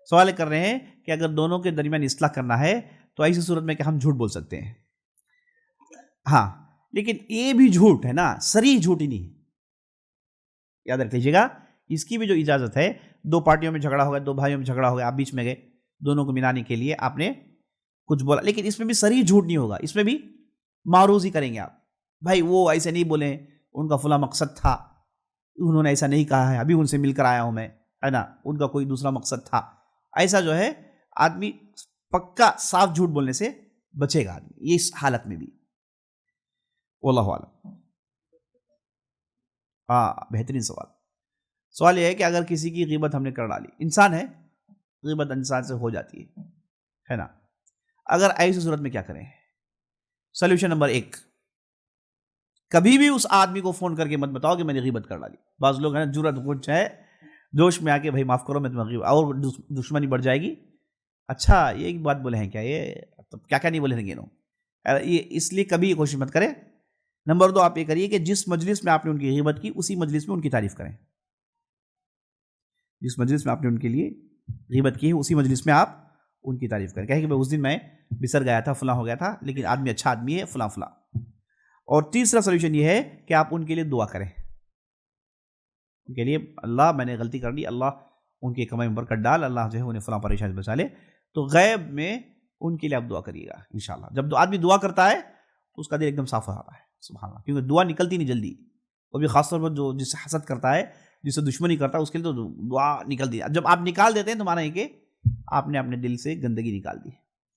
سوال کر رہے ہیں کہ اگر دونوں کے درمیان اصلاح کرنا ہے تو ایسی صورت میں کہ ہم جھوٹ بول سکتے ہیں؟ ہاں، لیکن یہ بھی جھوٹ ہے نا، صریح جھوٹ ہی نہیں ہے، یاد رکھ لیجیے گا، اس کی بھی جو اجازت ہے، دو پارٹیوں میں جھگڑا ہو گیا، دو بھائیوں میں جھگڑا ہو گیا، آپ بیچ میں گئے، دونوں کو ملانے کے لیے آپ نے کچھ بولا، لیکن اس میں بھی صریح جھوٹ نہیں ہوگا، اس میں بھی معروض ہی کریں گے آپ، بھائی وہ ایسے نہیں بولے، ان کا فلاں مقصد تھا، انہوں نے ایسا نہیں کہا ہے، ابھی ان سے مل کر آیا ہوں میں، ہے نا، ان کا کوئی دوسرا مقصد تھا، ایسا جو ہے آدمی پکا صاف جھوٹ بولنے سے بچے گا آدمی، یہ اس حالت میں بھی۔ واللہ اعلم۔ بہترین سوال یہ ہے کہ اگر کسی کی غیبت ہم نے کر ڈالی، انسان ہے، غیبت انسان سے ہو جاتی ہے نا، اگر ایسی صورت میں کیا کریں؟ سولوشن نمبر 1، کبھی بھی اس آدمی کو فون کر کے مت بتاؤ کہ میں نے غیبت کر ڈالی۔ بعض لوگ ہیں جرأت کچھ ہے، جوش میں آ کے بھائی معاف کرو میں تمہیں غیبت، اور دشمنی بڑھ جائے گی۔ اچھا یہ ایک بات بولے ہیں کیا، یہ کیا کیا نہیں بولے ہیں گینو، یہ اس لیے کبھی کوشش مت کریں۔ نمبر 2، آپ یہ کریے کہ جس مجلس میں آپ نے ان کی غیبت کی اسی مجلس میں ان کی تعریف کریں، جس مجلس میں آپ نے ان کے لیے غیبت کی ہے اسی مجلس میں آپ ان کی تعریف کریں، کہیں کہ اس دن میں بسر گیا تھا، فلاں ہو گیا تھا، لیکن آدمی اچھا آدمی ہے، فلاں فلاں۔ اور تیسرا سولوشن یہ ہے کہ آپ ان کے لیے دعا کریں، ان کے لیے اللہ میں نے غلطی کر دی، اللہ ان کی کمائی میں برکت ڈال، اللہ جو ہے انہیں فلاں پریشانی بچا لے، تو غیب میں ان کے لیے آپ دعا کریے گا انشاءاللہ۔ جب آدمی دعا کرتا ہے تو اس کا دل ایک دم صاف ہو جاتا ہے، سبحان اللہ، کیونکہ دعا نکلتی نہیں جلدی، وہ بھی خاص طور پر جو جس سے حسد کرتا ہے، جس سے دشمنی کرتا ہے، اس کے لیے تو دعا نکلتی ہے۔ جب آپ نکال دیتے ہیں تو معنی ہے کہ آپ نے اپنے دل سے گندگی نکال دی۔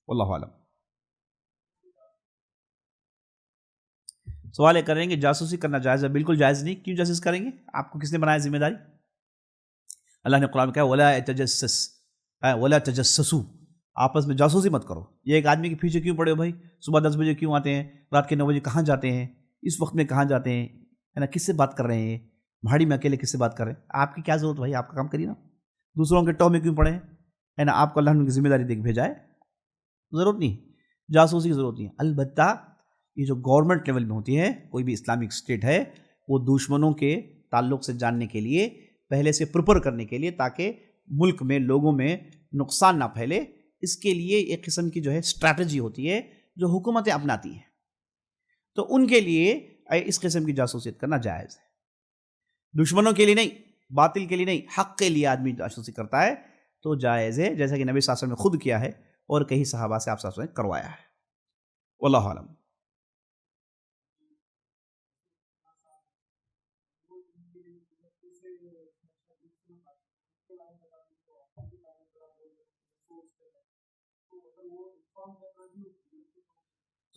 واللہ اعلم۔ سوال یہ کر رہے ہیں کہ جاسوسی کرنا جائز ہے؟ بالکل جائز نہیں، کیوں جاسوسی کریں گے؟ آپ کو کس نے بنایا ذمہ داری؟ اللہ نے قرآن میں کہا ولا تجسس، ولا تجسسوا، آپس میں جاسوسی مت کرو۔ یہ ایک آدمی کے پیچھے کیوں پڑے ہو بھائی؟ صبح 10 بجے کیوں آتے ہیں، رات کے 9 بجے کہاں جاتے ہیں، اس وقت میں کہاں جاتے ہیں، ہے نا، کس سے بات کر رہے ہیں، بھاڑی میں اکیلے کس سے بات کر رہے ہیں؟ آپ کی کیا ضرورت بھائی، آپ کا کام کریے نا، دوسروں کے ٹو میں کیوں پڑے ہیں، ہے نا، آپ کو اللہ نے ذمہ داری دے کے بھیجا ہے، ضرورت نہیں، جاسوسی کی ضرورت نہیں ہے۔ البتہ یہ جو گورنمنٹ لیول میں ہوتی ہے، کوئی بھی اسلامک اسٹیٹ ہے، وہ دشمنوں کے تعلق سے جاننے کے لیے پہلے سے پریپر کرنے کے لیے، تاکہ ملک میں لوگوں میں نقصان نہ پھیلے، اس کے لیے ایک قسم کی جو ہے اسٹریٹجی ہوتی ہے جو حکومتیں اپناتی ہیں، تو ان کے لیے اس قسم کی جاسوسیت کرنا جائز ہے، دشمنوں کے لیے نہیں، باطل کے لیے نہیں، حق کے لیے آدمی جاسوسی کرتا ہے تو جائز ہے، جیسا کہ نبی صلی اللہ علیہ وسلم نے خود کیا ہے اور کئی صحابہ سے آپ صلی اللہ علیہ وسلم نے کروایا ہے۔ واللہ اعلم۔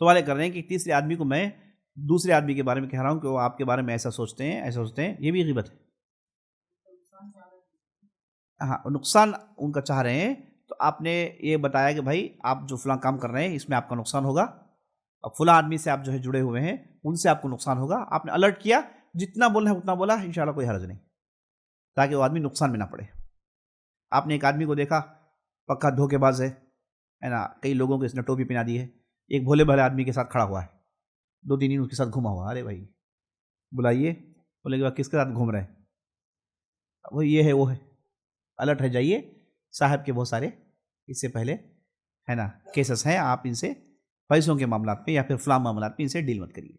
سوال کر رہے ہیں کہ تیسرے آدمی کو میں دوسرے آدمی کے بارے میں کہہ رہا ہوں کہ وہ آپ کے بارے میں ایسا سوچتے ہیں، ایسا سوچتے ہیں، یہ بھی غیبت ہے۔ ہاں، نقصان ان کا چاہ رہے ہیں، تو آپ نے یہ بتایا کہ بھائی آپ جو فلاں کام کر رہے ہیں اس میں آپ کا نقصان ہوگا، اب فلاں آدمی سے آپ جو ہے جڑے ہوئے ہیں ان سے آپ کو نقصان ہوگا، آپ نے الرٹ کیا، جتنا بولنا ہے اتنا بولا، انشاءاللہ کوئی حرج نہیں، تاکہ وہ آدمی نقصان میں نہ پڑے۔ آپ نے ایک آدمی کو دیکھا پکا دھوکے باز ہے نا، کئی لوگوں کو اس نے ٹوپی پہنا دی ہے، ایک بھولے بھلے آدمی کے ساتھ کھڑا ہوا ہے، 2 3 دن اس کے ساتھ گھوما ہوا، ارے بھائی بلائیے، بولے کہ کس کے ساتھ گھوم رہے ہیں، وہ یہ ہے وہ ہے، الرٹ رہ جائیے، صاحب کے بہت سارے اس سے پہلے ہے نا کیسز ہیں، آپ ان سے پیسوں کے معاملات پہ یا پھر فلاں معاملات پہ ان سے ڈیل مت کریے،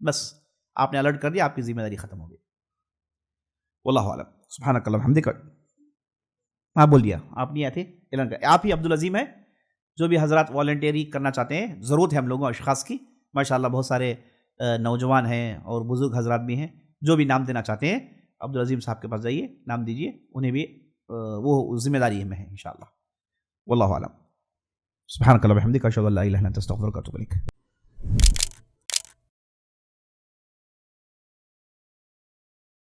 بس آپ نے الرٹ کر دیا، آپ کی ذمہ داری ختم ہو گئی۔ واللہ اعلم، سبحانک اللہم وبحمدک۔ آپ بول دیا، آپ نہیں آتے اعلان کر، آپ ہی عبدالعظیم ہیں۔ جو بھی حضرات والنٹیری کرنا چاہتے ہیں، ضرورت ہے ہم لوگوں اشخاص کی، ماشاءاللہ بہت سارے نوجوان ہیں اور بزرگ حضرات بھی ہیں، جو بھی نام دینا چاہتے ہیں عبدالعظیم صاحب کے پاس جائیے، نام دیجیے، انہیں بھی وہ ذمہ داری میں ہے انشاءاللہ۔ واللہ اعلم، سبحانک اللہم وبحمدک، اشہد ان لا الہ الا انت، استغفرک و اتوب الیک۔